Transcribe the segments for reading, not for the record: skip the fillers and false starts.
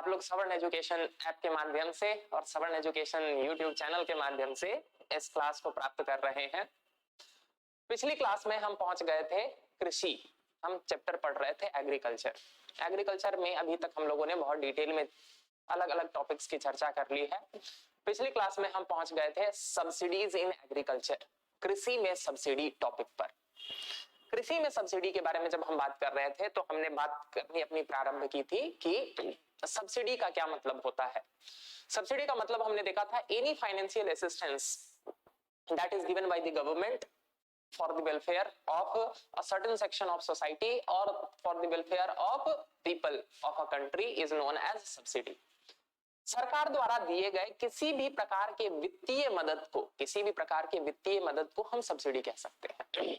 आप लोग सवर्ण एजुकेशन ऐप के माध्यम से और सवर्ण एजुकेशन यूट्यूब चैनल के माध्यम से इस क्लास को प्राप्त कर रहे हैं। पिछली क्लास में हम पहुंच गए थे कृषि, हम चैप्टर पढ़ रहे थे एग्रीकल्चर। एग्रीकल्चर में अभी तक हम लोगों ने बहुत डिटेल में अलग अलग टॉपिक्स की चर्चा कर ली है। पिछली क्लास में हम पहुंच गए थे सब्सिडीज इन एग्रीकल्चर, कृषि में सब्सिडी टॉपिक पर। कृषि में सब्सिडी के बारे में जब हम बात कर रहे थे तो हमने बात करनी अपनी प्रारंभ की थी कि सब्सिडी का क्या मतलब होता है। सब्सिडी का मतलब हमने देखा था any financial assistance that is given by the government for the welfare of a certain section of society or for the welfare of people of a country is known as subsidy। सरकार द्वारा दिए गए किसी भी प्रकार के वित्तीय मदद को, किसी भी प्रकार के वित्तीय मदद को हम सब्सिडी कह सकते हैं।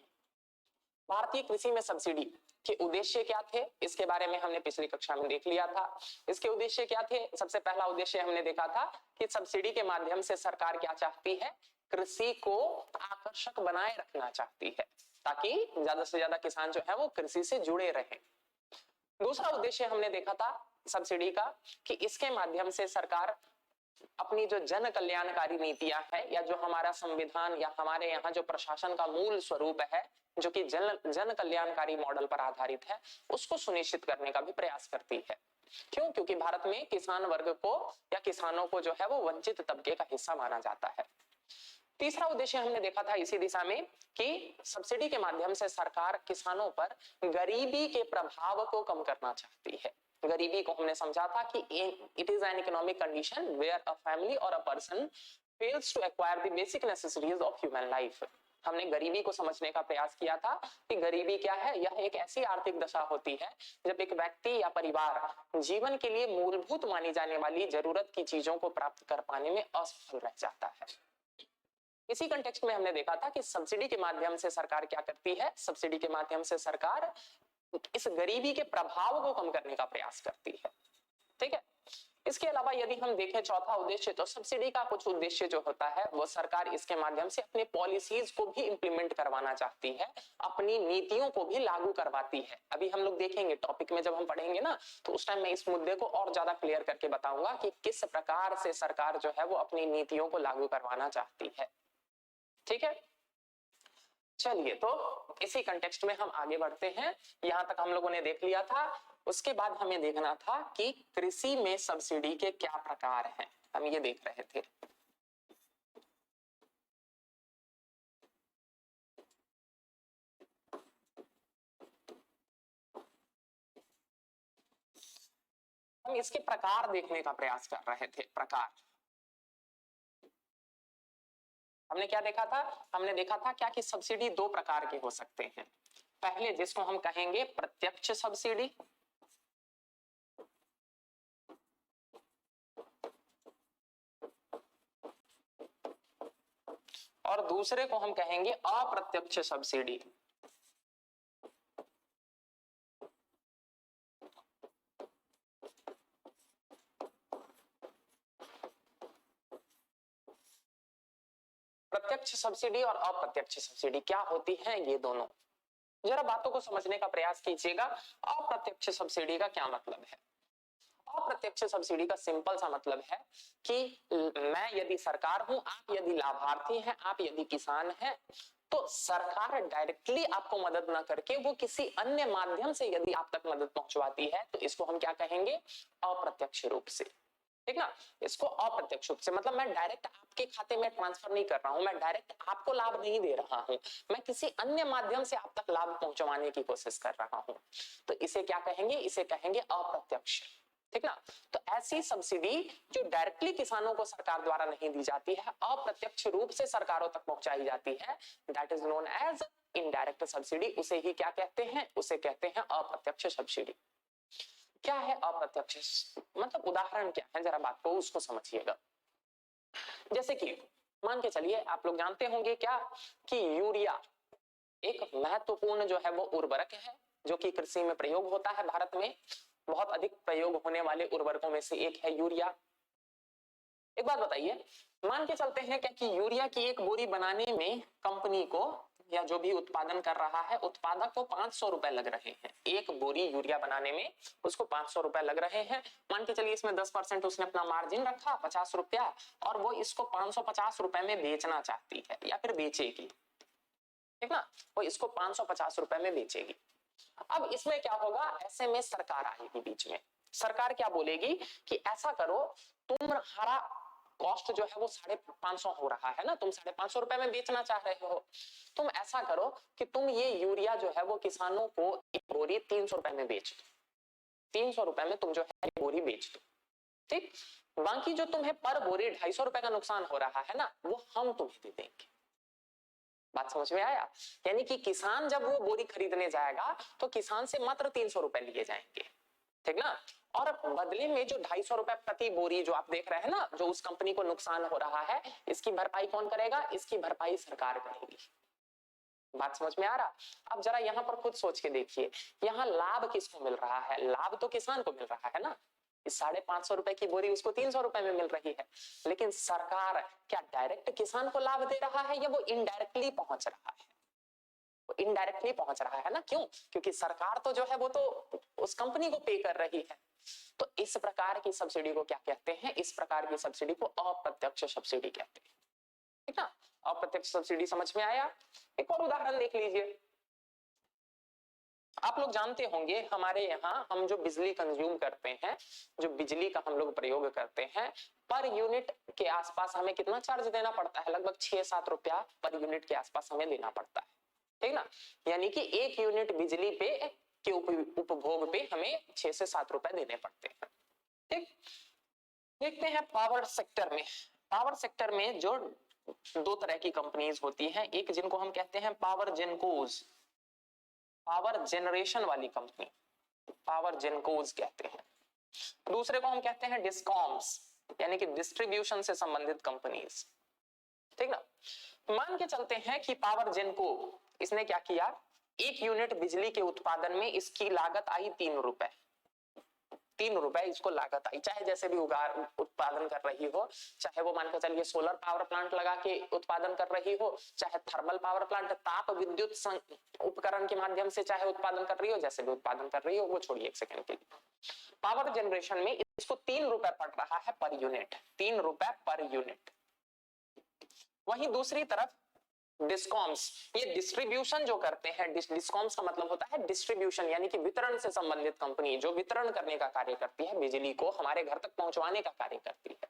भारतीय कृषि में सब्सिडी के उद्देश्य क्या थे, इसके बारे में हमने पिछली कक्षा में देख लिया था। इसके उद्देश्य क्या थे? सबसे पहला उद्देश्य हमने देखा था कि सब्सिडी के माध्यम से सरकार क्या चाहती है, कृषि को आकर्षक बनाए रखना चाहती है ताकि ज्यादा से ज्यादा किसान जो है वो कृषि से जुड़े रहें। दूसरा उद्देश्य हमने देखा था सब्सिडी का कि इसके माध्यम से सरकार अपनी जो जन कल्याणकारी नीतियां है या जो हमारा संविधान या हमारे यहाँ जो प्रशासन का मूल स्वरूप है जो कि जन कल्याणकारी मॉडल पर आधारित है, उसको सुनिश्चित करने का भी प्रयास करती है। क्यों? क्योंकि भारत में किसान वर्ग को या किसानों को जो है वो वंचित तबके का हिस्सा माना जाता है। तीसरा उद्देश्य हमने देखा था इसी दिशा में कि सब्सिडी के माध्यम से सरकार किसानों पर गरीबी के प्रभाव को कम करना चाहती है। गरीबी को हमने समझा था कि it is an economic condition where a family और a person fails to acquire the basic necessities of human life. हमने गरीबी को समझने का प्रयास किया था कि गरीबी क्या है। यह एक ऐसी आर्थिक दशा होती है जब एक व्यक्ति या परिवार जीवन के लिए मूलभूत मानी जाने वाली जरूरत की चीजों को प्राप्त कर पाने में असफल रह जाता है। इसी कंटेक्स्ट में हमने देखा था कि सब्सिडी के माध्यम से सरकार क्या करती है, सब्सिडी के माध्यम से सरकार इस गरीबी के प्रभाव को कम करने का प्रयास करती है। ठीक है। इसके अलावा यदि हम देखें चौथा उद्देश्य, तो सब्सिडी का कुछ उद्देश्य जो होता है वो सरकार इसके माध्यम से अपने पॉलिसीज को भी इंप्लीमेंट करवाना चाहती है, अपनी नीतियों को भी लागू करवाती है। अभी हम लोग देखेंगे टॉपिक में जब हम पढ़ेंगे ना तो उस टाइम मैं इस मुद्दे को और ज्यादा क्लियर करके बताऊंगा कि किस प्रकार से सरकार जो है वो अपनी नीतियों को लागू करवाना चाहती है। ठीक है, चलिए तो इसी कंटेक्स्ट में हम आगे बढ़ते हैं। यहां तक हम लोगों ने देख लिया था। उसके बाद हमें देखना था कि कृषि में सब्सिडी के क्या प्रकार हैं, हम ये देख रहे थे। हम इसके प्रकार देखने का प्रयास कर रहे थे। प्रकार हमने क्या देखा था? हमने देखा था क्या कि सब्सिडी दो प्रकार के हो सकते हैं। पहले जिसको हम कहेंगे प्रत्यक्ष सब्सिडी, और दूसरे को हम कहेंगे अप्रत्यक्ष सब्सिडी। प्रत्यक्ष सब्सिडी और अप्रत्यक्ष सब्सिडी क्या होती है, ये दोनों जरा बातों को समझने का प्रयास कीजिएगा। अप्रत्यक्ष सब्सिडी का क्या मतलब है? अप्रत्यक्ष सब्सिडी का सिंपल सा मतलब है कि मैं यदि सरकार हूं, आप यदि लाभार्थी हैं, आप यदि किसान हैं, तो सरकार डायरेक्टली आपको मदद ना करके वो किसी अन्य माध्यम से यदि आप तक मदद पहुंचवाती है तो इसको हम क्या कहेंगे? अप्रत्यक्ष रूप से। ठीक ना, इसको अप्रत्यक्ष रूप से मतलब मैं डायरेक्ट आपके खाते में ट्रांसफर नहीं कर रहा हूं, मैं डायरेक्ट आपको लाभ नहीं दे रहा हूं, मैं किसी अन्य माध्यम से आप तक लाभ पहुंचवाने की कोशिश कर रहा हूं, तो इसे क्या कहेंगे? इसे कहेंगे अप्रत्यक्ष। ठीक ना, तो ऐसी सब्सिडी जो डायरेक्टली किसानों को सरकार द्वारा नहीं दी जाती है, अप्रत्यक्ष रूप से सरकारों तक पहुंचाई जाती है, that is known as indirect subsidy. उसे ही क्या कहते हैं? उसे कहते हैं अप्रत्यक्ष सब्सिडी। क्या है अप्रत्यक्ष मतलब? उदाहरण क्या है, जरा बात को उसको समझिएगा। जैसे कि मान के चलिए आप लोग जानते होंगे क्या कि यूरिया एक महत्वपूर्ण जो है वो उर्वरक है जो कि कृषि में प्रयोग होता है। भारत में बहुत अधिक प्रयोग होने वाले उर्वरकों में से एक है यूरिया। एक बात बताइए, मान के चलते हैं क्या कि यूरिया की एक बोरी बनाने में कंपनी को या जो भी उत्पादन कर रहा है, उत्पादक को 500 रुपए लग रहे हैं। एक बोरी यूरिया बनाने में उसको 500 रुपए लग रहे हैं। मान के चलिए इसमें 10% उसने अपना मार्जिन रखा 50 रुपया, और वो इसको 550 रुपए में बेचना चाहती है या फिर बेचेगी, ठीक ना, वो इसको 550 रुपए में बेचेगी। अब इसमें क्या होगा, ऐसे में सरकार आएगी बीच में। सरकार क्या बोलेगी कि ऐसा करो, तुम्हारा कॉस्ट जो है वो 550 हो रहा है ना, तुम 550 रुपए में बेचना चाह रहे हो, तुम ऐसा करो कि तुम ये यूरिया जो है वो किसानों को एक बोरी 300 रुपए में बेच दो, 300 रुपए में तुम जो है बोरी बेच दो, ठीक। बाकी जो तुम्हें पर बोरी 250 रुपए का नुकसान हो रहा है ना, वो हम तुम्हें दे देंगे। बात समझ में आया? यानी कि किसान जब वो बोरी खरीदने जाएगा तो किसान से मात्र 300 रुपए लिए जाएंगे, ठीक ना, और बदले में जो 250 रुपए प्रति बोरी जो आप देख रहे हैं ना, जो उस कंपनी को नुकसान हो रहा है, इसकी भरपाई कौन करेगा? इसकी भरपाई सरकार करेगी। बात समझ में आ रहा? अब जरा यहाँ पर खुद सोच के देखिए, यहाँ लाभ किसको मिल रहा है? लाभ तो किसान को मिल रहा है ना, इस 550 रुपए की बोरी उसको 300 रुपए में मिल रही है, लेकिन सरकार क्या डायरेक्ट किसान को लाभ दे रहा है या वो इनडायरेक्टली पहुंच रहा है? इनडायरेक्टली पहुंच रहा है ना, क्यों? क्योंकि सरकार तो जो है वो तो उस कंपनी को पे कर रही है। तो इस प्रकार की सब्सिडी को क्या कहते हैं? इस प्रकार की सब्सिडी को अप्रत्यक्ष सब्सिडी कहते हैं, ठीक ना। अप्रत्यक्ष सब्सिडी समझ में आया? एक और उदाहरण देख लीजिए। आप लोग जानते होंगे हमारे यहाँ हम जो बिजली कंज्यूम करते हैं, जो बिजली का हम लोग प्रयोग करते हैं, पर यूनिट के आसपास हमें कितना चार्ज देना पड़ता है? लगभग 6-7 रुपया पर यूनिट के आसपास हमें देना पड़ता है, ठीक ना। यानी कि 1 यूनिट बिजली पे के उपभोग पे हमें 6 से 7 रुपए देने पड़ते हैं, ठीक। देखते हैं पावर सेक्टर में। पावर सेक्टर में जो 2 तरह की कंपनीज होती हैं, एक जिनको हम कहते हैं पावर जेनकोज, पावर जनरेशन वाली कंपनी, पावर जेनकोज कहते हैं। दूसरे को हम कहते हैं डिस्कॉम्स, यानी कि डिस्ट्रीब्यूशन से संबंधित कंपनीज, ठीक ना। मान के चलते हैं कि पावर जेनको इसने क्या किया, 1 यूनिट बिजली के उत्पादन में इसकी लागत आई 3 रुपए, 3 रुपए इसको लागत आई, चाहे जैसे भी उत्पादन कर रही हो, चाहे वो मान के चलिए सोलर पावर प्लांट लगा के उत्पादन कर रही हो, चाहे थर्मल पावर प्लांट ताप विद्युत उपकरण के माध्यम से चाहे उत्पादन कर रही हो, जैसे भी उत्पादन कर रही हो, वो छोड़िए एक सेकंड के लिए। पावर जनरेशन में इसको 3 रुपए पड़ रहा है पर यूनिट, 3 रुपए पर यूनिट। वहीं दूसरी तरफ डिस्कॉम्स, ये डिस्ट्रीब्यूशन जो करते हैं, डिस्कॉम्स का मतलब होता है डिस्ट्रीब्यूशन, यानी कि वितरण से संबंधित कंपनी, जो वितरण करने का कार्य करती है, बिजली को हमारे घर तक पहुंचवाने का कार्य करती है।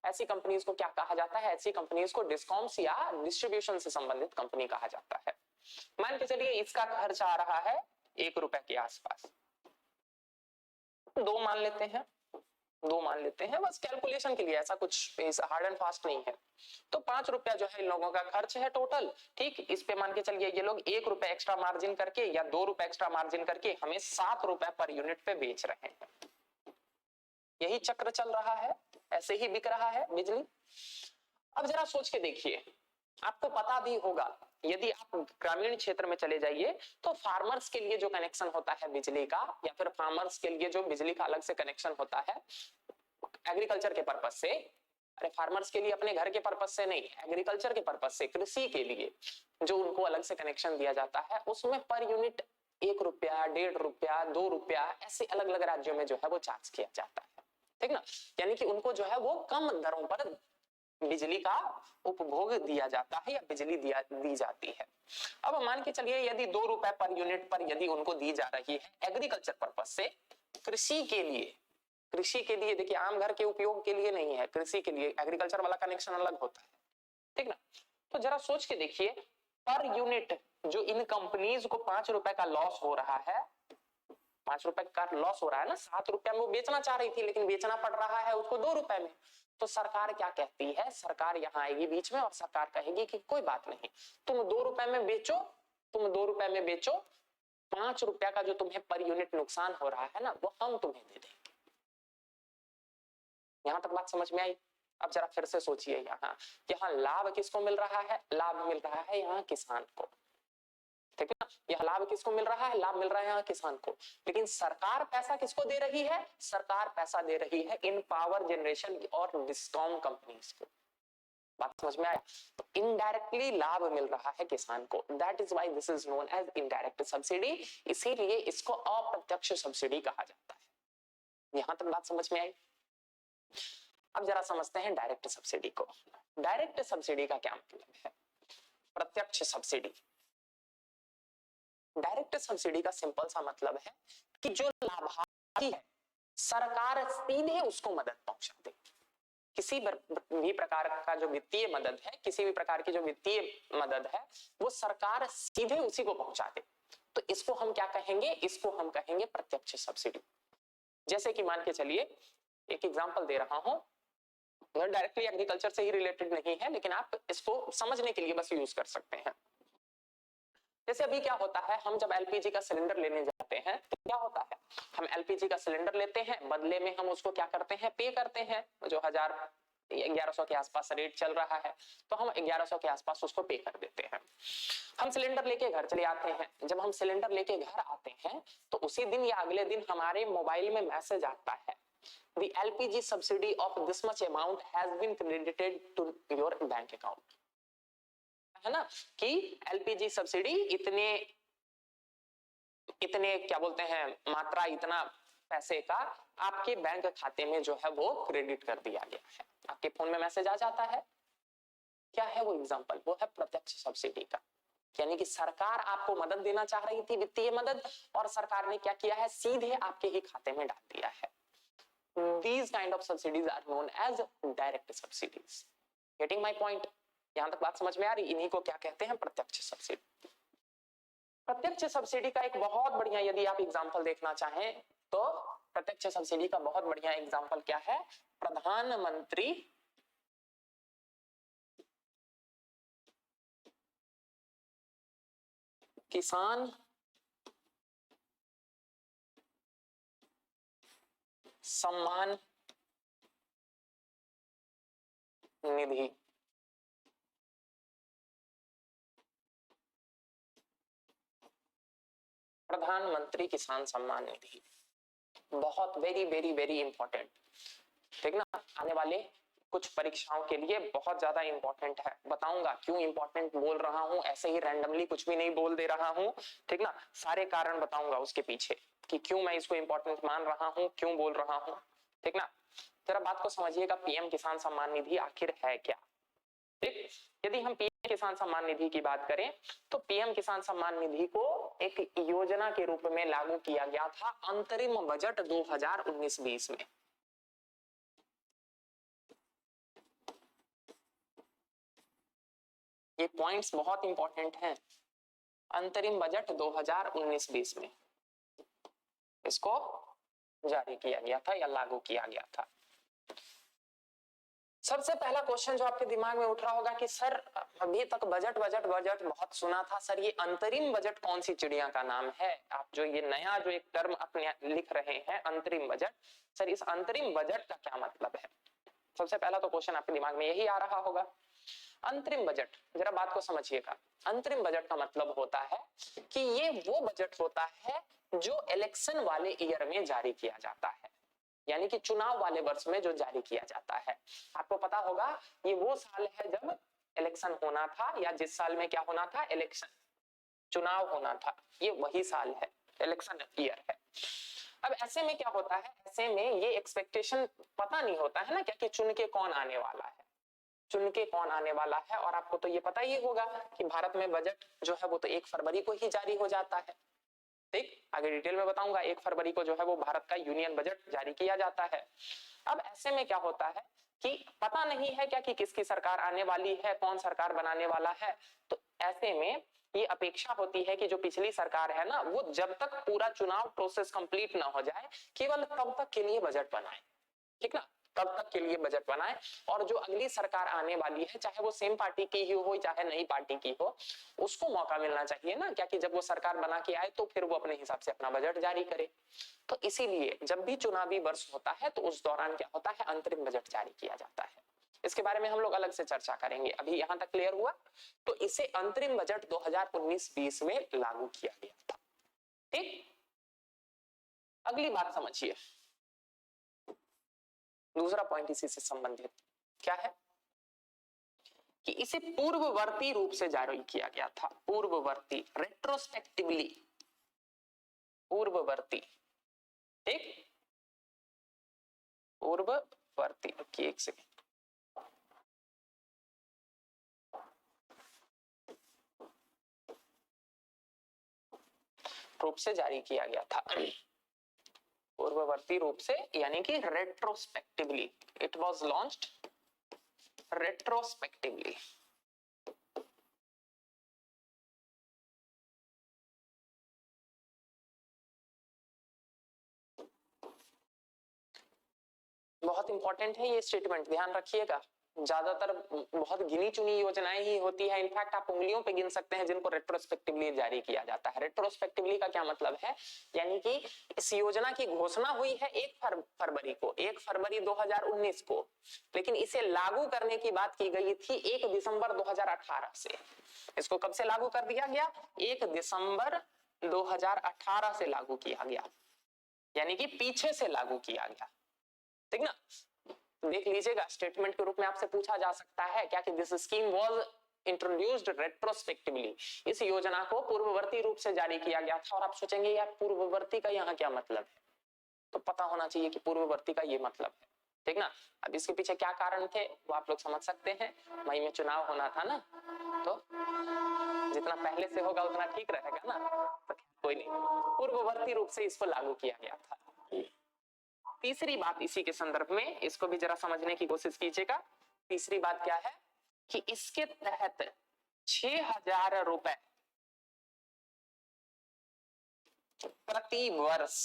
ऐसी कंपनीज को क्या कहा जाता है? ऐसी कंपनीज को डिस्कॉम्स या डिस्ट्रीब्यूशन से संबंधित कंपनी कहा जाता है। मान के चलिए इसका खर्च आ रहा है 1 रुपए के आसपास, 2 मान लेते हैं, 2 मान लेते हैं बस कैलकुलेशन के लिए, ऐसा कुछ हार्ड एंड फास्ट नहीं है। तो 5 रुपया जो है इन लोगों का खर्च है टोटल, ठीक। इस पे मान के चलिए ये लोग 1 रुपए एक्स्ट्रा मार्जिन करके या 2 रुपए एक्स्ट्रा मार्जिन करके हमें 7 रुपए पर यूनिट पे बेच रहे हैं। यही चक्र चल रहा है, ऐसे ही बिक रहा है बिजली। अब जरा सोच के देखिए, आपको पता भी होगा, यदि आप ग्रामीण क्षेत्र में चले जाइए तो फार्मर्स के लिए जो कनेक्शन होता है बिजली का, या फिर फार्मर्स के लिए जो बिजली का अलग से कनेक्शन होता है एग्रीकल्चर के पर्पज से, अरे फार्मर्स के लिए अपने घर के पर्पज से नहीं, एग्रीकल्चर के पर्पज से, कृषि के लिए जो उनको अलग से कनेक्शन दिया जाता है, उसमें पर यूनिट 1 रुपया, 1.5 रुपया, 2 रुपया ऐसे अलग अलग राज्यों में जो है वो चार्ज किया जाता है, ठीक ना। यानी कि उनको जो है वो कम दरों पर बिजली का उपभोग दिया जाता है या बिजली दी जाती है। अब मान के चलिए यदि 2 रुपए पर यूनिट पर यदि उनको दी जा रही है एग्रीकल्चर पर्पज से, कृषि के लिए, कृषि के लिए देखिए आम घर के उपयोग के लिए नहीं है, कृषि के लिए एग्रीकल्चर वाला कनेक्शन अलग होता है, ठीक ना। तो जरा सोच के देखिए, पर यूनिट जो इन कंपनीज को 5 रुपए का लॉस हो रहा है, 5 रुपए का लॉस हो रहा है ना, 7 रुपया में वो बेचना चाह रही थी लेकिन बेचना पड़ रहा है उसको 2 रुपए में। तो सरकार क्या कहती है? सरकार यहाँ आएगी बीच में और सरकार कहेगी कि कोई बात नहीं, तुम 2 रुपए में बेचो, तुम 2 रुपए में बेचो, 5 रुपया का जो तुम्हें पर यूनिट नुकसान हो रहा है ना, वो हम तुम्हें दे देंगे। यहां तक बात समझ में आई? अब जरा फिर से सोचिए, यहाँ लाभ किसको मिल रहा है? लाभ मिल रहा है यहाँ किसान को, ठीक है ना। यह लाभ किसको मिल रहा है? लाभ मिल रहा है यहाँ किसान को। लेकिन सरकार पैसा किसको दे रही है? सरकार पैसा दे रही है इन पावर जनरेशन और डिस्कॉम कंपनीज को। बात समझ में आया? तो इनडायरेक्टली लाभ मिल रहा है किसान को, that is why this is known as indirect subsidy, इसीलिए इसको अप्रत्यक्ष सब्सिडी कहा जाता है। यहां तक बात समझ में आई? अब जरा समझते हैं डायरेक्ट सब्सिडी को। डायरेक्ट सब्सिडी का क्या मतलब है? प्रत्यक्ष सब्सिडी, डायरेक्ट सब्सिडी का सिंपल सा मतलब है कि जो लाभार्थी है सरकार सीधे उसको मदद पहुंचा दे। किसी भी प्रकार का जो वित्तीय मदद है, किसी भी प्रकार की जो वित्तीय मदद है वो सरकार सीधे उसी को पहुंचा दे, तो इसको हम क्या कहेंगे? इसको हम कहेंगे प्रत्यक्ष सब्सिडी। जैसे कि मान के चलिए, एक एग्जांपल दे रहा हूं, डायरेक्टली एग्रीकल्चर से ही रिलेटेड नहीं है लेकिन आप इसको समझने के लिए बस यूज कर सकते हैं। जैसे अभी क्या होता है, हम जब एलपीजी का सिलेंडर लेने जाते हैं तो क्या होता है, हम एलपीजी का सिलेंडर लेते हैं, बदले में हम उसको क्या करते हैं? पे करते हैं। जो 1100 के आसपास रेट चल रहा है तो हम 1100 के आसपास उसको पे कर देते हैं। हम सिलेंडर लेके घर चले आते हैं। जब हम सिलेंडर लेके घर आते हैं तो उसी दिन या अगले दिन हमारे मोबाइल में मैसेज आता है, The LPG subsidy of this much amount has been credited to your bank account, है ना, कि एलपीजी सब्सिडी इतने इतने क्या बोलते हैं मात्रा, इतना पैसे का आपके बैंक खाते में जो है वो क्रेडिट कर दिया गया है। आपके फोन में मैसेज आ जाता है। क्या है वो एग्जांपल? वो है प्रत्यक्ष सब्सिडी का। यानी कि सरकार आपको मदद देना चाह रही थी, वित्तीय मदद, और सरकार ने क्या किया है? सीधे आपके ही खाते में डाल दिया है। These kind of subsidies are known as direct subsidies. Getting my point? यहां तक बात समझ में आ रही? इन्हीं को क्या कहते हैं? प्रत्यक्ष सब्सिडी। प्रत्यक्ष सब्सिडी का एक बहुत बढ़िया, यदि आप एग्जांपल देखना चाहें तो प्रत्यक्ष सब्सिडी का बहुत बढ़िया एग्जांपल क्या है? प्रधानमंत्री किसान सम्मान निधि। प्रधानमंत्री किसान सम्मान निधि बहुत वेरी वेरी वेरी इंपॉर्टेंट, ठीक ना, आने वाले कुछ परीक्षाओं के लिए बहुत ज्यादा इंपॉर्टेंट है। बताऊंगा क्यों इंपॉर्टेंट बोल रहा हूं, ऐसे ही रैंडमली कुछ भी नहीं बोल दे रहा हूं, ठीक ना, सारे कारण बताऊंगा उसके पीछे कि क्यों मैं इसको इंपॉर्टेंट मान रहा हूं, क्यों बोल रहा हूं, ठीक ना। जरा बात को समझिएगा, पीएम किसान सम्मान निधि आखिर है क्या? ठीक, यदि हम पीएम किसान सम्मान निधि की बात करें तो पीएम किसान सम्मान निधि को एक योजना के रूप में लागू किया गया था अंतरिम बजट 2019-20 में। ये पॉइंट्स बहुत इंपॉर्टेंट हैं। अंतरिम बजट 2019-20 में इसको जारी किया गया था या लागू किया गया था। सबसे पहला क्वेश्चन जो आपके दिमाग में उठ रहा होगा कि सर अभी तक बजट बजट बजट बहुत सुना था, सर ये अंतरिम बजट कौन सी चिड़िया का नाम है? आप जो ये नया जो एक टर्म अपने लिख रहे हैं अंतरिम बजट, सर इस अंतरिम बजट का क्या मतलब है? सबसे पहला तो क्वेश्चन आपके दिमाग में यही आ रहा होगा। अंतरिम बजट, जरा बात को समझिएगा। अंतरिम बजट का मतलब होता है कि ये वो बजट होता है जो इलेक्शन वाले ईयर में जारी किया जाता है, यानी कि चुनाव वाले वर्ष में जो जारी किया जाता है। आपको पता होगा ये वो साल है जब इलेक्शन होना था, या जिस साल में क्या होना था? इलेक्शन, चुनाव होना था, ये वही साल है, इलेक्शन ईयर है। अब ऐसे में क्या होता है? ऐसे में ये एक्सपेक्टेशन पता नहीं होता है ना क्या कि चुन के कौन आने वाला है, चुन के कौन आने वाला है। और आपको तो ये पता ही होगा कि भारत में बजट जो है वो तो 1 फरवरी को ही जारी हो जाता है। ठीक, आगे डिटेल में बताऊंगा। 1 फरवरी को जो है वो भारत का यूनियन बजट जारी किया जाता है। अब ऐसे में क्या होता है कि पता नहीं है क्या कि किसकी सरकार आने वाली है, कौन सरकार बनाने वाला है। तो ऐसे में ये अपेक्षा होती है कि जो पिछली सरकार है ना, वो जब तक पूरा चुनाव प्रोसेस कंप्लीट ना हो जाए केवल तब तक के लिए बजट बनाए, ठीक ना, तब तक के लिए बजट बनाए। और जो अगली सरकार आने वाली है, चाहे वो सेम पार्टी की ही हो चाहे नई पार्टी की हो, उसको मौका मिलना चाहिए ना क्या कि जब वो सरकार बना के आए तो फिर वो अपने हिसाब से अपना बजट जारी करे। तो इसीलिए जब भी चुनावी वर्ष होता है तो उस दौरान क्या होता है? अंतरिम बजट जारी किया जाता है। इसके बारे में हम लोग अलग से चर्चा करेंगे। अभी यहां तक क्लियर हुआ? तो इसे अंतरिम बजट 2019-20 में लागू किया गया था। ठीक, अगली बात समझिए, दूसरा पॉइंट इसी से संबंधित क्या है? कि इसे पूर्ववर्ती रूप से जारी किया गया था, पूर्ववर्ती, रेट्रोस्पेक्टिवली, पूर्ववर्ती, ठीक, पूर्ववर्ती। एक सेकेंड, रूप से जारी किया गया था, पूर्ववर्ती रूप से, यानी कि retrospectively, it was launched retrospectively. बहुत इंपॉर्टेंट है ये स्टेटमेंट, ध्यान रखिएगा। ज्यादातर बहुत गिनी चुनी योजनाएं ही होती है, इनफैक्ट आप उंगलियों पे गिन सकते हैं जिनको रेट्रोस्पेक्टिवली जारी किया जाता है। रेट्रोस्पेक्टिवली का क्या मतलब है, यानी कि इस योजना की घोषणा हुई है 1 फरवरी को, 1 फरवरी 2019 को, लेकिन इसे लागू करने की बात की गई थी 1 दिसंबर 2018 से। इसको कब से लागू कर दिया गया, 1 दिसंबर 2018 से लागू किया गया, यानी कि पीछे से लागू किया गया, ठीक ना। देख लीजिएगा, स्टेटमेंट के रूप में आपसे पूछा जा सकता है क्या कि this scheme was introduced retrospectively, इस योजना को पूर्ववर्ती रूप से जारी किया गया था। और आप सोचेंगे यार पूर्ववर्ती का यहाँ क्या मतलब है, तो पता होना चाहिए कि पूर्ववर्ती का ये मतलब है, ठीक ना। अब इसके पीछे क्या कारण थे वो आप लोग समझ सकते हैं, मई में चुनाव होना था ना, तो जितना पहले से होगा उतना ठीक रहेगा ना, तो कोई नहीं, पूर्ववर्ती रूप से इसको लागू किया गया था। तीसरी बात इसी के संदर्भ में, इसको भी जरा समझने की कोशिश कीजिएगा। तीसरी बात क्या है कि इसके तहत 6,000 रुपए प्रति वर्ष,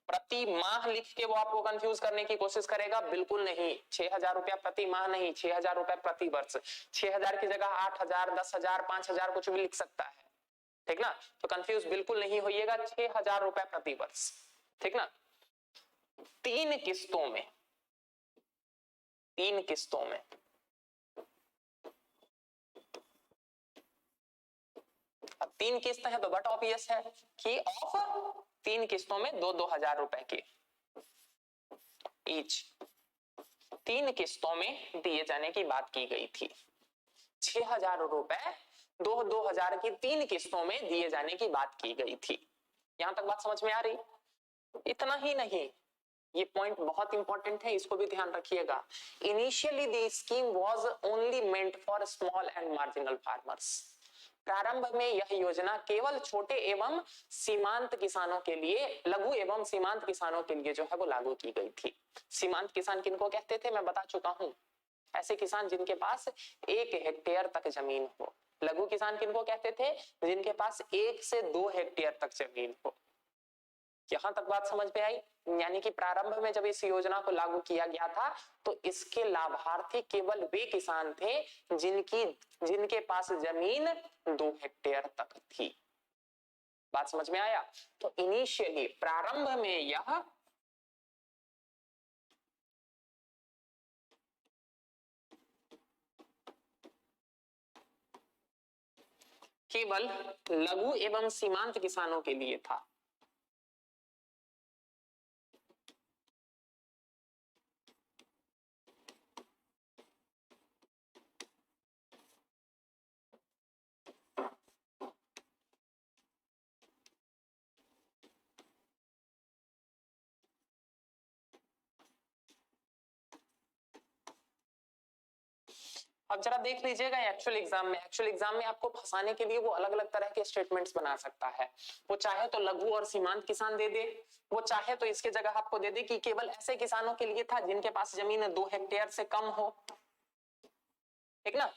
प्रति माह लिख के वो आपको कंफ्यूज करने की कोशिश करेगा, बिल्कुल नहीं। 6,000 रुपया प्रति माह नहीं, 6,000 रुपए प्रति वर्ष। 6,000 की जगह 8,000, 10,000, 5,000 कुछ भी लिख सकता है, ठीक ना। तो कंफ्यूज बिल्कुल नहीं होइएगा, 6,000 रुपए प्रति वर्ष, ठीक ना। 3 किस्तों में, 3 किस्तों में, अब 3 किस्त है तो बट ऑब्वियस है कि ऑफ 3 किस्तों में 2-2 हजार रुपए के ईच, 3 किस्तों में दिए जाने की बात की गई थी। 6,000 रुपए 2-2 हजार की 3 किस्तों में दिए जाने की बात की गई थी। यहां तक बात समझ में आ रही। इतना ही नहीं, ये पॉइंट बहुत इंपॉर्टेंट है, इसको भी ध्यान रखिएगा। Initially the scheme was only meant for small and marginal farmers. प्रारंभ में यह योजना केवल छोटे एवं सीमांत किसानों के लिए, लघु एवं सीमांत किसानों के लिए जो है वो लागू की गई थी। सीमांत किसान किनको कहते थे मैं बता चुका हूं, ऐसे किसान जिनके पास 1 हेक्टेयर तक जमीन हो। लघु किसान किनको कहते थे, जिनके पास 1 से 2 हेक्टेयर तक जमीन हो। यहां तक बात समझ में आई। यानी कि प्रारंभ में जब इस योजना को लागू किया गया था तो इसके लाभार्थी केवल वे किसान थे जिनके पास जमीन 2 हेक्टेयर तक थी। बात समझ में आया। तो इनिशियली प्रारंभ में यह केवल लघु एवं सीमांत किसानों के लिए था। अब जरा देख लीजिएगा एक्चुअल एग्जाम में आपको फंसाने के लिए वो अलग अलग तरह के स्टेटमेंट्स बना सकता है। वो चाहे तो लघु और सीमांत किसान दे दे, वो चाहे तो इसके जगह आपको दे दे कि केवल ऐसे किसानों के लिए था जिनके पास जमीन 2 हेक्टेयर से कम हो, ठीक ना।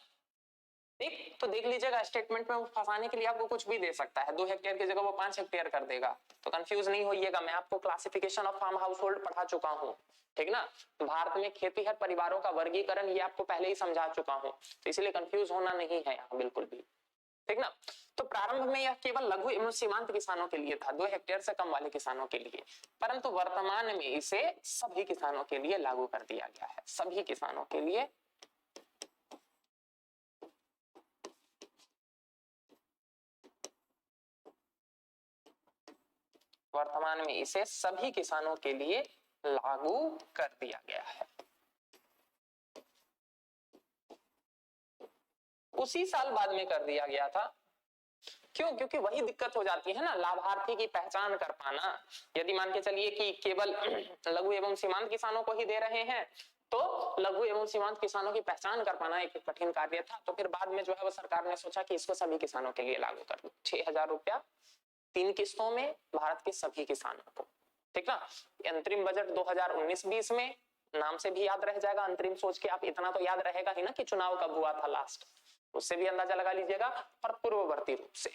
ठीक, तो देख लीजिएगा स्टेटमेंट में वो फंसाने के लिए आपको कुछ भी दे सकता है। 2 हेक्टेयर की जगह वो 5 हेक्टेयर कर देगा, तो कंफ्यूज नहीं होइएगा। मैं आपको classification of farm household पढ़ा चुका हूँ, ठीक ना। भारत में खेतीहर परिवारों का वर्गीकरण ये आपको पहले ही समझा चुका हूँ, तो इसलिए कंफ्यूज होना नहीं है यहाँ बिल्कुल भी, ठीक ना। तो प्रारंभ में यह केवल लघु एवं सीमांत किसानों के लिए था, 2 हेक्टेयर से कम वाले किसानों के लिए, परंतु वर्तमान में इसे सभी किसानों के लिए लागू कर दिया गया है। सभी किसानों के लिए वर्तमान में इसे सभी किसानों के लिए लागू कर दिया गया है। उसी साल बाद में कर दिया गया था। क्यों? क्योंकि वही दिक्कत हो जाती है ना, लाभार्थी की पहचान कर पाना। यदि मान के चलिए कि केवल लघु एवं सीमांत किसानों को ही दे रहे हैं तो लघु एवं सीमांत किसानों की पहचान कर पाना एक कठिन कार्य था। तो फिर बाद में जो है वो सरकार ने सोचा कि इसको सभी किसानों के लिए लागू कर दो। 6,000 रुपया 3 किस्तों में भारत के सभी किसानों को, ठीक ना। अंतरिम बजट 2019-20 में, नाम से भी याद रह जाएगा अंतरिम सोच के, आप इतना तो याद रहेगा ही ना कि चुनाव कब हुआ था लास्ट, उससे भी अंदाजा लगा लीजिएगा, और पूर्ववर्ती रूप से,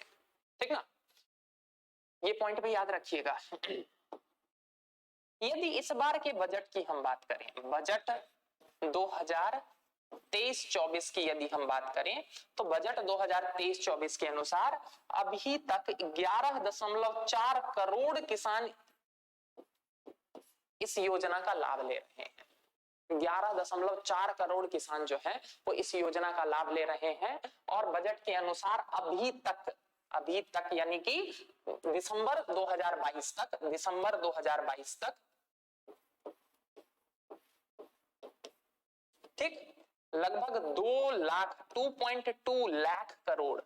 ठीक ना। ये पॉइंट भी याद रखिएगा। यदि इस बार के बजट की हम बात करें, बजट 2023-24 की यदि हम बात करें, तो बजट 2023-24 के अनुसार अभी तक 11.4 करोड़ किसान इस योजना का लाभ ले रहे हैं। 11.4 करोड़ किसान जो है वो इस योजना का लाभ ले रहे हैं। और बजट के अनुसार अभी तक यानी कि दिसंबर 2022 तक, ठीक, लगभग 2.2 लाख करोड़,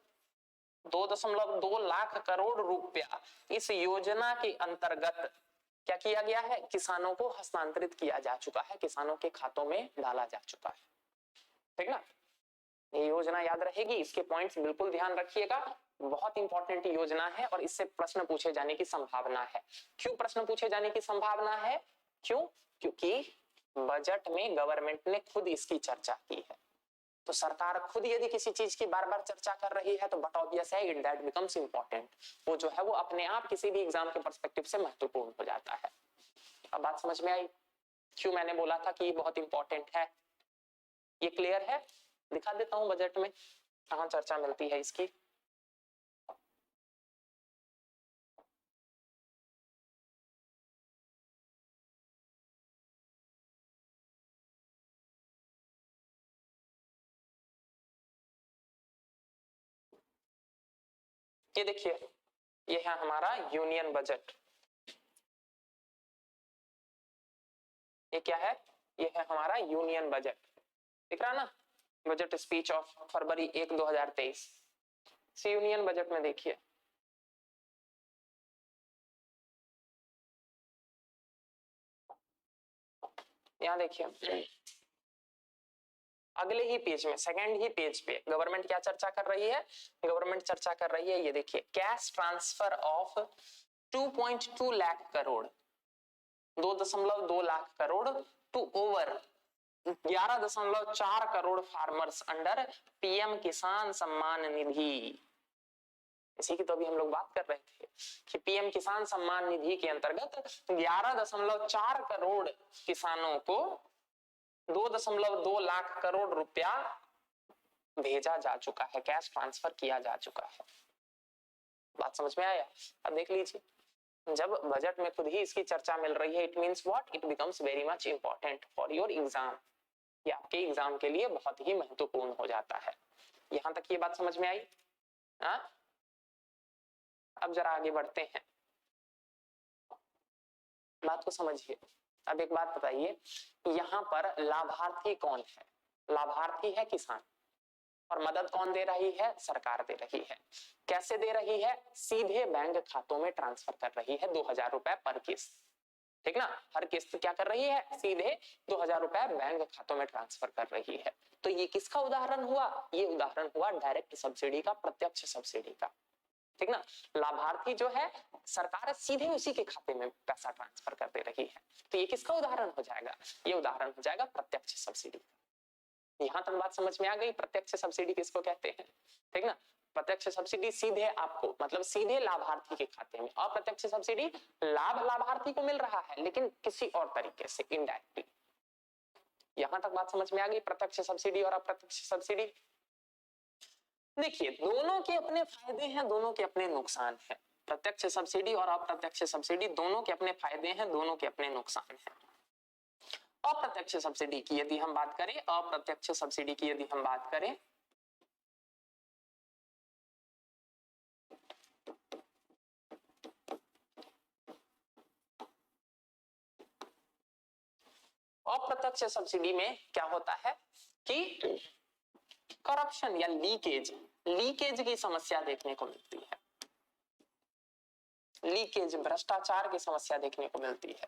2.2 लाख करोड़ रुपया इस योजना के अंतर्गत क्या किया गया है, किसानों को हस्तांतरित किया जा चुका है, किसानों के खातों में डाला जा चुका है, ठीक ना। ये योजना याद रहेगी, इसके पॉइंट्स बिल्कुल ध्यान रखिएगा, बहुत इंपॉर्टेंट योजना है और इससे प्रश्न पूछे जाने की संभावना है। क्यों प्रश्न पूछे जाने की संभावना है? क्यों? क्योंकि बजट में गवर्नमेंट ने खुद इसकी चर्चा की है। तो सरकार खुद यदि किसी चीज की बार बार चर्चा कर रही है तो बट ऑब्वियस है, इट दैट बिकम्स इंपॉर्टेंट। वो जो है वो अपने आप किसी भी एग्जाम के पर्सपेक्टिव से महत्वपूर्ण हो जाता है। अब बात समझ में आई क्यों मैंने बोला था कि ये बहुत इंपॉर्टेंट है? ये क्लियर है? दिखा देता हूं बजट में कहां चर्चा मिलती है इसकी। ये देखिए, ये है हमारा यूनियन बजट। ये क्या है? ये है हमारा यूनियन बजट, दिख रहा ना, budget speech of February 1, 2023। Union budget में देखिए, यहां देखिए अगले ही पेज में, सेकंड ही पेज पे गवर्नमेंट क्या चर्चा कर रही है? गवर्नमेंट चर्चा कर रही है, ये देखिए, cash transfer of 2.2 lakh crore, 2.2 lakh crore to over 11.4 crore farmers under PM Kisan Samman निधि। इसी की तो अभी हम लोग बात कर रहे थे कि पीएम किसान सम्मान निधि के अंतर्गत 11.4 करोड़ किसानों को 2.2 लाख करोड़ रुपया भेजा जा चुका है, कैश ट्रांसफर किया जा चुका है। बात समझ में आया? अब देख लीजिए, जब बजट में खुद ही इसकी चर्चा मिल रही है, it means what? It becomes very much important for your exam. ये आपके एग्जाम के लिए बहुत ही महत्वपूर्ण हो जाता है। यहां तक ये बात समझ में आई? अब जरा आगे बढ़ते हैं, बात को समझिए। अब एक बात बताइए, यहाँ पर लाभार्थी कौन है? लाभार्थी है किसान, और मदद कौन दे रही है? सरकार दे रही है। कैसे दे रही है? सीधे बैंक खातों में ट्रांसफर कर रही है 2,000 रुपए पर किस्त, ठीक ना। हर किस्त क्या कर रही है? सीधे 2,000 रुपए बैंक खातों में ट्रांसफर कर रही है। तो ये किसका उदाहरण हुआ? ये उदाहरण हुआ डायरेक्ट सब्सिडी का, प्रत्यक्ष सब्सिडी का, ठीक ना। लाभार्थी जो है, सरकार सीधे उसी के खाते में पैसा ट्रांसफर कर दे रही है। तो ये किसका उदाहरण हो जाएगा? ये उदाहरण हो जाएगा प्रत्यक्ष सब्सिडी। यहां तक बात समझ में आ गई? प्रत्यक्ष सब्सिडी किसको कहते हैं, ठीक ना। प्रत्यक्ष सब्सिडी सीधे आपको, मतलब सीधे लाभार्थी के खाते में। अप्रत्यक्ष सब्सिडी लाभ लाभार्थी को मिल रहा है लेकिन किसी और तरीके से, इनडायरेक्टली। यहां तक बात समझ में आ गई? प्रत्यक्ष सब्सिडी और अप्रत्यक्ष सब्सिडी। देखिए, दोनों के अपने फायदे हैं, दोनों के अपने नुकसान हैं। प्रत्यक्ष सब्सिडी और अप्रत्यक्ष सब्सिडी दोनों के अपने फायदे हैं, दोनों के अपने नुकसान हैं। अप्रत्यक्ष सब्सिडी की यदि हम बात करें, अप्रत्यक्ष सब्सिडी की यदि हम बात करें, अप्रत्यक्ष सब्सिडी में क्या होता है कि करप्शन या लीकेज, लीकेज की समस्या देखने को मिलती है, लीकेज भ्रष्टाचार की समस्या देखने को मिलती है।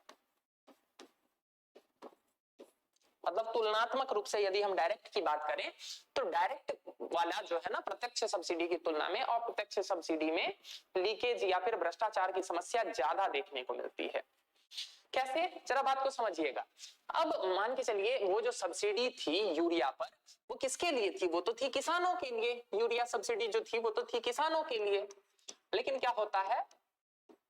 मतलब तुलनात्मक रूप से यदि हम डायरेक्ट की बात करें तो डायरेक्ट वाला जो है ना प्रत्यक्ष सब्सिडी की तुलना में अप्रत्यक्ष सब्सिडी में लीकेज या फिर भ्रष्टाचार की समस्या ज्यादा देखने को मिलती है। कैसे, जरा बात को समझिएगा। अब मान के चलिए वो जो सब्सिडी थी यूरिया पर, वो किसके लिए थी? वो तो थी किसानों के लिए। यूरिया सब्सिडी जो थी वो तो थी किसानों के लिए। लेकिन क्या होता है,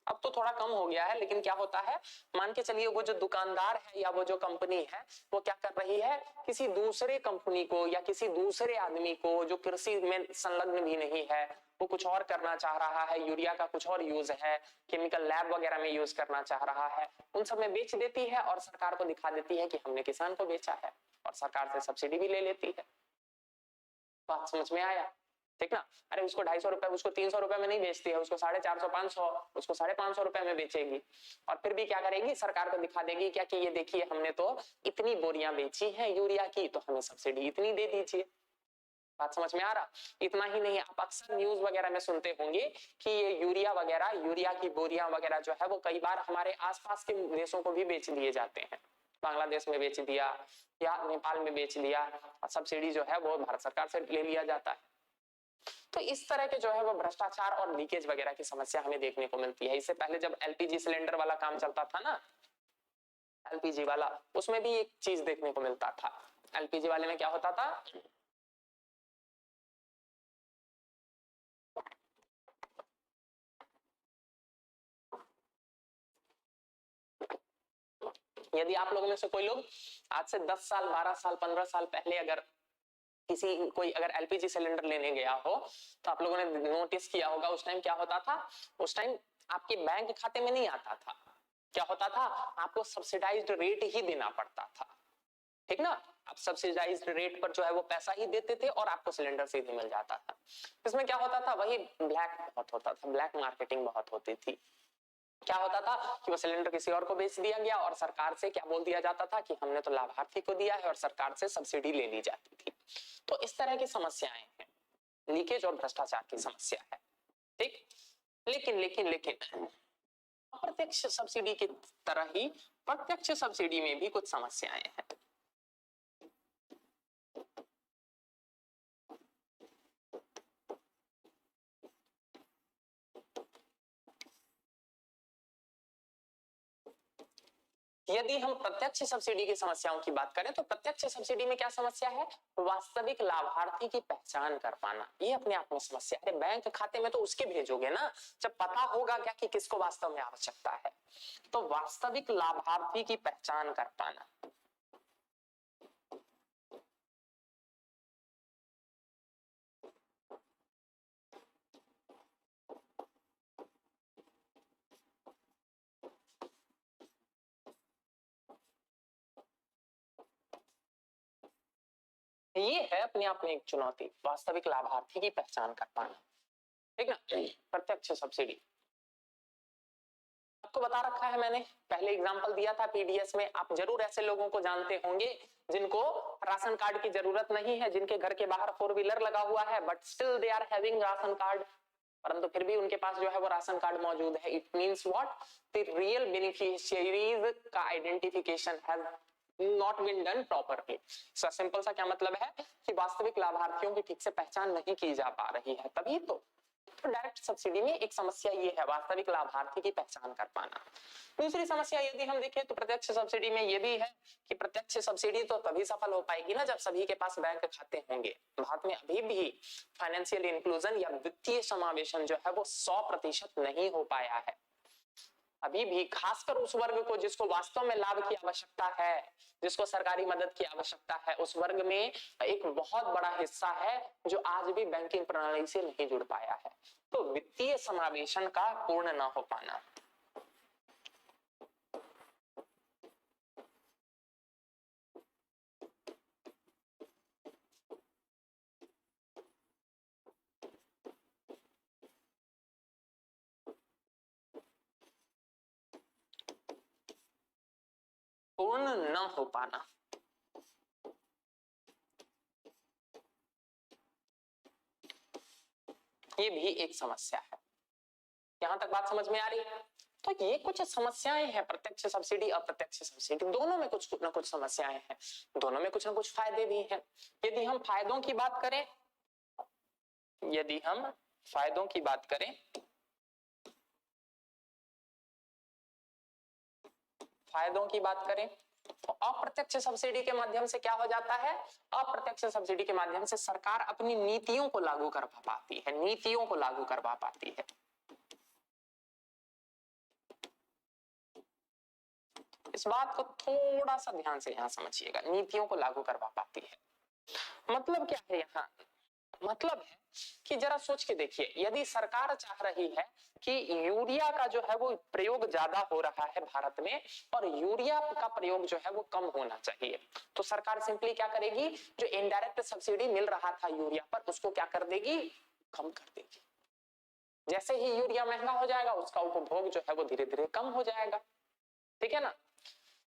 अब तो थोड़ा कम हो गया है, लेकिन क्या होता है, मान के चलिए वो जो दुकानदार है या वो जो कंपनी है वो क्या कर रही है, किसी दूसरे कंपनी को या किसी दूसरे आदमी को जो कृषि में संलग्न भी नहीं है, वो कुछ और करना चाह रहा है, यूरिया का कुछ और यूज है, केमिकल लैब वगैरह में यूज करना चाह रहा है, उन सब में बेच देती है और सरकार को दिखा देती है कि हमने किसान को बेचा है, और सरकार से सब्सिडी भी ले लेती है। बात समझ में आया? ठीक ना? अरे उसको 250 रुपए, उसको 300 रुपए में नहीं बेचती है, उसको 450, 500, उसको 550 रुपए में बेचेगी। और फिर भी क्या करेगी, सरकार को दिखा देगी क्या कि ये देखिए हमने तो इतनी बोरियां बेची हैं यूरिया की, तो हमें सब्सिडी इतनी दे दीजिए। बात समझ में आ रहा? इतना ही नहीं, आप अक्सर न्यूज वगैरह में सुनते होंगे कि ये यूरिया वगैरह, यूरिया की बोरियां वगैरह जो है वो कई बार हमारे आसपास के देशों को भी बेच दिए जाते हैं। बांग्लादेश में बेच दिया या नेपाल में बेच दिया, और सब्सिडी जो है वो भारत सरकार से ले लिया जाता है। तो इस तरह के जो है वो भ्रष्टाचार और लीकेज वगैरह की समस्या हमें देखने को मिलती है। इससे पहले जब एलपीजी सिलेंडर वाला काम चलता था ना, एलपीजी वाला, उसमें भी एक चीज देखने को मिलता था। एलपीजी वाले में क्या होता था, यदि आप लोगों में से कोई लोग आज से 10 साल, 12 साल, 15 साल पहले अगर किसी कोई अगर एलपीजी सिलेंडर लेने गया हो तो आप लोगों ने नोटिस किया होगा उस टाइम क्या होता था, उस टाइम आपके बैंक खाते में नहीं आता था। क्या होता था, आपको सब्सिडाइज्ड रेट ही देना पड़ता था। ठीक ना? आप सब्सिडाइज्ड रेट पर जो है वो पैसा ही देते थे और आपको सिलेंडर सीधे मिल जाता था। इसमें क्या होता था, वही ब्लैक बहुत होता था, ब्लैक मार्केटिंग बहुत होती थी। क्या होता था कि वो सिलेंडर किसी और को बेच दिया गया और सरकार से क्या बोल दिया जाता था कि हमने तो लाभार्थी को दिया है, और सरकार से सब्सिडी ले ली जाती थी। तो इस तरह की समस्याएं हैं, लीकेज और भ्रष्टाचार की समस्या है। ठीक, लेकिन लेकिन लेकिन अप्रत्यक्ष सब्सिडी की तरह ही प्रत्यक्ष सब्सिडी में भी कुछ समस्याएं हैं। यदि हम प्रत्यक्ष सब्सिडी की समस्याओं की बात करें तो प्रत्यक्ष सब्सिडी में क्या समस्या है, वास्तविक लाभार्थी की पहचान कर पाना, ये अपने आप में समस्या है। बैंक खाते में तो उसके भेजोगे ना जब पता होगा क्या कि किसको वास्तव में आवश्यकता है। तो वास्तविक लाभार्थी की पहचान कर पाना, ये है अपने आप में एक चुनौती, वास्तविक लाभार्थी की पहचान कर पाना। ठीक ना? प्रत्यक्ष सब्सिडी आपको बता रखा है मैंने, पहले एग्जांपल दिया था पीडीएस में। आप जरूर ऐसे लोगों को जानते होंगे जिनको राशन कार्ड की जरूरत नहीं है, जिनके घर के बाहर 4 व्हीलर लगा हुआ है, but still they are having ration card, परंतु फिर भी उनके पास जो है वो राशन कार्ड मौजूद है। It means what, the real beneficiaries का identification has not been done properly. Simple सा क्या मतलब है कि वास्तविक लाभार्थियों की ठीक से पहचान नहीं की जा पा रही है, तभी तो डायरेक्ट सब्सिडी में एक समस्या ये है, वास्तविक लाभार्थी की पहचान कर पाना। दूसरी समस्या यदि हम देखें तो प्रत्यक्ष सब्सिडी में ये भी है कि प्रत्यक्ष सब्सिडी तो तभी सफल हो पाएगी ना जब सभी के पास बैंक खाते होंगे। भारत में अभी भी फाइनेंशियल इंक्लूजन या वित्तीय समावेशन जो है वो 100% नहीं हो पाया है। अभी भी खासकर उस वर्ग को जिसको वास्तव में लाभ की आवश्यकता है, जिसको सरकारी मदद की आवश्यकता है, उस वर्ग में एक बहुत बड़ा हिस्सा है जो आज भी बैंकिंग प्रणाली से नहीं जुड़ पाया है। तो वित्तीय समावेशन का पूर्ण न हो पाना, पूर्ण न हो पाना, ये भी एक समस्या है। यहां तक बात समझ में आ रही है? तो ये कुछ समस्याएं हैं, प्रत्यक्ष सब्सिडी अप्रत्यक्ष सब्सिडी दोनों में कुछ ना कुछ समस्याएं हैं, दोनों में कुछ ना कुछ फायदे भी हैं। यदि हम फायदों की बात करें, यदि हम फायदों की बात करें, फायदों की बात करें तो अप्रत्यक्ष सब्सिडी के माध्यम से क्या हो जाता है, अप्रत्यक्ष सब्सिडी के माध्यम से सरकार अपनी नीतियों को लागू कर पाती है, नीतियों को लागू करवा पाती है। इस बात को थोड़ा सा ध्यान से यहां समझिएगा, नीतियों को लागू करवा पाती है मतलब क्या है यहाँ, मतलब है कि जरा सोच के देखिए, यदि सरकार चाह रही है कि यूरिया का जो है वो प्रयोग ज्यादा हो रहा है भारत में और यूरिया का प्रयोग जो है वो कम होना चाहिए, तो सरकार सिंपली क्या करेगी, जो इनडायरेक्ट सब्सिडी मिल रहा था यूरिया पर उसको क्या कर देगी, कम कर देगी। जैसे ही यूरिया महंगा हो जाएगा उसका उपभोग जो है वो धीरे धीरे कम हो जाएगा, ठीक है ना।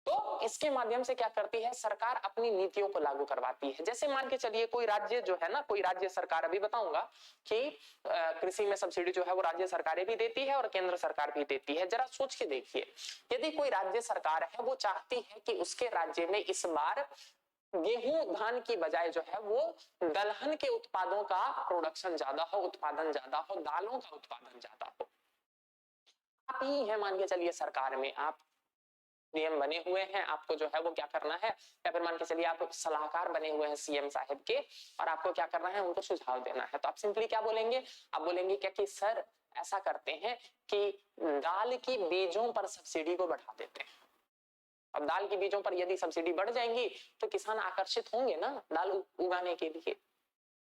तो इसके माध्यम से क्या करती है सरकार, अपनी नीतियों को लागू करवाती है। जैसे मान के चलिए कोई राज्य जो है ना, कोई राज्य सरकार, अभी बताऊंगा कि कृषि में सब्सिडी जो है वो राज्य सरकारें भी देती है और केंद्र सरकार भी देती है। जरा सोच के देखिए, यदि कोई राज्य सरकार है वो चाहती है कि उसके राज्य में इस बार गेहूं धान की बजाय जो है वो दलहन के उत्पादों का प्रोडक्शन ज्यादा हो, उत्पादन ज्यादा हो, दालों का उत्पादन ज्यादा हो। आप ही है मान के चलिए सरकार में, आप नियम बने हुए हैं, आपको जो है वो क्या करना है, या फिर मान के चलिए आप सलाहकार बने हुए हैं सीएम साहब के और आपको क्या करना है, उनको सुझाव देना है। तो आप सिंपली क्या बोलेंगे, आप बोलेंगे क्या कि सर ऐसा करते हैं कि दाल की बीजों पर सब्सिडी को बढ़ा देते हैं। अब दाल की बीजों पर यदि सब्सिडी बढ़ जाएंगी तो किसान आकर्षित होंगे ना दाल उगाने के लिए,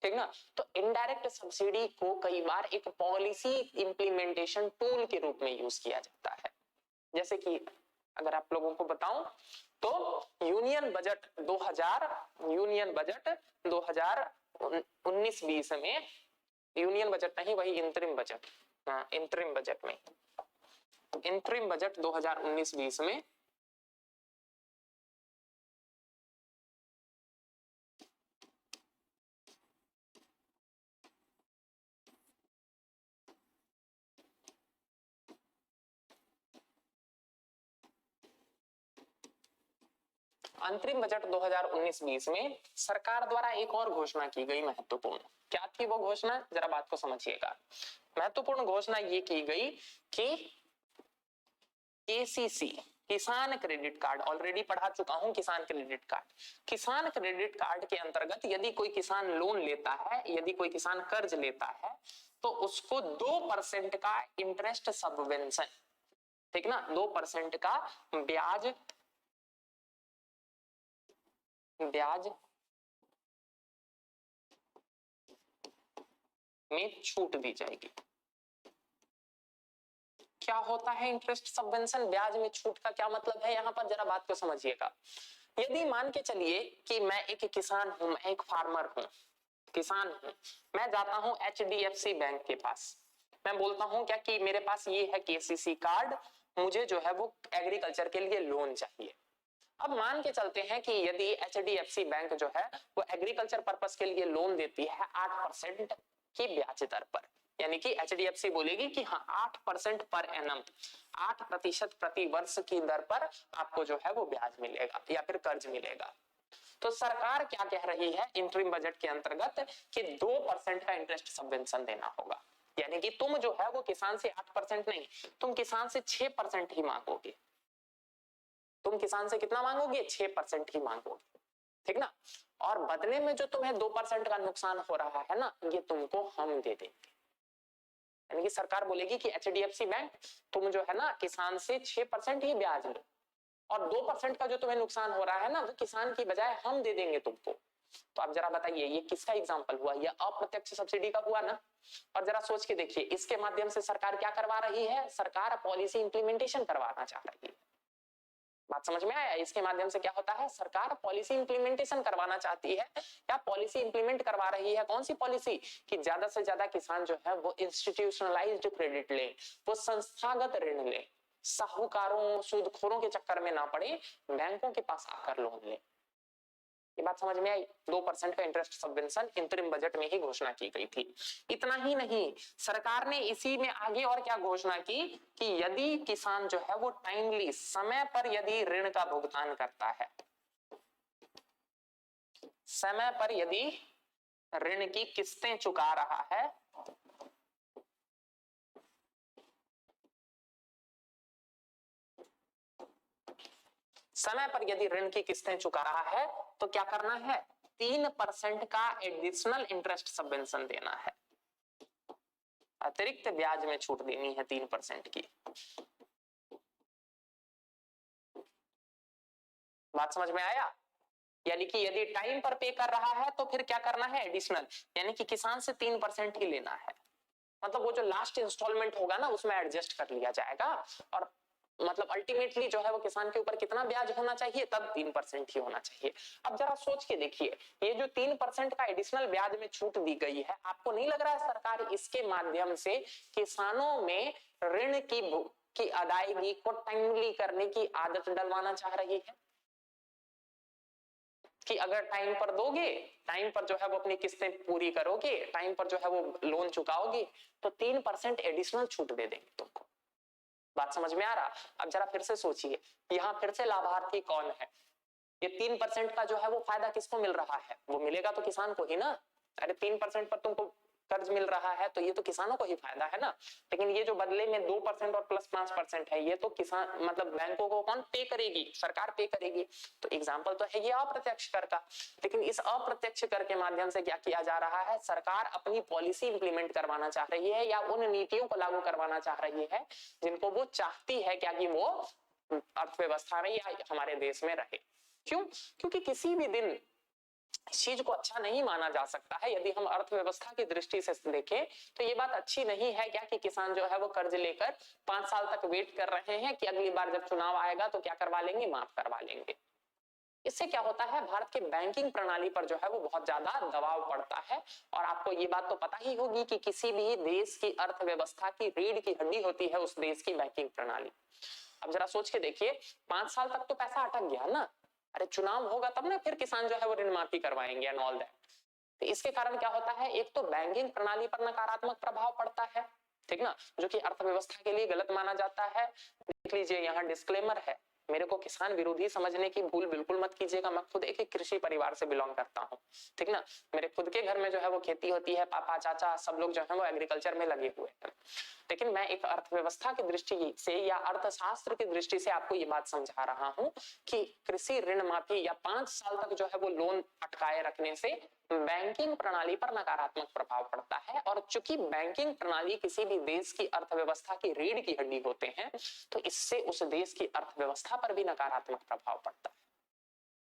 ठीक ना। तो इनडायरेक्ट सब्सिडी को कई बार एक पॉलिसी इंप्लीमेंटेशन टूल के रूप में यूज किया जाता है। जैसे कि अगर आप लोगों को बताऊं तो यूनियन बजट 2019-20 में, यूनियन बजट नहीं वही इंतरिम बजट, इंतरिम बजट में, इंतरिम बजट 2019-20 में अंतरिम बजट 2019-20 में सरकार द्वारा एक और घोषणा की गई महत्वपूर्ण। क्या थी वो घोषणा, जरा बात को समझिएगा। महत्वपूर्ण घोषणा ये की गई कि केसीसी, किसान क्रेडिट कार्ड, ऑलरेडी पढ़ा चुका हूं किसान क्रेडिट कार्ड, किसान क्रेडिट कार्ड के अंतर्गत यदि कोई किसान लोन लेता है, यदि कोई किसान कर्ज लेता है तो उसको 2% का इंटरेस्ट सबवेंशन, ठीक ना, 2% का ब्याज में छूट दी जाएगी। क्या होता है इंटरेस्ट सबवेंशन, ब्याज में छूट का क्या मतलब है यहाँ पर, जरा बात को समझिएगा। यदि मान के चलिए कि मैं एक किसान हूं, मैं एक फार्मर हूं, किसान हूं, मैं जाता हूं HDFC बैंक के पास, मैं बोलता हूं क्या कि मेरे पास ये है केसीसी कार्ड, मुझे जो है वो एग्रीकल्चर के लिए लोन चाहिए। अब मान के चलते हैं कि यदि HDFC बैंक जो है वो एग्रीकल्चर पर्पस के लिए लोन देती है 8% की ब्याज दर पर, यानी कि HDFC बोलेगी कि हाँ 8% पर एनम, 8% प्रति वर्ष की दर पर आपको जो है वो ब्याज मिलेगा या फिर कर्ज मिलेगा। तो सरकार क्या कह रही है इंटरिम बजट के अंतर्गत कि 2% का इंटरेस्ट सबवेंशन देना होगा, यानी कि तुम जो है वो किसान से 8% नहीं, तुम किसान से 6% ही मांगोगे। तुम किसान से कितना मांगोगे, 6% ही मांगोगे, ठीक ना। और बदले में जो तुम्हें 2% का नुकसान हो रहा है ना, ये तुमको हम दे देंगे। यानी कि सरकार बोलेगी कि HDFC बैंक तुम जो है ना किसान से 6% ही ब्याज लो और 2% का जो तुम्हें नुकसान हो रहा है ना वो किसान की बजाय हम दे देंगे तुमको। तो आप जरा बताइए ये किसका एग्जाम्पल हुआ, ये अप्रत्यक्ष सब्सिडी का हुआ ना। और जरा सोच के देखिए इसके माध्यम से सरकार क्या करवा रही है, सरकार पॉलिसी इंप्लीमेंटेशन करवाना चाह रही है। बात समझ में आया, इसके माध्यम से क्या होता है, सरकार पॉलिसी इंप्लीमेंटेशन करवाना चाहती है या पॉलिसी इंप्लीमेंट करवा रही है। कौन सी पॉलिसी, कि ज्यादा से ज्यादा किसान जो है वो इंस्टीट्यूशनलाइज्ड क्रेडिट ले, वो संस्थागत ऋण ले, साहूकारों सूदखोरों के चक्कर में ना पड़े, बैंकों के पास आकर लोन ले। ये बात समझ में आई? 2% का इंटरेस्ट सबवेंशन इंतरिम बजट में ही घोषणा की गई थी। इतना ही नहीं, सरकार ने इसी में आगे और क्या घोषणा की कि यदि किसान जो है वो टाइमली समय पर यदि ऋण का भुगतान करता है, समय पर यदि ऋण की किस्तें चुका रहा है, समय पर यदि ऋण की किस्तें चुका रहा है तो क्या करना है? 3% का एडिशनल इंटरेस्ट सबवेंशन देना है, अतिरिक्त ब्याज में छूट देनी है 3% की। बात समझ में आया? यानी कि यदि टाइम पर पे कर रहा है तो फिर क्या करना है? एडिशनल, यानी कि किसान से 3% ही लेना है। मतलब वो जो लास्ट इंस्टॉलमेंट होगा ना उसमें एडजस्ट कर लिया जाएगा, और मतलब अल्टीमेटली जो है वो किसान के ऊपर कितना ब्याज होना चाहिए? तब 3% ही होना चाहिए। अब जरा सोच के देखिए, ये जो 3% का एडिशनल ब्याज में छूट दी गई है, आपको नहीं लग रहा है सरकार इसके माध्यम से किसानों में ऋण की अदायगी को टाइमली करने की आदत डलवाना चाह रही है? कि अगर टाइम पर दोगे, टाइम पर जो है वो अपनी किस्तें पूरी करोगे, टाइम पर जो है वो लोन चुकाओगे, तो 3% एडिशनल छूट दे देंगे तुमको। बात समझ में आ रहा? अब जरा फिर से सोचिए, यहाँ फिर से लाभार्थी कौन है? ये 3% का जो है वो फायदा किसको मिल रहा है? वो मिलेगा तो किसान को ही ना। अरे 3% पर तुमको कर्ज मिल रहा है तो ये तो किसानों को ही फायदा है ना। लेकिन ये जो बदले में 2% और प्लस 5% है, ये तो किसान मतलब बैंकों को कौन पे करेगी? सरकार पे करेगी। तो एग्जाम्पल तो है ये अप्रत्यक्ष कर का। लेकिन इस अप्रत्यक्ष कर के माध्यम से क्या किया जा रहा है? सरकार अपनी पॉलिसी इंप्लीमेंट करवाना चाह रही है, या उन नीतियों को लागू करवाना चाह रही है जिनको वो चाहती है क्या कि वो अर्थव्यवस्था में या हमारे देश में रहे। क्यों? क्योंकि किसी भी दिन इस चीज को अच्छा नहीं माना जा सकता है। यदि हम अर्थव्यवस्था की दृष्टि से देखें तो ये बात अच्छी नहीं है क्या कि किसान जो है वो कर्ज लेकर 5 साल तक वेट कर रहे हैं कि अगली बार जब चुनाव आएगा तो क्या करवा लेंगे? माफ करवा लेंगे। इससे क्या होता है? भारत के बैंकिंग प्रणाली पर जो है वो बहुत ज्यादा दबाव पड़ता है। और आपको ये बात तो पता ही होगी कि किसी भी देश की अर्थव्यवस्था की रीढ़ की हड्डी होती है उस देश की बैंकिंग प्रणाली। अब जरा सोच के देखिए, 5 साल तक तो पैसा अटक गया ना। अरे चुनाव होगा तब ना फिर किसान जो है वो ऋण माफी करवाएंगे एंड ऑल दैट। तो इसके कारण क्या होता है? एक तो बैंकिंग प्रणाली पर नकारात्मक प्रभाव पड़ता है, ठीक ना, जो कि अर्थव्यवस्था के लिए गलत माना जाता है। देख लीजिए यहाँ डिस्क्लेमर है, मेरे को किसान विरोधी समझने की भूल बिल्कुल मत कीजिएगा। मैं खुद एक कृषि परिवार से बिलोंग करता हूँ, ठीक ना। मेरे खुद के घर में जो है वो खेती होती है, पापा चाचा सब लोग जो है वो एग्रीकल्चर में लगे हुए हैं। लेकिन मैं एक अर्थव्यवस्था की दृष्टि से या अर्थशास्त्र की दृष्टि से आपको ये बात समझा रहा हूं कि कृषि ऋण माफी या 5 साल तक जो है वो लोन अटकाए रखने से बैंकिंग प्रणाली पर नकारात्मक प्रभाव पड़ता है। और चूंकि बैंकिंग प्रणाली किसी भी देश की अर्थव्यवस्था की रीढ़ की हड्डी होते हैं, तो इससे उस देश की अर्थव्यवस्था पर भी नकारात्मक प्रभाव पड़ता है।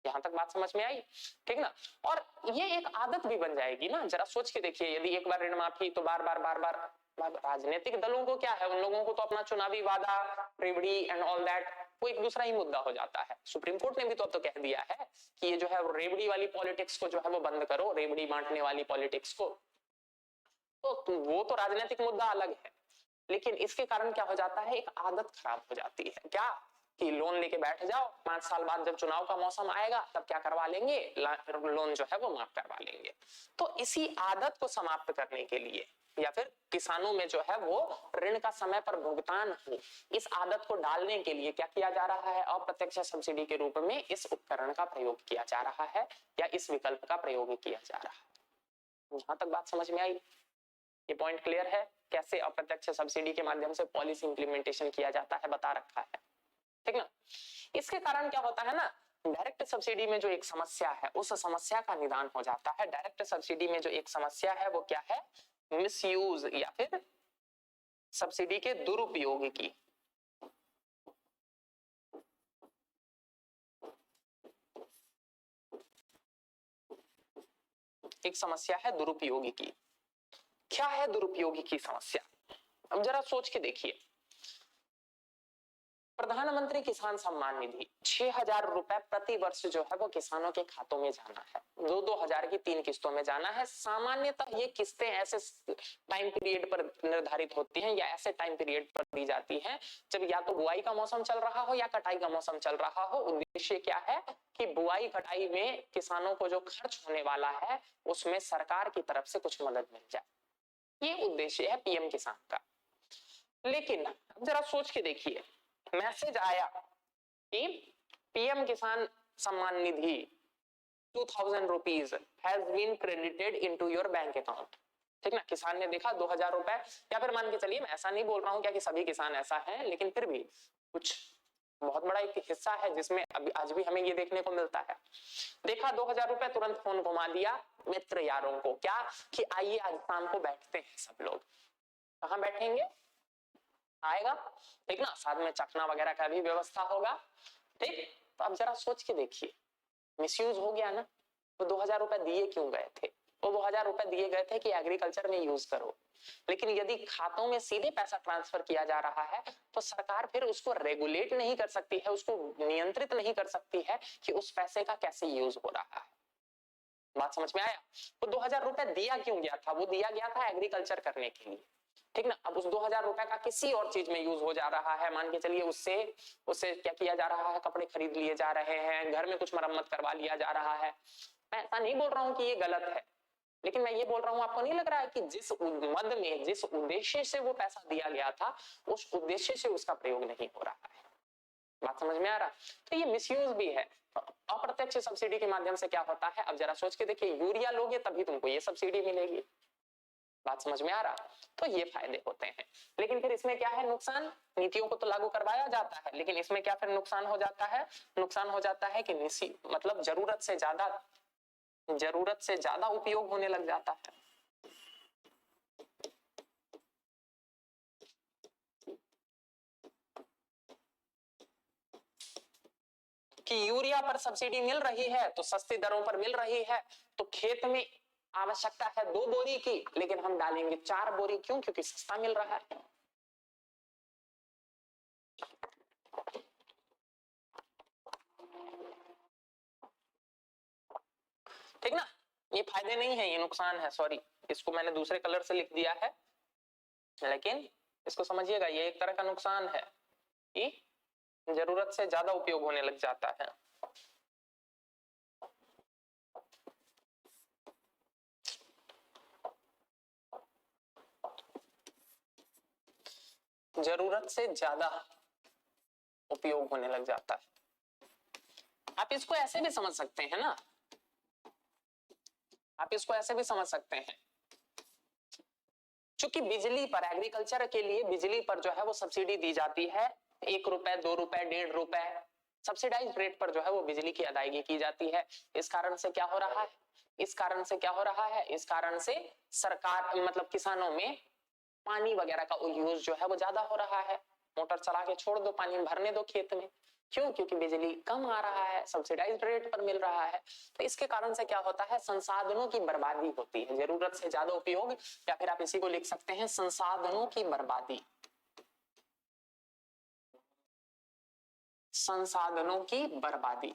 यहां तक बात समझ में आई? ठीक ना। और ये एक आदत भी बन जाएगी ना। जरा सोच के देखिए, यदि एक बार ऋण माफी तो बार बार राजनीतिक दलों को क्या है, उन लोगों को तो अपना चुनावी वादा, रेवड़ी एंड ऑल दैट वो एक दूसरा ही मुद्दा हो जाता है। सुप्रीम कोर्ट ने भी तो अब तो कह दिया है कि ये जो है रेवड़ी वाली पॉलिटिक्स को जो है वो बंद करो, रेवड़ी बांटने वाली पॉलिटिक्स को। तो वो तो राजनीतिक मुद्दा अलग है, लेकिन इसके कारण क्या हो जाता है? एक आदत खराब हो जाती है। क्या कि लोन लेके बैठ जाओ, 5 साल बाद जब चुनाव का मौसम आएगा तब क्या करवा लेंगे? लोन जो है वो माफ करवा लेंगे। तो इसी आदत को समाप्त करने के लिए या फिर किसानों में जो है वो ऋण का समय पर भुगतान हो, इस आदत को डालने के लिए क्या किया जा रहा है? अप्रत्यक्ष सब्सिडी के रूप में इस उपकरण का प्रयोग किया जा रहा है, या इस विकल्प का प्रयोग किया जा रहा है। यहां तक बात समझ में आई? ये पॉइंट क्लियर है? कैसे अप्रत्यक्ष सब्सिडी के माध्यम से पॉलिसी इंप्लीमेंटेशन किया जाता है, बता रखा है, ठीक ना। इसके कारण क्या होता है ना, डायरेक्ट सब्सिडी में जो एक समस्या है उस समस्या का निदान हो जाता है। डायरेक्ट सब्सिडी में जो एक समस्या है वो क्या है? मिसयूज या फिर सब्सिडी के दुरुपयोग की। एक समस्या है दुरुपयोगी की। क्या है दुरुपयोगी की समस्या? अब जरा सोच के देखिए, प्रधानमंत्री किसान सम्मान निधि 6,000 रुपए प्रति वर्ष जो है वो किसानों के खातों में जाना है। 2-2 हजार की 3 किस्तों में जाना है। सामान्यतः ये किस्तें ऐसे टाइम पीरियड पर निर्धारित होती हैं या ऐसे टाइम पीरियड पर दी जाती हैं जब या तो बुआई का मौसम चल रहा हो या कटाई का मौसम चल रहा हो। उद्देश्य क्या है कि बुआई कटाई में किसानों को जो खर्च होने वाला है उसमें सरकार की तरफ से कुछ मदद मिल जाए। ये उद्देश्य है पीएम किसान का। लेकिन जरा सोच के देखिए, मैसेज आया कि PM Kisan Samman Nidhi 2000 rupees has been credited into your bank account. ठीक ना, किसान ने देखा 2000 रुपए, या फिर मान के चलिए, मैं ऐसा नहीं बोल रहा हूं क्या कि सभी किसान ऐसा है, लेकिन फिर भी कुछ बहुत बड़ा एक हिस्सा है जिसमें अभी आज भी हमें ये देखने को मिलता है। देखा 2000 रुपए, तुरंत फोन घुमा दिया मित्र यारों को, क्या कि आइए आज शाम को बैठते हैं सब लोग। कहां बैठेंगे? आएगा, ठीक ना, साथ में चखना वगैरह का भी व्यवस्था होगा। ठीक, तो अब जरा सोच के देखिए, मिसयूज हो गया ना। वो 2000 रुपए दिए क्यों गए थे? वो 2000 रुपए दिए गए थे कि एग्रीकल्चर में यूज करो। लेकिन यदि खातों में सीधे पैसा ट्रांसफर किया जा रहा है तो सरकार फिर उसको रेगुलेट नहीं कर सकती है, उसको नियंत्रित नहीं कर सकती है कि उस पैसे का कैसे यूज हो रहा है। बात समझ में आया? वो 2000 रुपए दिया क्यों गया था? वो दिया गया था एग्रीकल्चर करने के लिए। ठीक ना, अब उस 2000 रुपए का किसी और चीज में यूज हो जा रहा है। मान के चलिए उससे उससे क्या किया जा रहा है? कपड़े खरीद लिए जा रहे हैं, घर में कुछ मरम्मत करवा लिया जा रहा है। मैं ऐसा नहीं बोल रहा हूं कि ये गलत है, लेकिन मैं ये बोल रहा हूं, आपको नहीं लग रहा है कि जिस मद में, जिस उद्देश्य से वो पैसा दिया गया था, उस उद्देश्य से उसका प्रयोग नहीं हो रहा है? बात समझ में आ रहा? तो ये मिसयूज भी है। अप्रत्यक्ष सब्सिडी के माध्यम से क्या होता है, अब जरा सोच के देखिए, यूरिया लोगे तभी तुमको ये सब्सिडी मिलेगी। बात समझ में आ रहा? तो ये फायदे होते हैं। लेकिन फिर इसमें क्या है नुकसान? नीतियों को तो लागू करवाया जाता है, लेकिन इसमें क्या फिर नुकसान हो जाता है? नुकसान हो जाता है कि मतलब जरूरत से ज्यादा उपयोग होने लग जाता है। कि यूरिया पर सब्सिडी मिल रही है तो सस्ती दरों पर मिल रही है, तो खेत में आवश्यकता है 2 बोरी की, लेकिन हम डालेंगे 4 बोरी। क्यों? क्योंकि सस्ता मिल रहा है। ठीक ना, ये फायदे नहीं है, ये नुकसान है। सॉरी, इसको मैंने दूसरे कलर से लिख दिया है, लेकिन इसको समझिएगा, ये एक तरह का नुकसान है कि जरूरत से ज्यादा उपयोग होने लग जाता है। जरूरत से ज्यादा उपयोग होने लग जाता है। आप इसको ऐसे भी समझ सकते हैं ना, आप इसको ऐसे भी समझ सकते हैं, चूंकि बिजली पर, एग्रीकल्चर के लिए बिजली पर जो है वो सब्सिडी दी जाती है, 1 रुपए, 2 रुपए, 1.5 रुपए सब्सिडाइज रेट पर जो है वो बिजली की अदायगी की जाती है। इस कारण से क्या हो रहा है? इस कारण से क्या हो रहा है? इस कारण से सरकार, मतलब किसानों में पानी वगैरह का यूज जो है वो ज्यादा हो रहा है। मोटर चला के छोड़ दो, पानी भरने दो खेत में। क्यों? क्योंकि बिजली कम आ रहा है, सब्सिडाइज्ड रेट पर मिल रहा है। तो इसके कारण से क्या होता है? संसाधनों की बर्बादी होती है, जरूरत से ज्यादा उपयोग, या फिर आप इसी को लिख सकते हैं संसाधनों की बर्बादी। संसाधनों की बर्बादी।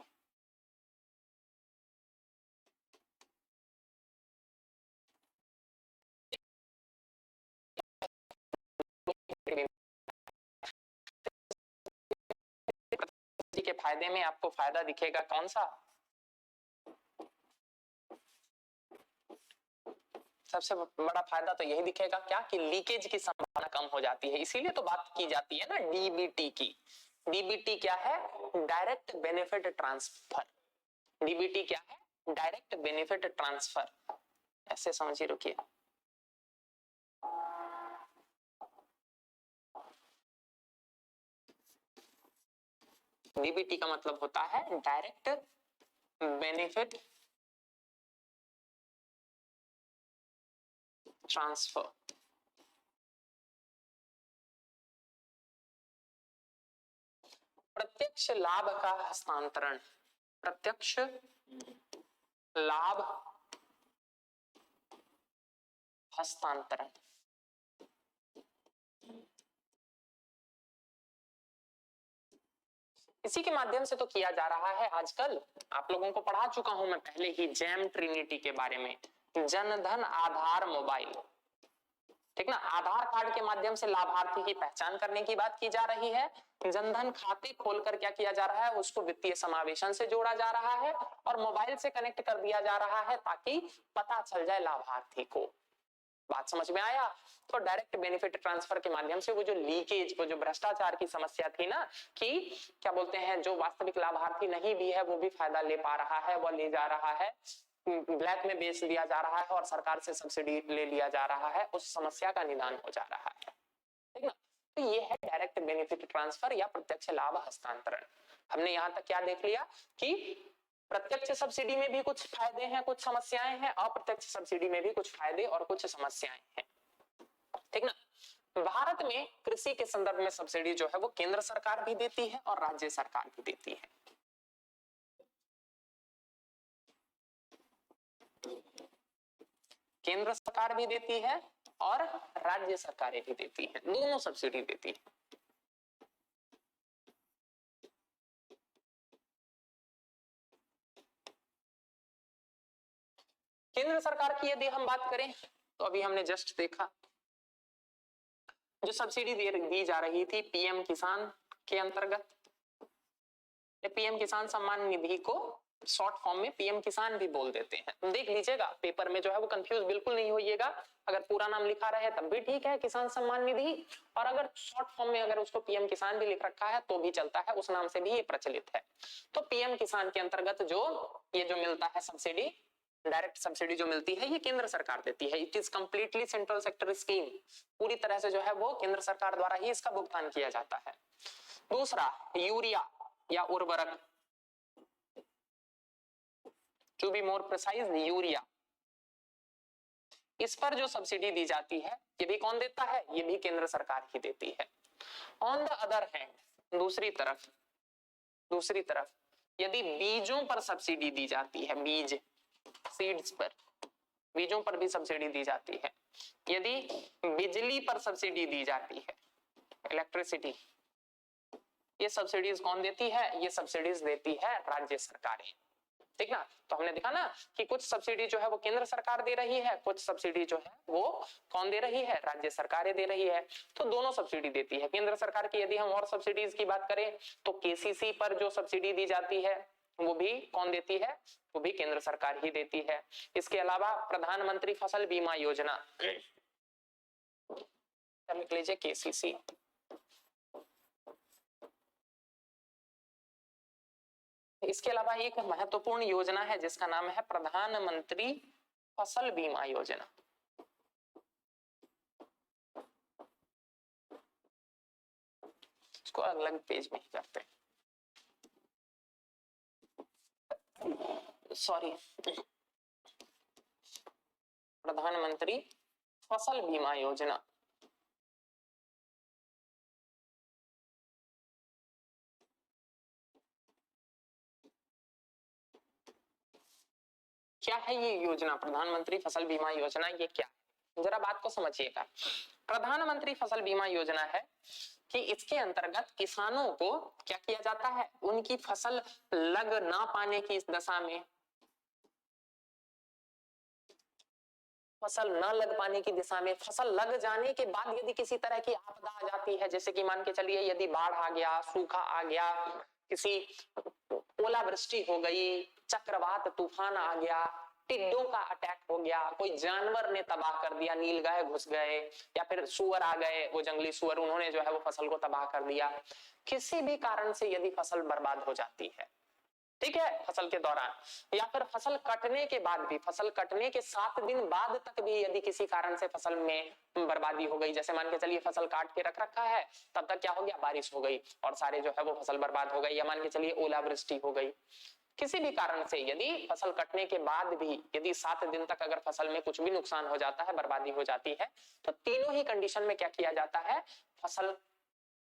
के फायदे में आपको फायदा दिखेगा कौन सा? सबसे बड़ा फायदा तो यही दिखेगा, क्या कि लीकेज की संभावना कम हो जाती है। इसीलिए तो बात की जाती है ना डीबीटी की। डीबीटी क्या है? Direct benefit transfer. डीबीटी क्या है? Direct benefit transfer. ऐसे समझिए, रुकिए। डीबीटी का मतलब होता है डायरेक्ट बेनिफिट ट्रांसफर। प्रत्यक्ष लाभ का हस्तांतरण। प्रत्यक्ष लाभ हस्तांतरण। इसी के माध्यम से तो किया जा रहा है। आजकल आप लोगों को पढ़ा चुका हूं मैं पहले ही जैम ट्रिनिटी के बारे में, जनधन आधार मोबाइल, ठीक ना। आधार कार्ड के माध्यम से लाभार्थी की पहचान करने की बात की जा रही है। जनधन खाते खोलकर क्या किया जा रहा है, उसको वित्तीय समावेशन से जोड़ा जा रहा है और मोबाइल से कनेक्ट कर दिया जा रहा है ताकि पता चल जाए लाभार्थी को। बात समझ में आया? तो डायरेक्ट बेनिफिट ट्रांसफर के माध्यम से वो जो लीकेज, वो जो भ्रष्टाचार की समस्या थी ना, कि क्या बोलते हैं, जो वास्तविक लाभार्थी नहीं भी है वो भी फायदा ले पा रहा है, वो ले जा रहा है, ब्लैक में बेच दिया जा रहा है और सरकार से सब्सिडी ले लिया जा रहा है, उस समस्या का निदान हो जा रहा है, ठीक ना। तो ये है डायरेक्ट बेनिफिट ट्रांसफर या प्रत्यक्ष लाभ हस्तांतरण। हमने यहाँ तक क्या देख लिया कि प्रत्यक्ष सब्सिडी में भी कुछ फायदे हैं, कुछ समस्याएं हैं, अप्रत्यक्ष सब्सिडी में भी कुछ फायदे और कुछ समस्याएं हैं, ठीक ना। भारत में कृषि के संदर्भ में सब्सिडी जो है वो केंद्र सरकार भी देती है और राज्य सरकार भी देती है। केंद्र सरकार भी देती है और राज्य सरकारें भी देती हैं, दोनों सब्सिडी देती है। केंद्र सरकार की यदि हम बात करें तो अभी हमने जस्ट देखा जो सब्सिडी दी जा रही थी पीएम किसान के अंतर्गत, पीएम किसान सम्मान निधि को शॉर्ट फॉर्म में पीएम किसान भी बोल देते हैं। देख लीजिएगा पेपर में जो है वो कंफ्यूज बिल्कुल नहीं होइएगा, अगर पूरा नाम लिखा रहे तब भी ठीक है किसान सम्मान निधि, और अगर शॉर्ट फॉर्म में अगर उसको पीएम किसान भी लिख रखा है तो भी चलता है, उस नाम से भी ये प्रचलित है। तो पीएम किसान के अंतर्गत जो ये जो मिलता है सब्सिडी, डायरेक्ट सब्सिडी जो मिलती है ये केंद्र सरकार देती है। It is completely central sector scheme, पूरी तरह से जो है वो केंद्र सरकार द्वारा ही इसका भुगतान किया जाता है। दूसरा यूरिया या उर्वरक, to be more precise urea, इस पर जो सब्सिडी दी जाती है ये भी कौन देता है, ये भी केंद्र सरकार ही देती है। ऑन द अदर हैंड, दूसरी तरफ यदि बीजों पर सब्सिडी दी जाती है, बीज सीड्स पर, बीजों पर भी सब्सिडी दी जाती है। यदि बिजली पर सब्सिडी दी जाती है, इलेक्ट्रिसिटी, ये सब्सिडीज कौन देती है, ये सब्सिडीज देती है राज्य सरकारें, ठीक ना। तो हमने देखा ना कि कुछ सब्सिडी जो है वो केंद्र सरकार दे रही है, कुछ सब्सिडी जो है वो कौन दे रही है, राज्य सरकारें दे रही है। तो दोनों सब्सिडी देती है। केंद्र सरकार की यदि हम और सब्सिडीज की बात करें तो केसीसी पर जो सब्सिडी दी जाती है वो भी कौन देती है, वो भी केंद्र सरकार ही देती है। इसके अलावा प्रधानमंत्री फसल बीमा योजना, लिख लीजिए केसीसी, इसके अलावा एक महत्वपूर्ण योजना है जिसका नाम है प्रधानमंत्री फसल बीमा योजना। इसको अलग पेज में ही करते हैं, सॉरी, प्रधानमंत्री फसल बीमा योजना। क्या है ये योजना, प्रधानमंत्री फसल बीमा योजना, ये क्या है, जरा बात को समझिएगा। प्रधानमंत्री फसल बीमा योजना है कि इसके अंतर्गत किसानों को क्या किया जाता है, उनकी फसल लग ना पाने की इस दशा में, फसल न लग पाने की दिशा में, फसल लग जाने के बाद यदि किसी तरह की आपदा आ जाती है, जैसे कि मान के चलिए यदि बाढ़ आ गया, सूखा आ गया, किसी ओलावृष्टि हो गई, चक्रवात तूफान आ गया, टिड्डों का अटैक हो गया, कोई जानवर ने तबाह कर दिया, नीलगाय घुस गए या फिर सुअर आ गए, वो जंगली सुअर, उन्होंने जो है वो फसल को तबाह कर दिया, किसी भी कारण से यदि फसल बर्बाद हो जाती है, ठीक है, फसल के दौरान या फिर फसल कटने के बाद भी, फसल कटने के 7 दिन बाद तक भी यदि किसी कारण से फसल में बर्बादी हो गई, जैसे मान के चलिए फसल काट के रख रखा है, तब तक क्या हो गया, बारिश हो गई और सारे जो है वो फसल बर्बाद हो गई, या मान के चलिए ओलावृष्टि हो गई, किसी भी कारण से यदि फसल कटने के बाद भी यदि 7 दिन तक अगर फसल में कुछ भी नुकसान हो जाता है, बर्बादी हो जाती है, तो तीनों ही कंडीशन में क्या किया जाता है, फसल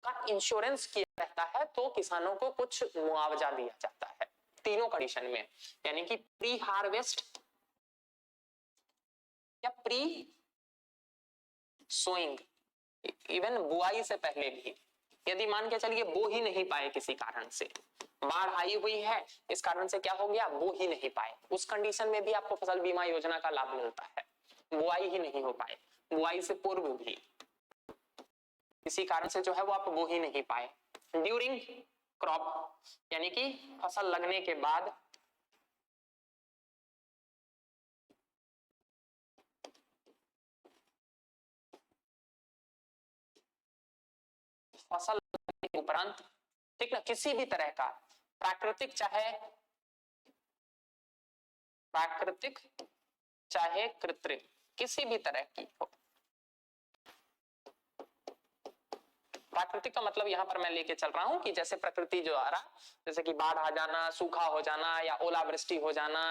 का इंश्योरेंस किया रहता है, तो किसानों को कुछ मुआवजा दिया जाता है तीनों कंडीशन में। यानी कि प्री हार्वेस्ट या प्री सोइंग, इवन बुआई से पहले भी, यदि मान के चलिए बो ही नहीं पाए किसी कारण से, बाढ़ आई हुई है, इस कारण से क्या हो गया, बो ही नहीं पाए, उस कंडीशन में भी आपको फसल बीमा योजना का लाभ मिलता है। बुआई ही नहीं हो पाए, बुआई से पूर्व भी इसी कारण से जो है वो आप बो ही नहीं पाए। ड्यूरिंग क्रॉप यानी कि फसल लगने के बाद, फसल लगने के उपरांत, ठीक ना, किसी भी तरह का प्राकृतिक चाहे कृत्रिम, किसी भी तरह की हो। प्राकृतिक का मतलब यहां पर मैं लेके चल रहा हूं कि जैसे प्रकृति जो आ रहा, जैसे कि बाढ़ आ जाना, सूखा हो जाना या ओलावृष्टि हो जाना,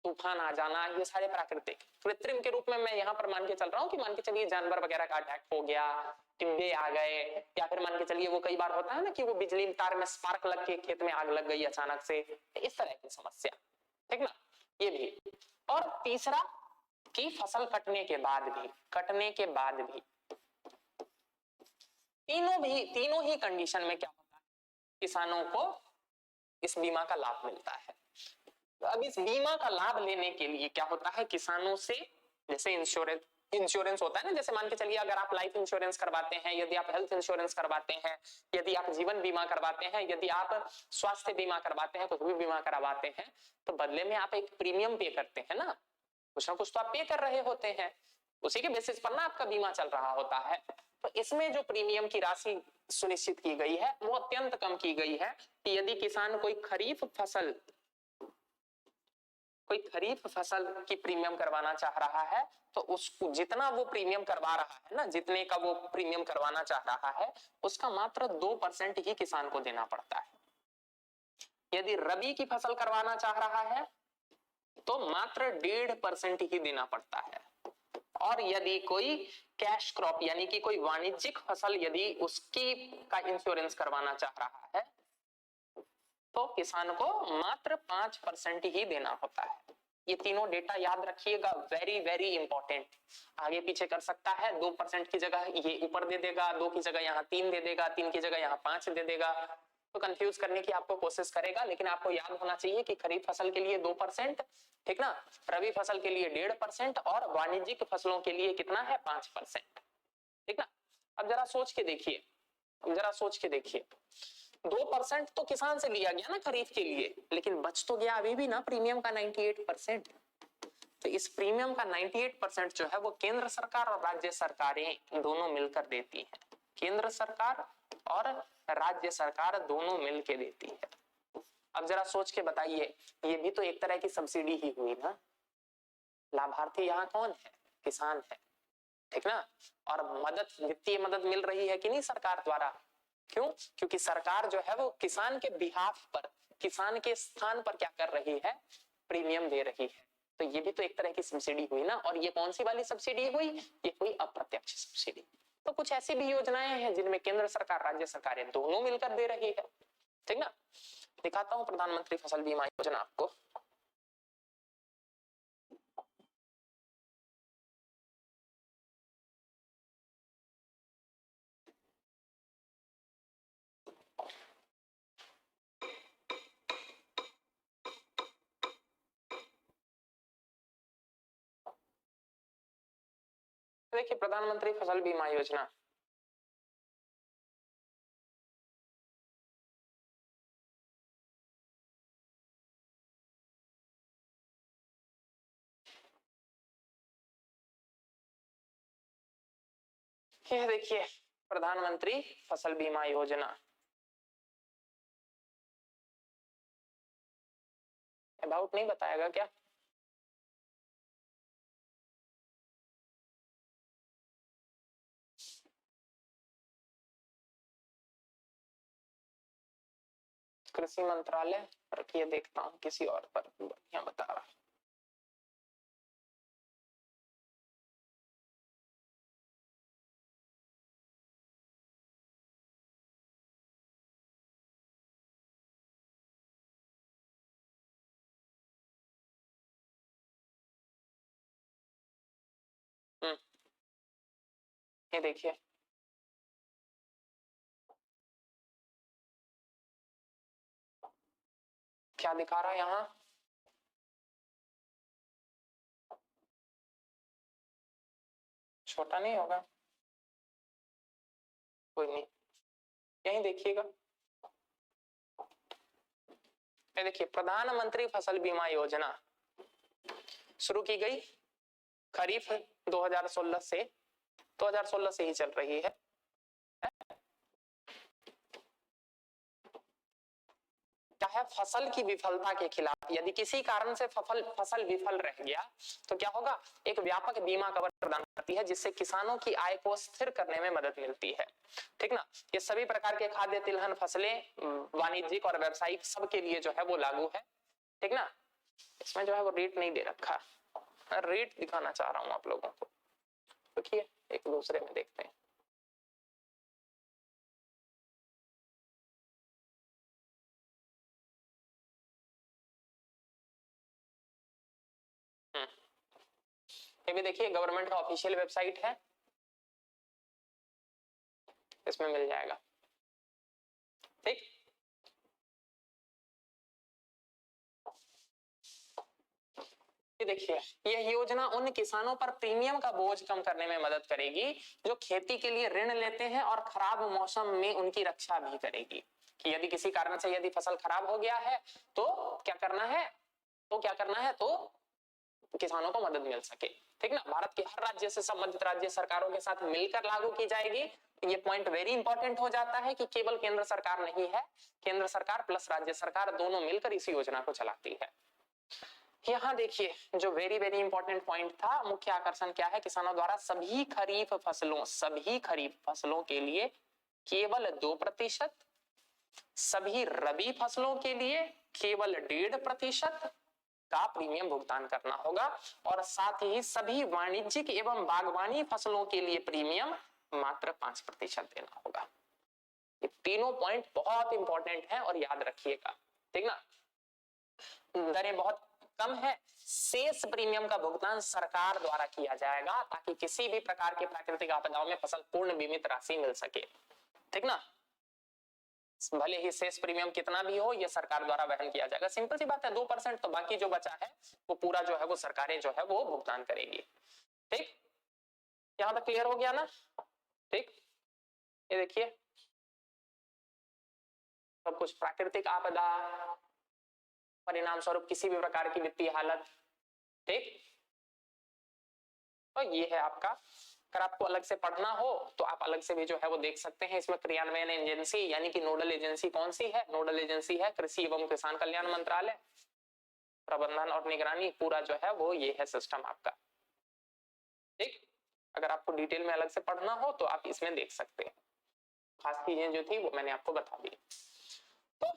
तूफान आ जाना, ये सारे प्राकृतिक। कृत्रिम के रूप में मैं यहाँ पर मान के चल रहा हूँ कि मान के चलिए जानवर वगैरह का अटैक हो गया, टिड्डे आ गए, या फिर मान के चलिए वो कई बार होता है ना कि वो बिजली तार में स्पार्क लग के खेत में आग लग गई अचानक से, इस तरह की समस्या, ठीक ना, ये भी। और तीसरा कि फसल कटने के बाद भी तीनों ही कंडीशन में क्या होता है, किसानों को इस बीमा का लाभ मिलता है। तो अब इस बीमा का लाभ लेने के लिए क्या होता है, किसानों से जैसे इंश्योरेंस होता है ना, जैसे मान के चलिए अगर आप लाइफ इंश्योरेंस करवाते हैं, यदि आप हेल्थ इंश्योरेंस करवाते हैं, यदि आप जीवन बीमा करवाते हैं, यदि आप स्वास्थ्य बीमा करवाते हैं, कुछ भी बीमा करवाते हैं, तो बदले में आप एक प्रीमियम पे करते हैं ना, कुछ ना कुछ तो आप पे कर रहे होते हैं, उसी के बेसिस पर ना आपका बीमा चल रहा होता है। तो इसमें जो प्रीमियम की राशि सुनिश्चित की गई है वो अत्यंत कम की गई है कि यदि किसान कोई खरीफ फसल की प्रीमियम करवाना चाह रहा है, तो उसको जितना वो प्रीमियम करवा रहा है ना, जितने का वो प्रीमियम करवाना चाह रहा है, उसका मात्र 2% ही किसान को देना पड़ता है। यदि रबी की फसल करवाना चाह रहा है तो मात्र 1.5% ही देना पड़ता है। और यदि कोई कैश क्रॉप यानी कि कोई वाणिज्यिक फसल यदि उसकी का इंश्योरेंस करवाना चाह रहा है तो किसान को मात्र 5% ही देना होता है। ये तीनों डेटा याद रखिएगा, वेरी वेरी इंपॉर्टेंट। आगे पीछे कर सकता है, 2% की जगह ये ऊपर दे देगा, 2 की जगह यहाँ 3 दे देगा, 3 की जगह यहाँ 5 दे देगा, तो कंफ्यूज करने की आपको कोशिश करेगा। लेकिन आपको याद होना चाहिए कि खरीफ फसल के लिए 2%, ठीक ना, रबी फसल के लिए 1.5% और वाणिज्यिक फसलों के लिए कितना है, 5%, ठीक ना। अब जरा सोच के देखिए, 2% तो किसान से लिया गया ना खरीफ के लिए, लेकिन बच तो गया अभी भी ना प्रीमियम का 98%। तो इस प्रीमियम का 98% जो है वो केंद्र सरकार और राज्य सरकारें दोनों मिलकर देती हैं। केंद्र सरकार और राज्य सरकार दोनों मिलकर देती है। अब जरा सोच के बताइए, ये भी तो एक तरह की सब्सिडी ही हुई ना। लाभार्थी यहाँ कौन है, किसान है, ठीक ना। और मदद, वित्तीय मदद मिल रही है कि नहीं सरकार द्वारा, क्यों, क्योंकि सरकार जो है वो किसान के बिहाफ पर, किसान के स्थान पर क्या कर रही है, प्रीमियम दे रही है। तो ये भी तो एक तरह की सब्सिडी हुई ना। और ये कौन सी वाली सब्सिडी हुई, ये हुई अप्रत्यक्ष सब्सिडी। तो कुछ ऐसी भी योजनाएं हैं जिनमें केंद्र सरकार राज्य सरकारें दोनों मिलकर दे रही है, ठीक ना। दिखाता हूं प्रधानमंत्री फसल बीमा योजना आपको। देखिए प्रधानमंत्री फसल बीमा योजना, ये देखिए प्रधानमंत्री फसल बीमा योजना, अबाउट नहीं बताएगा क्या, कृषि मंत्रालय, रखिए देखता हूँ किसी और पर बढ़िया बता रहा है। ये देखिए क्या दिखा रहा है यहाँ, छोटा नहीं होगा, कोई नहीं, यहीं देखिएगा। ये देखिए, प्रधानमंत्री फसल बीमा योजना शुरू की गई खरीफ 2016 से ही चल रही है। क्या है, फसल की विफलता के खिलाफ यदि किसी कारण से फसल विफल रह गया तो क्या होगा, एक व्यापक बीमा कवर प्रदान करती है जिससे किसानों की आय को स्थिर करने में मदद मिलती है। ठीक ना, ये सभी प्रकार के खाद्य तिलहन फसलें वाणिज्यिक और व्यावसायिक सबके लिए जो है वो लागू है। ठीक ना, इसमें जो है वो रेट नहीं दे रखा, रेट दिखाना चाह रहा हूं आप लोगों को, देखिए एक दूसरे में देखते हैं। ये भी देखिए, गवर्नमेंट का ऑफिशियल वेबसाइट है, इसमें मिल जाएगा। ठीक, ये देखिए, यह योजना उन किसानों पर प्रीमियम का बोझ कम करने में मदद करेगी जो खेती के लिए ऋण लेते हैं और खराब मौसम में उनकी रक्षा भी करेगी। कि यदि किसी कारण से यदि फसल खराब हो गया है तो क्या करना है, तो किसानों को मदद मिल सके। ठीक ना, भारत के हर राज्य से संबंधित राज्य सरकारों के साथ मिलकर लागू की जाएगी। ये पॉइंट वेरी इंपॉर्टेंट हो जाता है कि केवल केंद्र सरकार नहीं है, केंद्र सरकार प्लस राज्य सरकार दोनों मिलकर इस योजना को चलाती है। यहाँ देखिए, जो वेरी वेरी इंपॉर्टेंट पॉइंट था, मुख्य आकर्षण क्या है, किसानों द्वारा सभी खरीफ फसलों के लिए केवल 2%, सभी रबी फसलों के लिए केवल 1.5% का प्रीमियम भुगतान करना होगा और साथ ही सभी वाणिज्यिक एवं बागवानी फसलों के लिए प्रीमियम मात्र 5% देना होगा। ये तीनों पॉइंट बहुत इंपॉर्टेंट है और याद रखिएगा। ठीक ना, दरें बहुत कम है, शेष प्रीमियम का भुगतान सरकार द्वारा किया जाएगा ताकि किसी भी प्रकार की प्राकृतिक आपदाओं में फसल पूर्ण बीमित राशि मिल सके। ठीक ना, भले ही शेष प्रीमियम कितना भी हो, यह सरकार द्वारा वहन किया जाएगा। सिंपल सी बात है, 2%, तो बाकी जो बचा है वो पूरा जो है वो सरकारें जो है वो भुगतान करेगी। ठीक, यहां तक क्लियर हो गया ना। ठीक, ये देखिए, सब कुछ प्राकृतिक आपदा, परिणाम स्वरूप किसी भी प्रकार की वित्तीय हालत। ठीक, तो ये है आपका। अगर आपको अलग से पढ़ना हो तो आप अलग से भी जो है वो देख सकते हैं। इसमें क्रियान्वयन एजेंसी यानी कि नोडल एजेंसी कौन सी है, नोडल एजेंसी है कृषि एवं किसान कल्याण मंत्रालय, प्रबंधन और निगरानी पूरा जो है वो ये है सिस्टम आपका। ठीक, अगर आपको डिटेल में अलग से पढ़ना हो तो आप इसमें देख सकते हैं, खास चीजें जो थी वो मैंने आपको बता दी। तो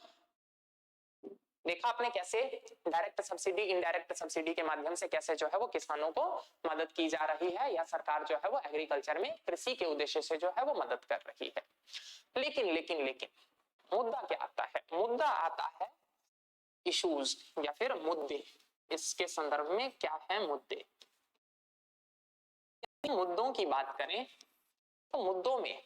देखा आपने कैसे डायरेक्ट सब्सिडी इनडायरेक्ट सब्सिडी के माध्यम से कैसे जो है वो किसानों को मदद की जा रही है, या सरकार जो है वो एग्रीकल्चर में कृषि के उद्देश्य से जो है वो मदद कर रही है। लेकिन लेकिन लेकिन मुद्दा क्या आता है, मुद्दा आता है इश्यूज या फिर मुद्दे। इसके संदर्भ में क्या है मुद्दे, मुद्दों की बात करें तो मुद्दों में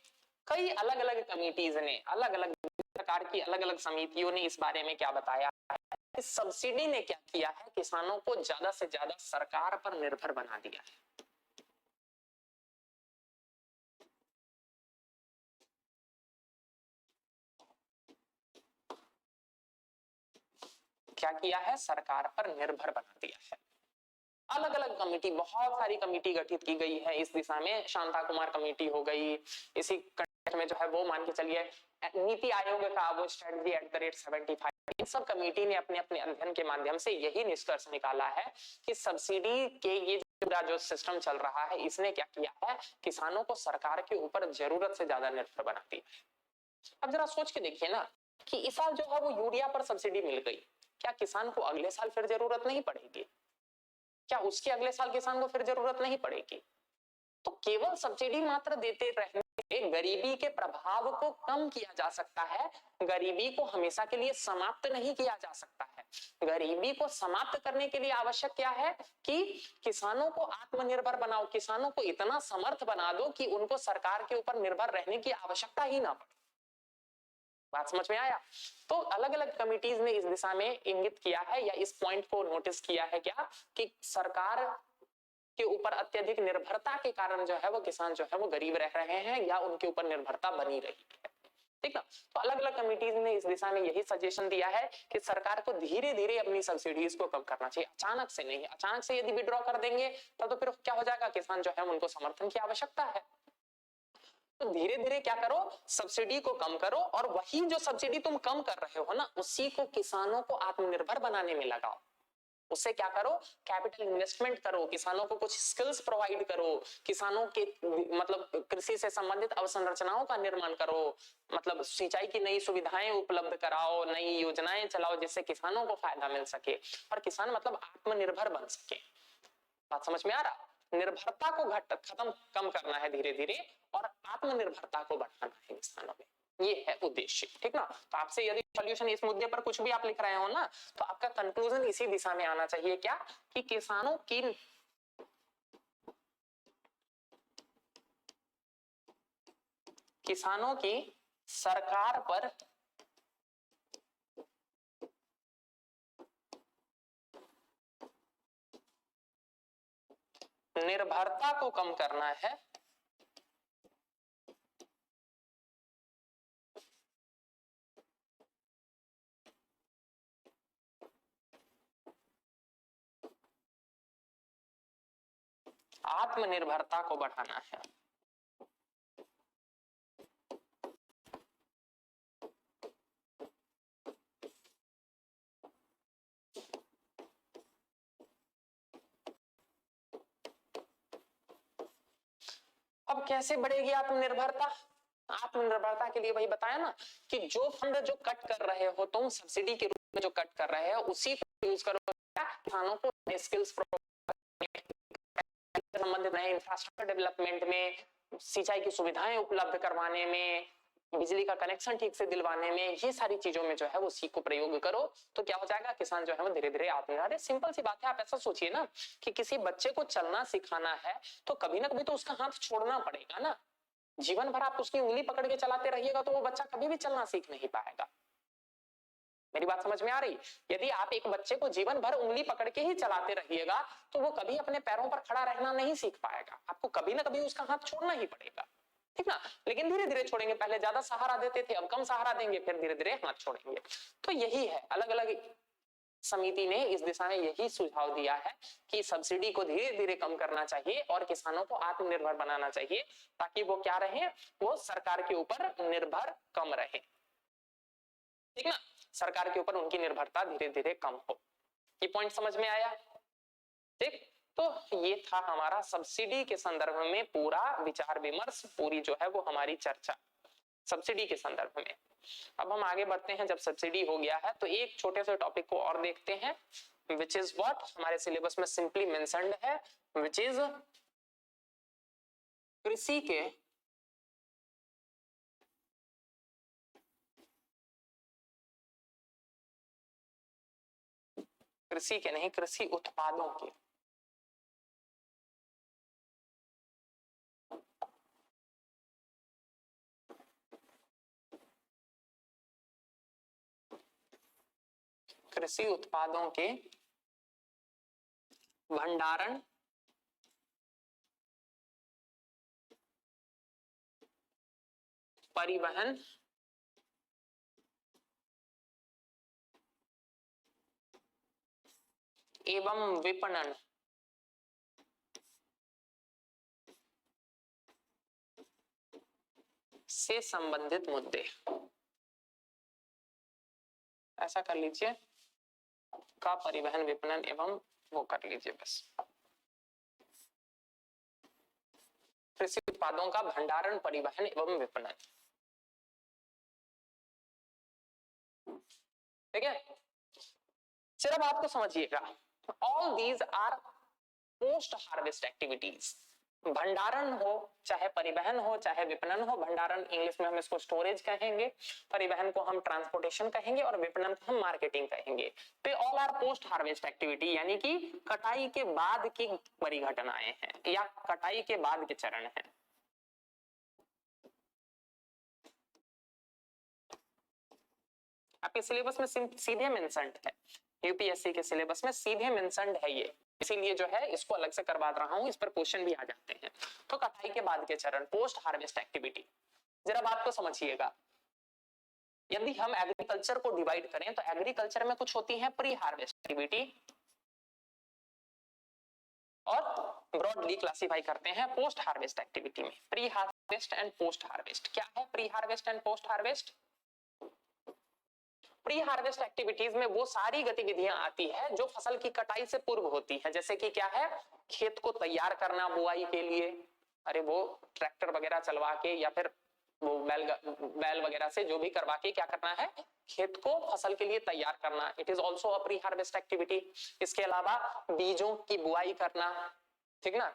कई अलग अलग कमिटीज ने, अलग अलग प्रकार की अलग अलग समितियों ने इस बारे में क्या बताया है, सब्सिडी ने क्या किया है, किसानों को ज्यादा से ज्यादा सरकार पर निर्भर बना दिया है। क्या किया है, सरकार पर निर्भर बना दिया है। अलग अलग कमेटी, बहुत सारी कमेटी गठित की गई है इस दिशा में। शांता कुमार कमेटी हो गई, इसी कंटेक्स्ट में जो है वो मान के चलिए नीति आयोग का वो स्ट्रेटजी @75, इन सब कमेटी ने अपने अपने अध्ययन के माध्यम से यही निष्कर्ष निकाला है कि सब्सिडी के ये पूरा जो सिस्टम चल रहा है इसने क्या किया है, किसानों को सरकार के ऊपर जरूरत से ज्यादा निर्भर बना दिया है। अब जरा सोच के देखिए ना कि इस साल जो है वो यूरिया पर सब्सिडी मिल गई, क्या किसान को अगले साल फिर जरूरत नहीं पड़ेगी, क्या उसके अगले साल किसान को फिर जरूरत नहीं पड़ेगी। तो केवल सब्सिडी मात्र देते रहने से गरीबी के प्रभाव को कम किया जा सकता है, गरीबी को हमेशा के लिए समाप्त नहीं किया जा सकता है। गरीबी को समाप्त करने के लिए आवश्यक क्या है कि किसानों को आत्मनिर्भर बनाओ, किसानों को इतना समर्थ बना दो कि उनको सरकार के ऊपर निर्भर रहने की आवश्यकता ही ना पड़े। बात समझ में आया? तो अलग अलग कमिटीज ने इस दिशा में इंगित किया है या इस पॉइंट को नोटिस किया है क्या कि सरकार के ऊपर अत्यधिक निर्भरता के कारण जो है वो किसान जो है वो गरीब रह रहे हैं या उनके ऊपर निर्भरता बनी रही है। ठीक ना? तो अलग अलग कमिटीज ने इस दिशा में यही सजेशन दिया है कि सरकार को धीरे धीरे अपनी सब्सिडीज को कम करना चाहिए, अचानक से नहीं। अचानक से यदि विड्रॉ कर देंगे तब तो फिर क्या हो जाएगा, किसान जो है उनको समर्थन की आवश्यकता है। तो धीरे धीरे क्या करो, सब्सिडी को कम करो और वही जो सब्सिडी तुम कम कर रहे हो ना, उसी को किसानों को आत्मनिर्भर बनाने में लगाओ। उससे क्या करो, कैपिटल इन्वेस्टमेंट करो, किसानों को कुछ स्किल्स प्रोवाइड करो, किसानों के मतलब कृषि से संबंधित अवसंरचनाओं का निर्माण करो, मतलब सिंचाई की नई सुविधाएं उपलब्ध कराओ, नई योजनाएं चलाओ जिससे किसानों को फायदा मिल सके और किसान मतलब आत्मनिर्भर बन सके। बात समझ में आ रहा? निर्भरता को खत्म कम करना है धीरे धीरे और आत्मनिर्भरता को बढ़ाना है किसानों में, ये है उद्देश्य। ठीक ना? तो आपसे यदि सॉल्यूशन इस मुद्दे पर कुछ भी आप लिख रहे हो ना, तो आपका कंक्लूजन इसी दिशा में आना चाहिए, क्या कि किसानों की सरकार पर निर्भरता को कम करना है आत्मनिर्भरता को बढ़ाना है। अब कैसे बढ़ेगी आत्मनिर्भरता? आत्मनिर्भरता के लिए वही बताया ना कि जो फंड जो कट कर रहे हो तुम सब्सिडी के रूप में जो कट कर रहे हो उसी को यूज करो, किसानों को स्किल्स संबंधित नए इंफ्रास्ट्रक्चर डेवलपमेंट में, सिंचाई की सुविधाएं उपलब्ध करवाने में, बिजली का कनेक्शन ठीक से दिलवाने में, ये सारी चीजों में जो है वो सी को प्रयोग करो। तो क्या हो जाएगा, किसान जो है वो धीरे धीरे आत्मनिर्भर। सिंपल सी बात है, आप ऐसा सोचिए ना कि किसी बच्चे को चलना सिखाना है तो कभी ना कभी तो उसका हाथ छोड़ना पड़ेगा ना। जीवन भर आप उसकी उंगली पकड़ के चलाते रहिएगा तो वो बच्चा कभी भी चलना सीख नहीं पाएगा। मेरी बात समझ में आ रही? यदि आप एक बच्चे को जीवन भर उंगली पकड़ के ही चलाते रहिएगा तो वो कभी अपने पैरों पर खड़ा रहना नहीं सीख पाएगा, आपको कभी ना कभी उसका हाथ छोड़ना ही पड़ेगा। ठीक ना? लेकिन धीरे धीरे छोड़ेंगे, पहले ज्यादा सहारा देते थे अब कम सहारा देंगे, फिर धीरे धीरे हाथ छोड़ेंगे। तो यही है, अलग अलग समिति ने इस दिशा में यही सुझाव दिया है कि सब्सिडी को धीरे धीरे कम करना चाहिए और किसानों को आत्मनिर्भर बनाना चाहिए ताकि वो क्या रहे, वो सरकार के ऊपर निर्भर कम रहे। ठीक ना? सरकार के ऊपर उनकी निर्भरता धीरे धीरे कम हो। ये पॉइंट समझ में आया? ठीक, तो ये था हमारा सब्सिडी के संदर्भ में पूरा विचार विमर्श, पूरी जो है वो हमारी चर्चा सब्सिडी के संदर्भ में। अब हम आगे बढ़ते हैं, जब सब्सिडी हो गया है तो एक छोटे से टॉपिक को और देखते हैं, विच इज व्हाट हमारे सिलेबस में सिंपली मेंशन्ड है, विच इज कृषि के नहीं, कृषि उत्पादों के कृषि उत्पादों के भंडारण, परिवहन एवं विपणन से संबंधित मुद्दे। ऐसा कर लीजिए, का परिवहन विपणन एवं वो कर लीजिए बस, कृषि उत्पादों का भंडारण, परिवहन एवं विपणन। ठीक है, सिर्फ आपको समझिएगा, all these R post harvest activities. भंडारण हो चाहे परिवहन हो चाहे विपणन हो, भंडारण इंग्लिश में हम इसको स्टोरेज कहेंगे, परिवहन को हम ट्रांसपोर्टेशन कहेंगे और विपणन को हम मार्केटिंग कहेंगे। तो all R post harvest activity, यानी कि कटाई के बाद की परिघटनाएं हैं या कटाई के बाद के चरण हैं। आपके सिलेबस में सीधे मेंशन्ड है, यूपीएससी के सिलेबस में सीधे मेंशन्ड है ये, इसीलिए जो है इसको अलग से करवा रहा हूं, इस पर क्वेश्चन भी आ जाते हैं। तो कटाई के बाद के चरण, पोस्ट हार्वेस्ट एक्टिविटी, जरा बात को समझिएगा। यदि हम एग्रीकल्चर को डिवाइड करें तो एग्रीकल्चर में कुछ होती है प्री हार्वेस्ट एक्टिविटी और ब्रॉडली क्लासिफाई करते हैं पोस्ट हार्वेस्ट एक्टिविटी में। Pre harvest and post harvest क्या है? Pre harvest and post harvest, pre harvest activities में वो सारी गतिविधियां आती है जो फसल की कटाई से पूर्व होती है, जैसे कि क्या है, खेत को तैयार करना बुआई के लिए, अरे वो ट्रैक्टर वगैरह चलवा के या फिर वो बैल वगैरह से जो भी करवा के क्या करना है, खेत को फसल के लिए तैयार करना, it is also a pre harvest activity. इसके अलावा बीजों की बुआई करना, ठीक ना,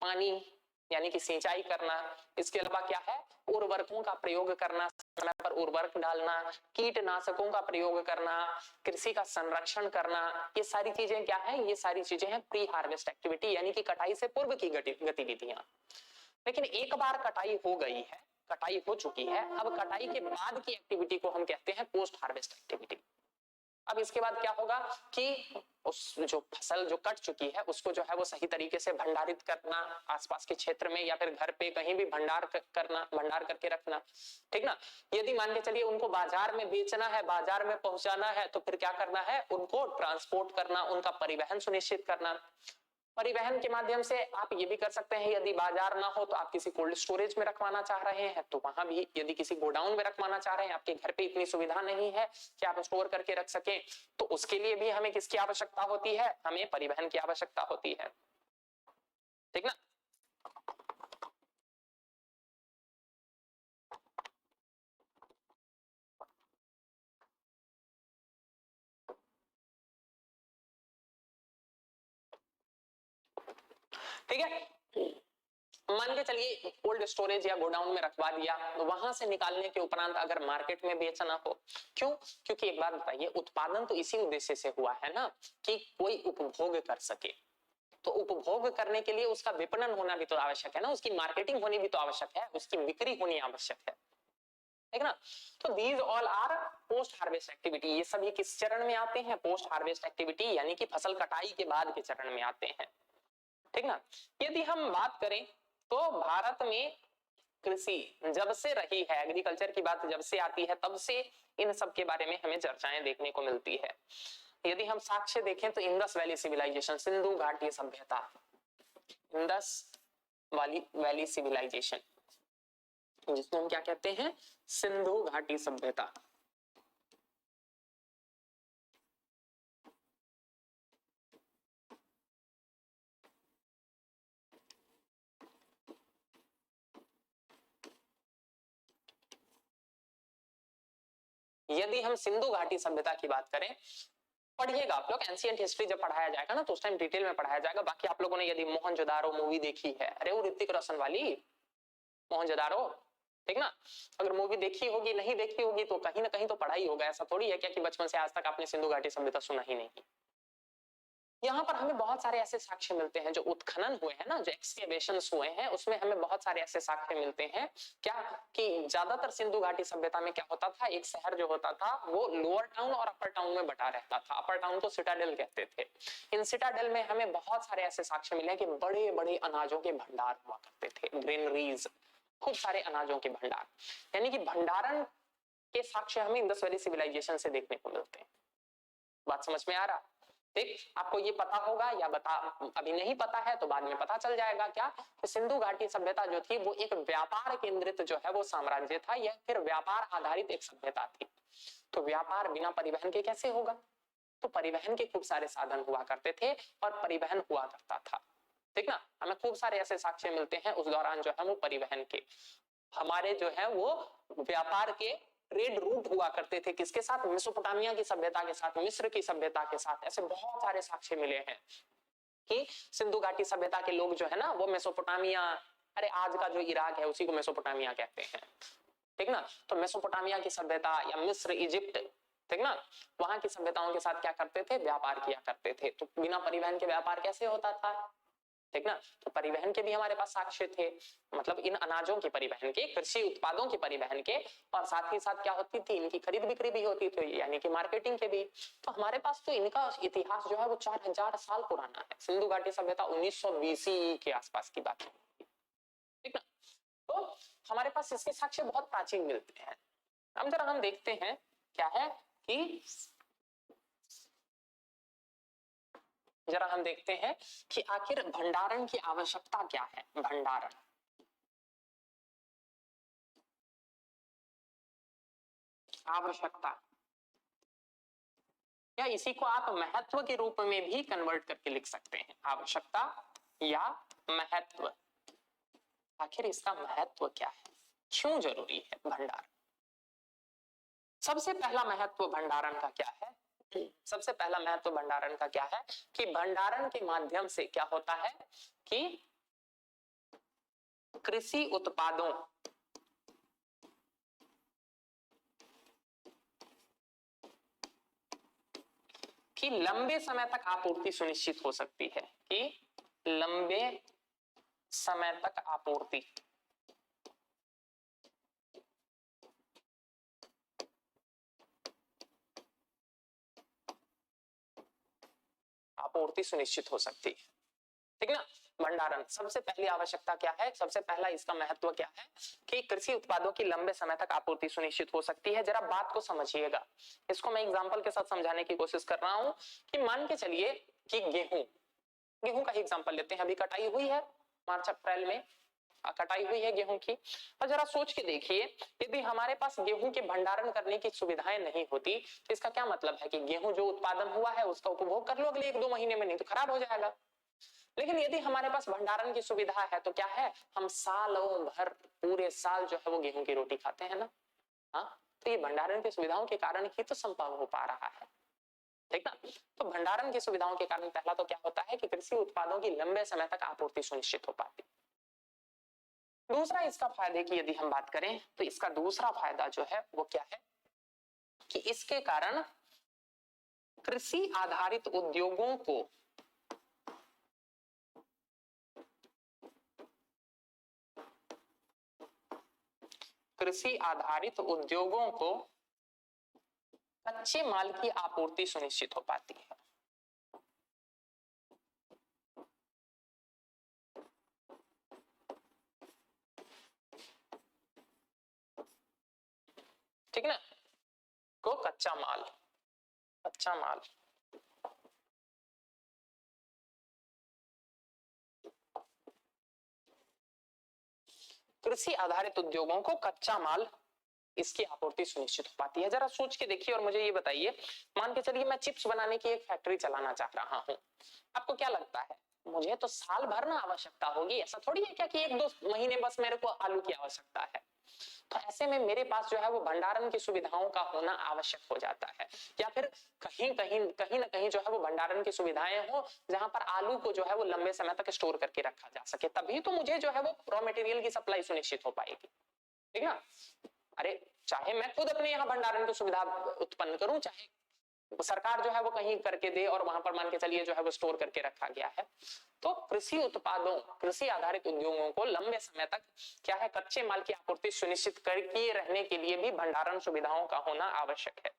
पानी यानी कि सिंचाई करना, इसके अलावा क्या है, उर्वरकों का प्रयोग करना, समय पर उर्वरक डालना, कीटनाशकों का प्रयोग करना, कृषि का संरक्षण करना, ये सारी चीजें क्या है, ये सारी चीजें हैं प्री हार्वेस्ट एक्टिविटी यानी कि कटाई से पूर्व की गतिविधियां। लेकिन एक बार कटाई हो गई है, कटाई हो चुकी है, अब कटाई के बाद की एक्टिविटी को हम कहते हैं पोस्ट हार्वेस्ट एक्टिविटी। अब इसके बाद क्या होगा कि उस जो फसल जो कट चुकी है उसको जो है वो सही तरीके से भंडारित करना, आसपास के क्षेत्र में या फिर घर पे कहीं भी भंडार करना, भंडार करके रखना, ठीक ना। यदि मान के चलिए उनको बाजार में बेचना है, बाजार में पहुंचाना है, तो फिर क्या करना है, उनको ट्रांसपोर्ट करना, उनका परिवहन सुनिश्चित करना। परिवहन के माध्यम से आप ये भी कर सकते हैं, यदि बाजार ना हो तो आप किसी कोल्ड स्टोरेज में रखवाना चाह रहे हैं तो वहां भी, यदि किसी गोडाउन में रखवाना चाह रहे हैं, आपके घर पे इतनी सुविधा नहीं है कि आप स्टोर करके रख सके, तो उसके लिए भी हमें किसकी आवश्यकता होती है, हमें परिवहन की आवश्यकता होती है, ठीक ना। ठीक है, मान के चलिए कोल्ड स्टोरेज या गोडाउन में रखवा दिया, तो वहां से निकालने के उपरांत अगर मार्केट में बेचना हो, क्यों, क्योंकि एक बात बताइए, उत्पादन तो इसी उद्देश्य से हुआ है ना कि कोई उपभोग कर सके, तो उपभोग करने के लिए उसका विपणन होना भी तो आवश्यक है ना, उसकी मार्केटिंग होनी भी तो आवश्यक है, उसकी बिक्री होनी आवश्यक है, ठीक ना। तो these all R post harvest activity, ये सभी किस चरण में आते हैं, पोस्ट हार्वेस्ट एक्टिविटी यानी कि फसल कटाई के बाद के चरण में आते हैं, ठीक ना। यदि हम बात करें तो भारत में कृषि जब से रही है, एग्रीकल्चर की बात जब से आती है तब से इन सब के बारे में हमें चर्चाएं देखने को मिलती है। यदि हम साक्ष्य देखें तो इंडस वैली सिविलाइजेशन, सिंधु घाटी सभ्यता, इंडस वैली सिविलाइजेशन, जिसको हम क्या कहते हैं, सिंधु घाटी सभ्यता। यदि हम सिंधु घाटी सभ्यता की बात करें, पढ़िएगा आप लोग, एंशिएंट हिस्ट्री जब पढ़ाया जाएगा ना तो उस टाइम डिटेल में पढ़ाया जाएगा। बाकी आप लोगों ने यदि मोहनजोदारो मूवी देखी है, अरे वो ऋतिक रोशन वाली मोहनजोदारो, ठीक ना, अगर मूवी देखी होगी, नहीं देखी होगी तो कहीं ना कहीं तो पढ़ाई होगा, ऐसा थोड़ी है क्या कि बचपन से आज तक आपने सिंधु घाटी सभ्यता सुना ही नहीं। यहाँ पर हमें बहुत सारे ऐसे साक्ष्य मिलते हैं, जो उत्खनन हुए हैं ना, जो एक्सकेवेशंस हुए हैं, उसमें हमें बहुत सारे ऐसे साक्ष्य मिलते हैं क्या कि ज्यादातर सिंधु घाटी सभ्यता में क्या होता था, एक शहर जो होता था वो लोअर टाउन और अपर टाउन में बटा रहता था। अपर टाउन को सिटाडेल कहते थे। इन सिटाडेल में हमें बहुत सारे ऐसे साक्ष्य मिले कि बड़े बड़े अनाजों के भंडार हुआ करते थे, ग्रेनरीज, खूब सारे अनाजों के भंडार, यानी कि भंडारण के साक्ष्य हमें इंडस वैली सिविलाइजेशन से देखने को मिलते हैं। बात समझ में आ रहा? ठीक, आपको ये पता होगा या बता, अभी नहीं पता है तो बाद में पता चल जाएगा क्या कि सिंधु घाटी सभ्यता जो थी वो एक व्यापार केंद्रित जो है वो साम्राज्य था, या फिर व्यापार आधारित एक सभ्यता थी। तो व्यापार बिना परिवहन के कैसे होगा, तो परिवहन के खूब सारे साधन हुआ करते थे और परिवहन हुआ करता था, ठीक ना। हमें खूब सारे ऐसे साक्ष्य मिलते हैं उस दौरान जो है वो परिवहन के, हमारे जो है वो व्यापार के ट्रेड रूट हुआ करते थे, किसके साथ, मेसोपोटामिया की सभ्यता के साथ, मिस्र की सभ्यता के साथ। ऐसे बहुत सारे साक्ष्य मिले हैं कि सिंधु घाटी सभ्यता के लोग जो है ना वो मेसोपोटामिया, अरे आज का जो इराक है उसी को मेसोपोटामिया कहते हैं, ठीक ना। तो मेसोपोटामिया की सभ्यता या मिस्र, इजिप्ट, ठीक ना, वहां की सभ्यताओं के साथ क्या करते थे, व्यापार किया करते थे। तो बिना परिवहन के व्यापार कैसे होता था, ठीक ना। तो परिवहन के भी हमारे पास साक्ष्य थे, मतलब इन अनाजों के परिवहन के, कृषि उत्पादों के परिवहन के, और साथ ही साथ क्या होती थी, इनकी खरीद बिक्री भी होती थी, यानी कि मार्केटिंग के भी। तो हमारे पास तो इनका इतिहास जो है वो 4000 साल पुराना है। सिंधु घाटी सभ्यता 1920 के आसपास की बात है, ठीक ना। तो हमारे पास इसके साक्ष्य बहुत प्राचीन मिलते हैं। अब जरा हम देखते हैं क्या है कि जरा हम देखते हैं कि आखिर भंडारण की आवश्यकता क्या है। भंडारण, आवश्यकता, या इसी को आप महत्व के रूप में भी कन्वर्ट करके लिख सकते हैं, आवश्यकता या महत्व। आखिर इसका महत्व क्या है, क्यों जरूरी है भंडारण। सबसे पहला महत्व भंडारण का क्या है, सबसे पहला महत्व भंडारण का क्या है कि भंडारण के माध्यम से क्या होता है कि कृषि उत्पादों की लंबे समय तक आपूर्ति सुनिश्चित हो सकती है, कि लंबे समय तक आपूर्ति, आपूर्ति सुनिश्चित हो सकती है, ठीक ना। भंडारण सबसे पहली आवश्यकता क्या है, सबसे पहला इसका महत्व क्या है कि कृषि उत्पादों की लंबे समय तक आपूर्ति सुनिश्चित हो सकती है। जरा बात को समझिएगा, इसको मैं एग्जांपल के साथ समझाने की कोशिश कर रहा हूं कि मान के चलिए कि गेहूं का ही एग्जांपल लेते हैं। अभी कटाई हुई है, मार्च अप्रैल में कटाई हुई है गेहूं की। और जरा सोच के देखिए, यदि हमारे पास गेहूं के भंडारण करने की सुविधाएं नहीं होती तो इसका क्या मतलब है कि गेहूं जो उत्पादन हुआ है उसका उपभोग कर लो अगले 1-2 महीने में, नहीं तो खराब हो जाएगा। लेकिन यदि हमारे पास भंडारण की सुविधा है तो क्या है, हम सालों भर, पूरे साल जो है वो गेहूं की रोटी खाते हैं ना। हाँ, तो ये भंडारण की सुविधाओं के कारण ही तो संभव हो पा रहा है, ठीक ना। तो भंडारण की सुविधाओं के कारण पहला तो क्या होता है कि कृषि उत्पादों की लंबे समय तक आपूर्ति सुनिश्चित हो पाती। दूसरा इसका फायदे की यदि हम बात करें तो इसका दूसरा फायदा जो है वो क्या है कि इसके कारण कृषि आधारित उद्योगों को कच्चे माल की आपूर्ति सुनिश्चित हो पाती है। ठीक ना, को कच्चा माल कृषि आधारित उद्योगों को कच्चा माल, इसकी आपूर्ति सुनिश्चित हो पाती है। जरा सोच के देखिए और मुझे ये बताइए, मान के चलिए मैं चिप्स बनाने की एक फैक्ट्री चलाना चाह रहा हूं, आपको क्या लगता है मुझे तो साल भर ना आवश्यकता होगी, ऐसा थोड़ी है क्या कि 1-2 महीने बस मेरे को आलू की आवश्यकता है। तो ऐसे में मेरे पास जो है वो भंडारण की सुविधाओं का होना आवश्यक हो जाता है, या फिर कहीं ना कहीं जो है वो भंडारण की सुविधाएं हो जहां पर आलू को जो है वो लंबे समय तक स्टोर करके रखा जा सके, तभी तो मुझे जो है वो रॉ मटेरियल की सप्लाई सुनिश्चित हो पाएगी, ठीक ना। अरे चाहे मैं खुद अपने यहाँ भंडारण की सुविधा उत्पन्न करूं, चाहे सरकार जो है वो कहीं करके दे और वहां पर मान के चलिए जो है वो स्टोर करके रखा गया है। तो कृषि उत्पादों, कृषि आधारित उद्योगों को लंबे समय तक क्या है, कच्चे माल की आपूर्ति सुनिश्चित करके रहने के लिए भी भंडारण सुविधाओं का होना आवश्यक है।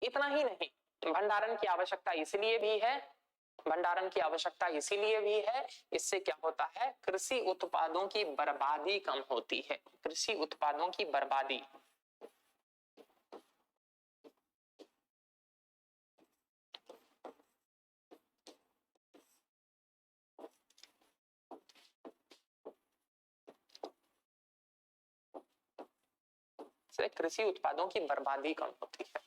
इतना ही नहीं, भंडारण की आवश्यकता इसलिए भी है, इससे क्या होता है, कृषि उत्पादों की बर्बादी कम होती है, कृषि उत्पादों की बर्बादी। से कृषि उत्पादों की बर्बादी कम होती है,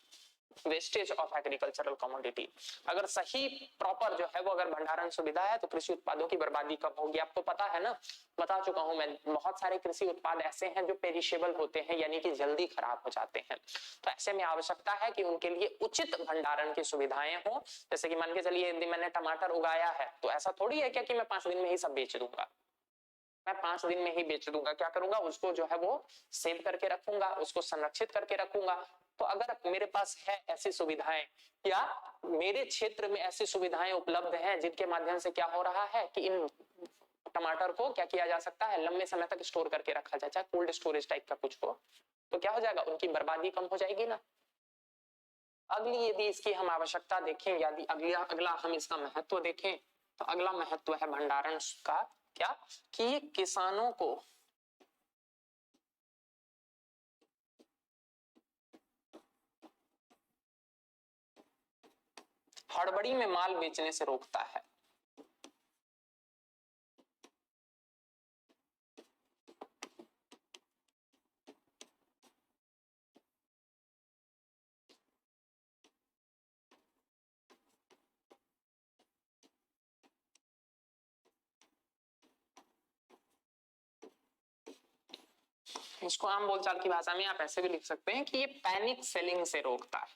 वेस्टेज ऑफ एग्रीकल्चरल कमोडिटी। अगर सही प्रॉपर जो है वो अगर भंडारण सुविधा है तो कृषि उत्पादों की बर्बादी कम होगी। आपको पता है ना, बता चुका हूं मैं, बहुत सारे कृषि उत्पाद ऐसे हैं जो पेरिशेबल होते हैं, यानी कि जल्दी खराब हो जाते हैं। तो ऐसे में आवश्यकता है कि उनके लिए उचित भंडारण की सुविधाएं हो। जैसे कि मान के चलिए यदि मैंने टमाटर उगाया है तो ऐसा थोड़ी है क्या कि मैं 5 दिन में ही सब बेच दूंगा, मैं 5 दिन में ही बेच दूंगा। क्या करूंगा, उसको जो है वो सेव करके रखूंगा, उसको संरक्षित करके रखूंगा, तो अगर मेरे पास है ऐसी सुविधाएं या मेरे क्षेत्र में ऐसी सुविधाएं उपलब्ध हैं जिनके माध्यम से क्या हो रहा है कि इन टमाटर को क्या किया जा सकता है, लंबे समय तक स्टोर करके रखा जाए, चाहे कोल्ड स्टोरेज टाइप का कुछ हो, तो क्या हो जाएगा, उनकी बर्बादी कम हो जाएगी ना। अगली यदि इसकी हम आवश्यकता देखें, यदि अगला हम इसका महत्व देखें, तो अगला महत्व है भंडारण का क्या, कि किसानों को हड़बड़ी में माल बेचने से रोकता है। इसको आम बोलचाल की भाषा में आप ऐसे भी लिख सकते हैं कि ये पैनिक सेलिंग से रोकता है।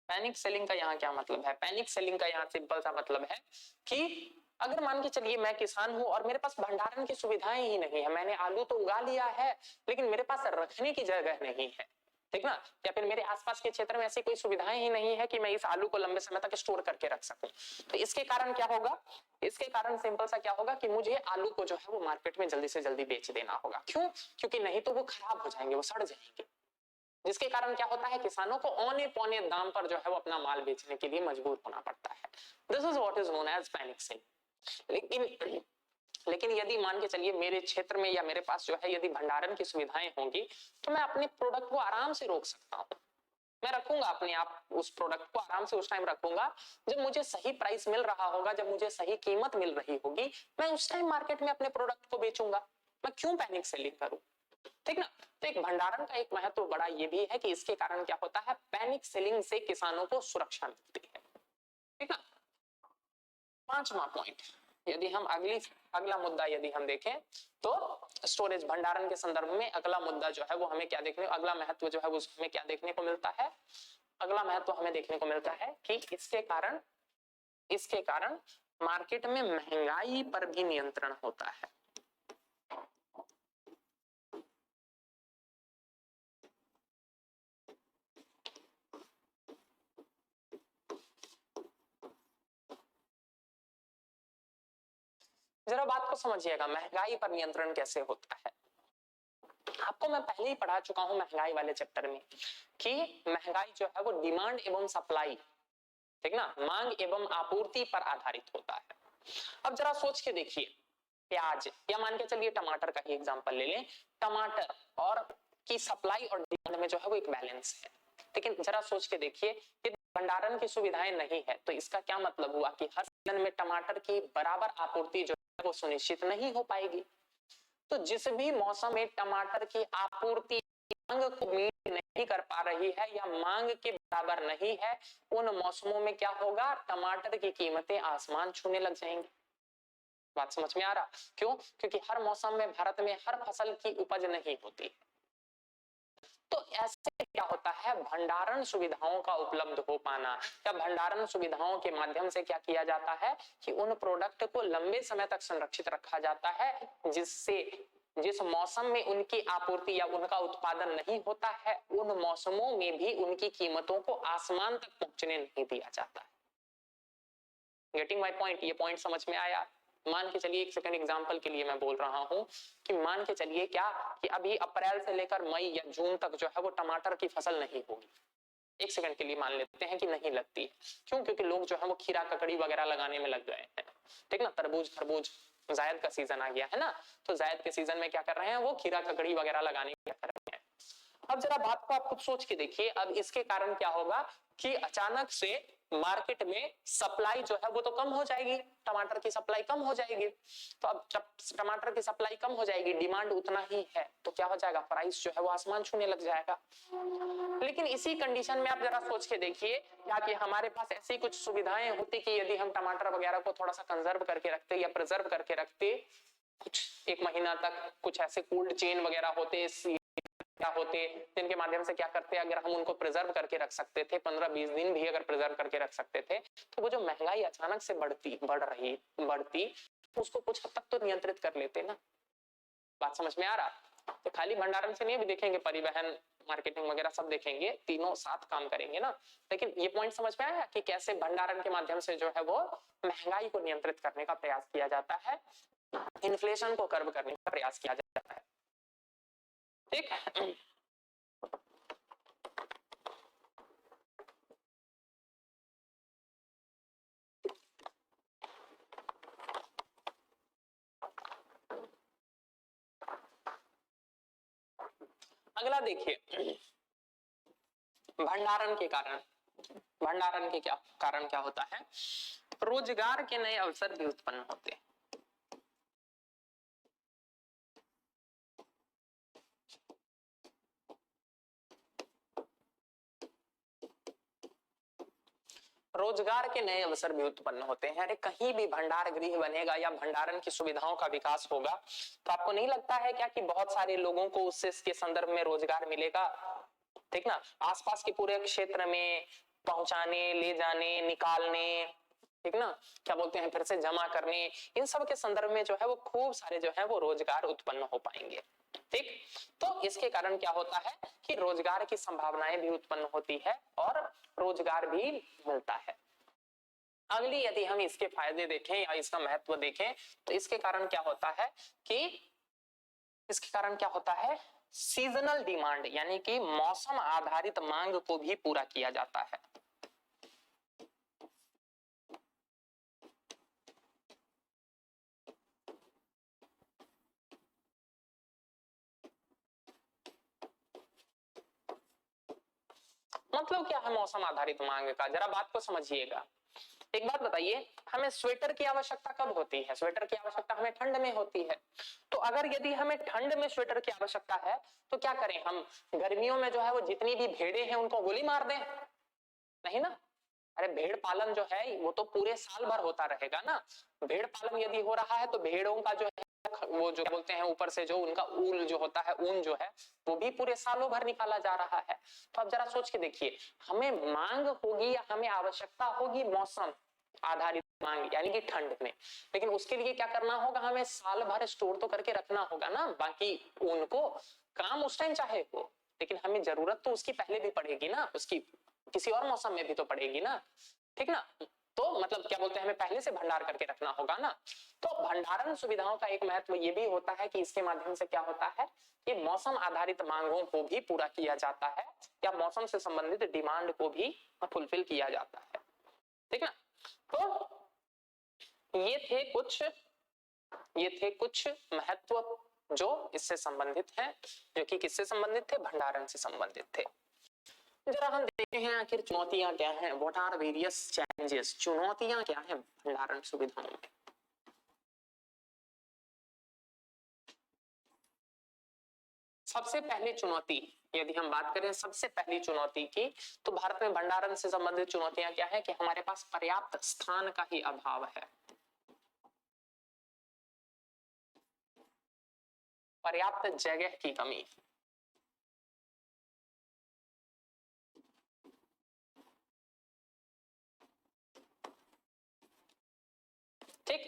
पैनिक सेलिंग का यहाँ क्या मतलब है, पैनिक सेलिंग का यहाँ सिंपल सा मतलब है कि अगर मान के चलिए मैं किसान हूं और मेरे पास भंडारण की सुविधाएं ही नहीं है, मैंने आलू तो उगा लिया है लेकिन मेरे पास रखने की जगह नहीं है, ठीक ना, या फिर मेरे आसपास के क्षेत्र में ऐसी कोई सुविधाएं ही नहीं है कि मैं इस आलू को लंबे समय तक स्टोर करके रख सकूं। तो इसके कारण क्या होगा, इसके कारण सिंपल सा क्या होगा कि मुझे आलू को जो है वो मार्केट में जल्दी से जल्दी बेच देना होगा। क्यों, क्योंकि नहीं तो वो खराब हो जाएंगे, वो सड़ जाएंगे, जिसके कारण क्या होता है किसानों को औने पौने दाम पर जो है वो अपना माल बेचने के लिए मजबूर होना पड़ता है। This is what is known as panic selling. लेकिन यदि मान के चलिए मेरे क्षेत्र में या मेरे पास जो है यदि भंडारण की सुविधाएं होंगी तो मैं अपने प्रोडक्ट को आराम से रोक सकता हूं, मैं रखूंगा अपने आप उस प्रोडक्ट को आराम से उस टाइम रखूंगा जब मुझे सही प्राइस मिल रहा होगा, जब मुझे सही कीमत मिल रही होगी, मैं उस टाइम मार्केट में अपने प्रोडक्ट को बेचूंगा। मैं क्यों पैनिक सेलिंग करूं, ठीक ना। तो एक भंडारण का एक महत्व बड़ा ये भी है कि इसके कारण क्या होता है, पैनिक सेलिंग से किसानों को सुरक्षा मिलती है, ठीक ना। पांचवा पॉइंट, यदि हम अगला मुद्दा यदि हम देखें तो स्टोरेज भंडारण के संदर्भ में अगला मुद्दा जो है वो हमें क्या देखने, अगला महत्व जो है वो हमें क्या देखने को मिलता है, अगला महत्व हमें देखने को मिलता है कि इसके कारण मार्केट में महंगाई पर भी नियंत्रण होता है। जरा बात को समझिएगा, महंगाई पर नियंत्रण कैसे होता है। आपको मैं पहले ही पढ़ा चुका हूं महंगाई वाले चैप्टर में कि महंगाई जो है वो डिमांड एवं सप्लाई, ठीक ना, मांग एवं आपूर्ति पर आधारित होता है। अब जरा सोच के देखिए, प्याज या मान के चलिए टमाटर का ही एग्जांपल ले लें, टमाटर और की सप्लाई और डिमांड में जो है वो एक बैलेंस है, लेकिन जरा सोच के देखिए कि भंडारण की सुविधाएं नहीं है तो इसका क्या मतलब हुआ कि हर सीजन में टमाटर की बराबर आपूर्ति जो है वो सुनिश्चित नहीं हो पाएगी। तो जिस भी मौसम में टमाटर की आपूर्ति मांग को मीट नहीं कर पा रही है या मांग के बराबर नहीं है, उन मौसमों में क्या होगा, टमाटर की कीमतें आसमान छूने लग जाएंगी। बात समझ में आ रहा, क्यों, क्योंकि हर मौसम में भारत में हर फसल की उपज नहीं होती। तो ऐसे क्या होता है, भंडारण सुविधाओं का उपलब्ध हो पाना या भंडारण सुविधाओं के माध्यम से क्या किया जाता है कि उन प्रोडक्ट को लंबे समय तक संरक्षित रखा जाता है, जिससे जिस मौसम में उनकी आपूर्ति या उनका उत्पादन नहीं होता है उन मौसमों में भी उनकी कीमतों को आसमान तक पहुंचने नहीं दिया जाता है। गेटिंग माय पॉइंट, ये पॉइंट समझ में आया। मान के चलिए, एक सेकंड एग्जांपल के लिए मैं बोल रहा हूं कि मान के चलिए क्या कि अभी अप्रैल से लेकर मई या जून तक जो है वो टमाटर की फसल नहीं होगी। एक सेकंड के लिए मान लेते हैं कि नहीं लगती है, क्यों, क्योंकि लोग जो है वो खीरा ककड़ी वगैरह लगाने में लग गए हैं, ठीक ना, तरबूज खरबूज जायद का सीजन आ गया है ना, तो जायद के सीजन में क्या कर रहे हैं, वो खीरा ककड़ी वगैरह लगाने में कर रहे हैं। अब जरा बात को आप खुद सोच के देखिए, अब इसके कारण क्या होगा कि अचानक से मार्केट में सप्लाई जो है वो तो कम हो जाएगी, टमाटर की सप्लाई कम हो जाएगी। तो अब जब टमाटर की सप्लाई कम हो जाएगी, डिमांड उतना ही है, तो क्या हो जाएगा, प्राइस जो है वो आसमान छूने लग जाएगा। लेकिन इसी कंडीशन में आप जरा सोच के देखिए, क्या कि हमारे पास ऐसी कुछ सुविधाएं होती कि यदि हम टमाटर वगैरह को थोड़ा सा कंजर्व करके रखते या प्रिजर्व करके रखते कुछ एक महीना तक, कुछ ऐसे कोल्ड चेन वगैरह होते क्या होते जिनके माध्यम से क्या करते, अगर हम उनको प्रिजर्व करके रख सकते थे, 15-20 दिन भी अगर प्रिजर्व करके रख सकते थे, तो वो जो महंगाई अचानक से बढ़ती उसको कुछ हद तक तो नियंत्रित कर लेते ना। बात समझ में आ रहा। तो खाली भंडारण से नहीं, भी देखेंगे परिवहन, मार्केटिंग वगैरह सब देखेंगे, तीनों साथ काम करेंगे ना। लेकिन ये पॉइंट समझ में आया कि कैसे भंडारण के माध्यम से जो है वो महंगाई को नियंत्रित करने का प्रयास किया जाता है, इन्फ्लेशन को कर्व करने का प्रयास किया जाता है। ठीक, अगला देखिए, भंडारण के कारण, भंडारण के क्या कारण क्या होता है, रोजगार के नए अवसर भी उत्पन्न होते हैं। रोजगार के नए अवसर भी उत्पन्न होते हैं। अरे कहीं भी भंडार गृह बनेगा या भंडारण की सुविधाओं का विकास होगा तो आपको नहीं लगता है क्या कि बहुत सारे लोगों को उससे के संदर्भ में रोजगार मिलेगा? ठीक ना, आसपास के पूरे क्षेत्र में पहुंचाने, ले जाने, निकालने, ठीक ना, क्या बोलते हैं, फिर से जमा करने, इन सब के संदर्भ में जो है वो खूब सारे जो है वो रोजगार उत्पन्न हो पाएंगे। ठीक, तो इसके कारण क्या होता है कि रोजगार की संभावनाएं भी उत्पन्न होती है और रोजगार भी मिलता है। अगली यदि हम इसके फायदे देखें या इसका महत्व देखें तो इसके कारण क्या होता है कि इसके कारण क्या होता है, सीजनल डिमांड यानी कि मौसम आधारित मांग को भी पूरा किया जाता है। मतलब क्या है मौसम आधारित मांग का, जरा बात को समझिएगा। एक बात बताइए, हमें स्वेटर की आवश्यकता कब होती है? स्वेटर की आवश्यकता हमें ठंड में होती है। तो अगर यदि हमें ठंड में स्वेटर की आवश्यकता है तो क्या करें, हम गर्मियों में जो है वो जितनी भी भेड़ें हैं उनको गोली मार दें? नहीं ना। अरे भेड़ पालन जो है वो तो पूरे साल भर होता रहेगा ना। भेड़ पालन यदि हो रहा है तो भेड़ों का जो है वो जो बोलते हैं ऊपर से जो उनका ऊल जो होता है, ऊन जो है वो भी पूरे सालों भर निकाला जा रहा है। तो आप जरा सोच के देखिए, हमें मांग होगी या हमें आवश्यकता होगी मौसम आधारित मांग यानी कि ठंड में, लेकिन उसके लिए क्या करना होगा, हमें साल भर स्टोर तो करके रखना होगा ना बाकी ऊन को, काम उस टाइम चाहे हो, लेकिन हमें जरूरत तो उसकी पहले भी पड़ेगी ना, उसकी किसी और मौसम में भी तो पड़ेगी ना। ठीक ना, तो मतलब क्या बोलते हैं, हमें पहले से भंडार करके रखना होगा ना। तो भंडारण सुविधाओं का एक महत्व ये भी होता है कि इसके माध्यम से क्या होता है कि मौसम आधारित मांगों को भी पूरा किया जाता है या मौसम से संबंधित डिमांड को भी फुलफिल किया जाता है। ठीक ना, तो ये थे कुछ महत्व जो इससे संबंधित हैं, जो कि किससे संबंधित थे, भंडारण से संबंधित थे। जरा हम देखते हैं आखिर चुनौतियां क्या हैं, व्हाट आर वेरियस चैलेंजेस, चुनौतियां क्या हैं भंडारण सुविधाओं में। सबसे पहली चुनौती यदि हम बात करें सबसे पहली चुनौती की, तो भारत में भंडारण से संबंधित चुनौतियां क्या है कि हमारे पास पर्याप्त स्थान का ही अभाव है, पर्याप्त जगह की कमी। ठीक,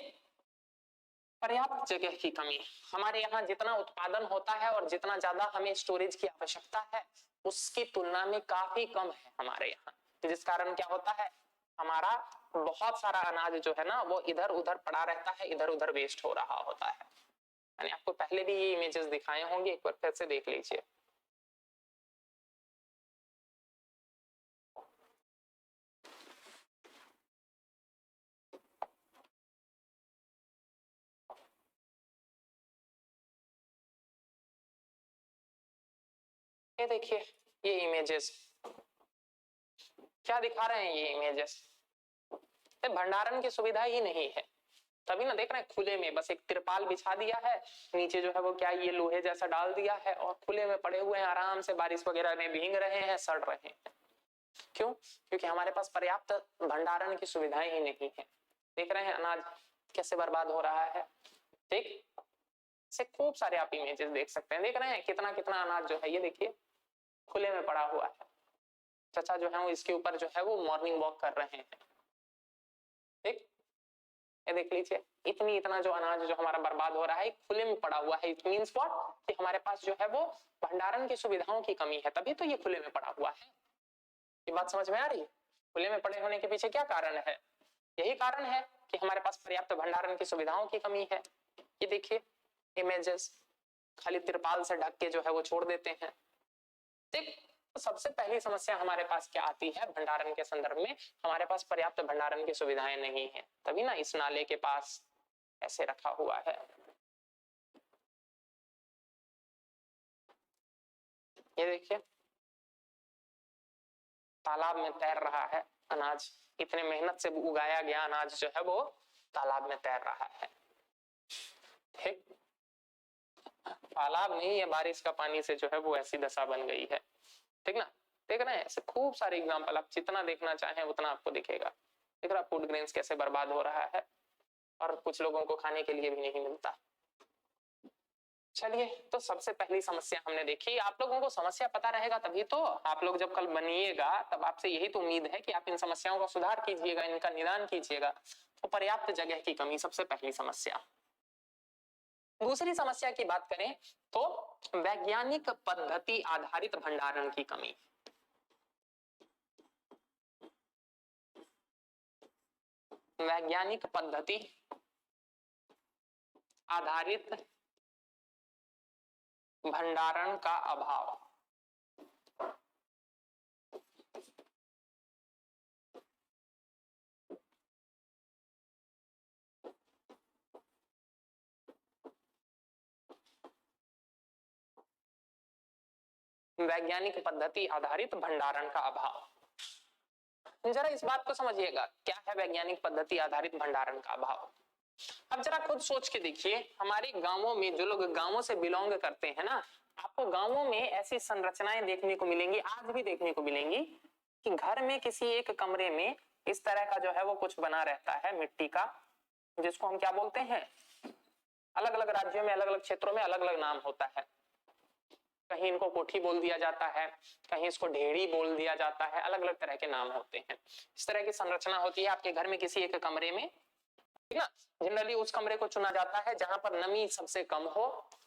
पर्याप्त जगह की कमी, हमारे यहाँ जितना उत्पादन होता है और जितना ज्यादा हमें स्टोरेज की आवश्यकता है उसकी तुलना में काफी कम है हमारे यहाँ, जिस कारण क्या होता है, हमारा बहुत सारा अनाज जो है ना वो इधर उधर पड़ा रहता है, इधर उधर वेस्ट हो रहा होता है। मैंने आपको पहले भी ये इमेजेस दिखाए होंगे, एक बार फिर से देख लीजिए। ये देखिए, ये इमेजेस क्या दिखा रहे हैं, ये इमेजेस भंडारण की सुविधा ही नहीं है, तभी ना देख रहे हैं खुले में बस एक तिरपाल बिछा दिया है, नीचे जो है वो क्या ये लोहे जैसा डाल दिया है और खुले में पड़े हुए हैं, आराम से बारिश वगैरह में भीग रहे हैं, सड़ रहे हैं। क्यों? क्योंकि हमारे पास पर्याप्त भंडारण की सुविधाएं ही नहीं है। देख रहे हैं अनाज कैसे बर्बाद हो रहा है। ठीक, से खूब सारे आप इमेजेस देख सकते हैं, देख रहे हैं कितना कितना अनाज जो है ये देखिए खुले में पड़ा हुआ है। चाचा जो है वो इसके ऊपर जो है वो मॉर्निंग वॉक कर रहे हैं। ठीक, ये देख लीजिए, इतना जो अनाज जो हमारा बर्बाद हो रहा है खुले में पड़ा हुआ है। इट मींस व्हाट कि हमारे पास जो है वो भंडारण की सुविधाओं की कमी है, तभी तो ये खुले में पड़ा हुआ है। ये बात समझ में आ रही है? खुले में पड़े होने के पीछे क्या कारण है? यही कारण है कि हमारे पास पर्याप्त भंडारण की सुविधाओं की कमी है। ये देखिए इमेजेस, खाली तिरपाल से ढक के जो है वो छोड़ देते हैं। ठीक, तो सबसे पहली समस्या हमारे पास क्या आती है भंडारण के संदर्भ में? हमारे पास पर्याप्त भंडारण की सुविधाएं नहीं है, तभी ना इस नाले के पास ऐसे रखा हुआ है। ये देखिए तालाब में तैर रहा है अनाज, इतने मेहनत से उगाया गया अनाज जो है वो तालाब में तैर रहा है। ठीक, तालाब नहीं, ये बारिश का पानी से जो है वो ऐसी दशा बन गई है। ठीक ना, देख रहे हैं ऐसे खूब सारे एग्जांपल, आप जितना देखना चाहें उतना आपको दिखेगा। देख रहा फूड ग्रेन्स कैसे बर्बाद हो रहा है और कुछ लोगों को खाने के लिए भी नहीं मिलता। चलिए, तो सबसे पहली समस्या हमने देखी। आप लोगों को समस्या पता रहेगा तभी तो आप लोग जब कल बनिएगा तब आपसे यही तो उम्मीद है कि आप इन समस्याओं का सुधार कीजिएगा, इनका निदान कीजिएगा। तो पर्याप्त जगह की कमी सबसे पहली समस्या। दूसरी समस्या की बात करें तो वैज्ञानिक पद्धति आधारित भंडारण की कमी। वैज्ञानिक पद्धति आधारित भंडारण का अभाव। वैज्ञानिक पद्धति आधारित भंडारण का अभाव। जरा इस बात को समझिएगा, क्या है वैज्ञानिक पद्धति आधारित भंडारण का अभाव? अब जरा खुद सोच के देखिए, हमारे गांवों में जो लोग गांवों से बिलोंग करते हैं ना, आपको गांवों में ऐसी संरचनाएं देखने को मिलेंगी, आज भी देखने को मिलेंगी कि घर में किसी एक कमरे में इस तरह का जो है वो कुछ बना रहता है मिट्टी का, जिसको हम क्या बोलते हैं, अलग अलग राज्यों में अलग अलग क्षेत्रों में अलग अलग नाम होता है। कहीं इनको कोठी बोल दिया जाता है, कहीं इसको ढेड़ी बोल दिया जाता है, अलग अलग तरह के नाम होते हैं। इस तरह की संरचना होती है आपके घर में किसी एक कमरे में, ठीक ना। जनरली उस कमरे को चुना जाता है जहां पर नमी सबसे कम हो,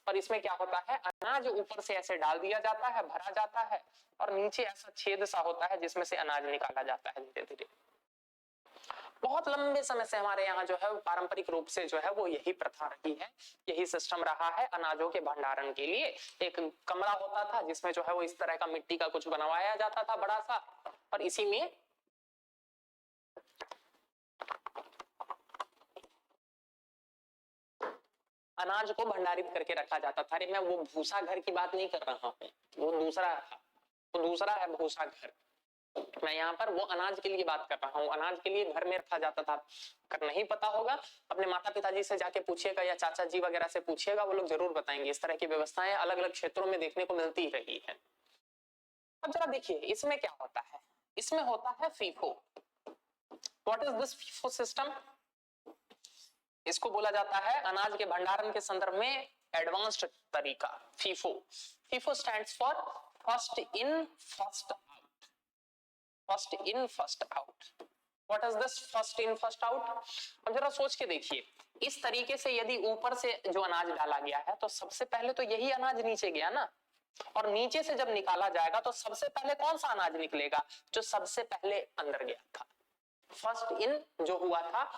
और इसमें क्या होता है, अनाज ऊपर से ऐसे डाल दिया जाता है, भरा जाता है, और नीचे ऐसा छेद सा होता है जिसमें से अनाज निकाला जाता है धीरे धीरे। बहुत लंबे समय से हमारे यहाँ जो है पारंपरिक रूप से जो है वो यही प्रथा रही है, यही सिस्टम रहा है अनाजों के भंडारण के लिए। एक कमरा होता था जिसमें जो है वो इस तरह का मिट्टी का कुछ बनवाया जाता था बड़ा सा, और इसी में अनाज को भंडारित करके रखा जाता था। अरे मैं वो भूसा घर की बात नहीं कर रहा हूँ, वो दूसरा था, वो दूसरा है भूसा घर। मैं यहाँ पर वो अनाज के लिए बात कर रहा हूँ, अनाज के लिए घर में रखा जाता था। अगर नहीं पता होगा अपने माता पिताजी से जाके पूछिएगा या चाचा जी वगैरह से पूछिएगा, वो लोग जरूर बताएंगे। इस तरह की व्यवस्थाएं अलग अलग क्षेत्रों में देखने को मिलती रही है। अब जरा देखिए इसमें क्या होता है, इसमें होता है FIFO. What is this FIFO system? इसको बोला जाता है अनाज के भंडारण के संदर्भ में एडवांस्ड तरीका, FIFO. FIFO stands for first in first out. First in first out. What is this first in first out? अब जरा सोच के देखिए, इस तरीके से यदि ऊपर से जो अनाज डाला गया है तो सबसे पहले तो यही अनाज नीचे गया ना, और नीचे से जब निकाला जाएगा तो सबसे पहले कौन सा अनाज निकलेगा? जो सबसे पहले अंदर गया था। फर्स्ट इन जो हुआ था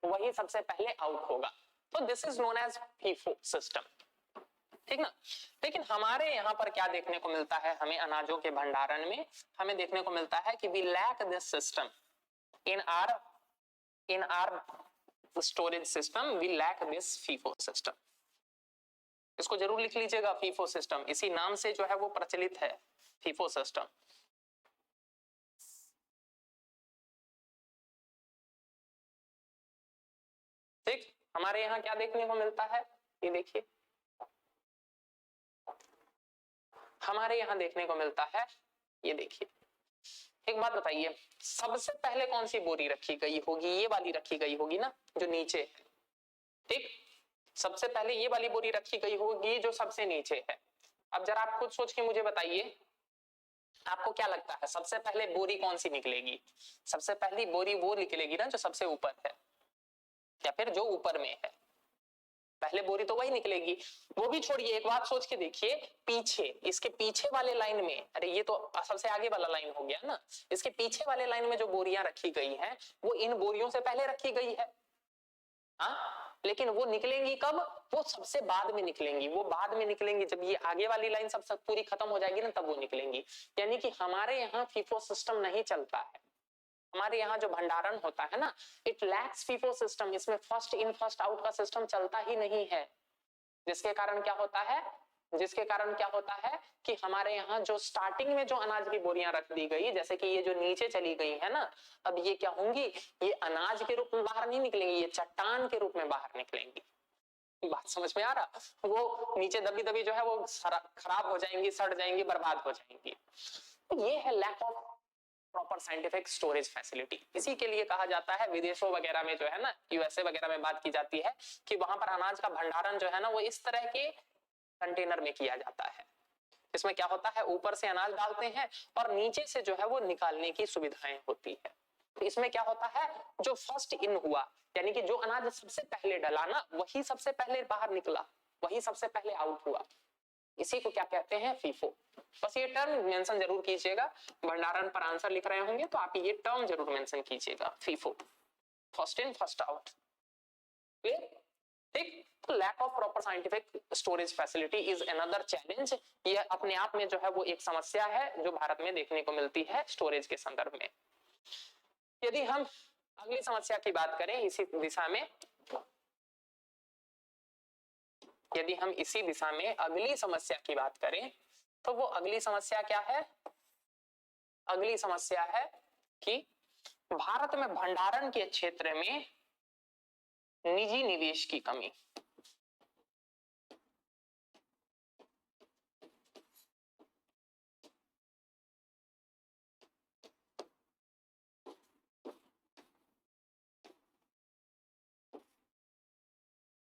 वही सबसे पहले आउट होगा। तो this is known as FIFO system, ठीक ना। लेकिन हमारे यहाँ पर क्या देखने को मिलता है, हमें अनाजों के भंडारण में हमें देखने को मिलता है कि we lack this system in our storage system, we lack this FIFO system. इसको जरूर लिख लीजिएगा, फीफो सिस्टम, इसी नाम से जो है वो प्रचलित है, फीफो सिस्टम। ठीक, हमारे यहाँ क्या देखने को मिलता है, ये देखिए हमारे यहाँ देखने को मिलता है, ये देखिए। एक बात बताइए, सबसे पहले कौन सी बोरी रखी गई होगी? ये वाली रखी गई होगी ना, जो नीचे है। ठीक, सबसे पहले ये वाली बोरी रखी गई होगी जो सबसे नीचे है। अब जरा आप खुद सोच के मुझे बताइए, आपको क्या लगता है सबसे पहले बोरी कौन सी निकलेगी? सबसे पहली बोरी वो निकलेगी ना जो सबसे ऊपर है। या फिर जो ऊपर में है, पहले बोरी तो वही निकलेगी। वो भी छोड़िए, एक बात सोच के देखिए, पीछे, इसके पीछे वाले लाइन में, अरे ये तो सबसे आगे वाला लाइन हो गया ना, इसके पीछे वाले लाइन में जो बोरियां रखी गई हैं वो इन बोरियों से पहले रखी गई है। हाँ, लेकिन वो निकलेंगी कब? वो सबसे बाद में निकलेंगी। वो बाद में निकलेंगी जब ये आगे वाली लाइन सब पूरी खत्म हो जाएगी ना, तब वो निकलेंगी। यानी कि हमारे यहाँ फीफो सिस्टम नहीं चलता है। हमारे यहाँ जो भंडारण होता है ना, इट लैक्स फीफो सिस्टम। इसमें फर्स्ट इन फर्स्ट आउट का सिस्टम चलता ही नहीं है, जिसके कारण क्या होता है, कि हमारे यहाँ जो स्टार्टिंग में जो अनाज की बोरियां रख दी गई, जैसे कि ये जो नीचे चली गई है ना, अब ये क्या होंगी, ये अनाज के रूप में बाहर नहीं निकलेंगी, ये चट्टान के रूप में बाहर निकलेंगी। बात समझ में आ रहा? वो नीचे दबी दबी जो है वो खराब हो जाएंगी, सड़ जाएंगी, बर्बाद हो जाएंगी। तो ये है lack of proper scientific storage facility. इसी के लिए कहा जाता है, विदेशों वगैरह में जो है ना, यूएसए वगैरह में बात की जाती है कि वहां पर अनाज का भंडारण जो है ना वो इस तरह के कंटेनर में किया जाता है। इसमें क्या होता है, ऊपर से अनाज डालते हैं और नीचे से जो है वो निकालने की सुविधाएं होती है। तो इसमें क्या होता है, जो फर्स्ट इन हुआ, यानी कि जो अनाज सबसे पहले डला ना, वही सबसे पहले बाहर निकला, वही सबसे पहले आउट हुआ। इसी को क्या कहते हैं, फीफो। बस ये टर्म मेंशन जरूर कीजिएगा, भंडारण पर आंसर लिख रहे होंगे तो आप ये टर्म जरूर मेंशन कीजिएगा, FIFO, first in first out. ठीक, lack of proper scientific storage facility is another challenge. ये अपने आप में जो है वो एक समस्या है जो भारत में देखने को मिलती है स्टोरेज के संदर्भ में। यदि हम अगली समस्या की बात करें इसी दिशा में, यदि हम इसी दिशा में अगली समस्या की बात करें तो वो अगली समस्या क्या है, अगली समस्या है कि भारत में भंडारण के क्षेत्र में निजी निवेश की कमी।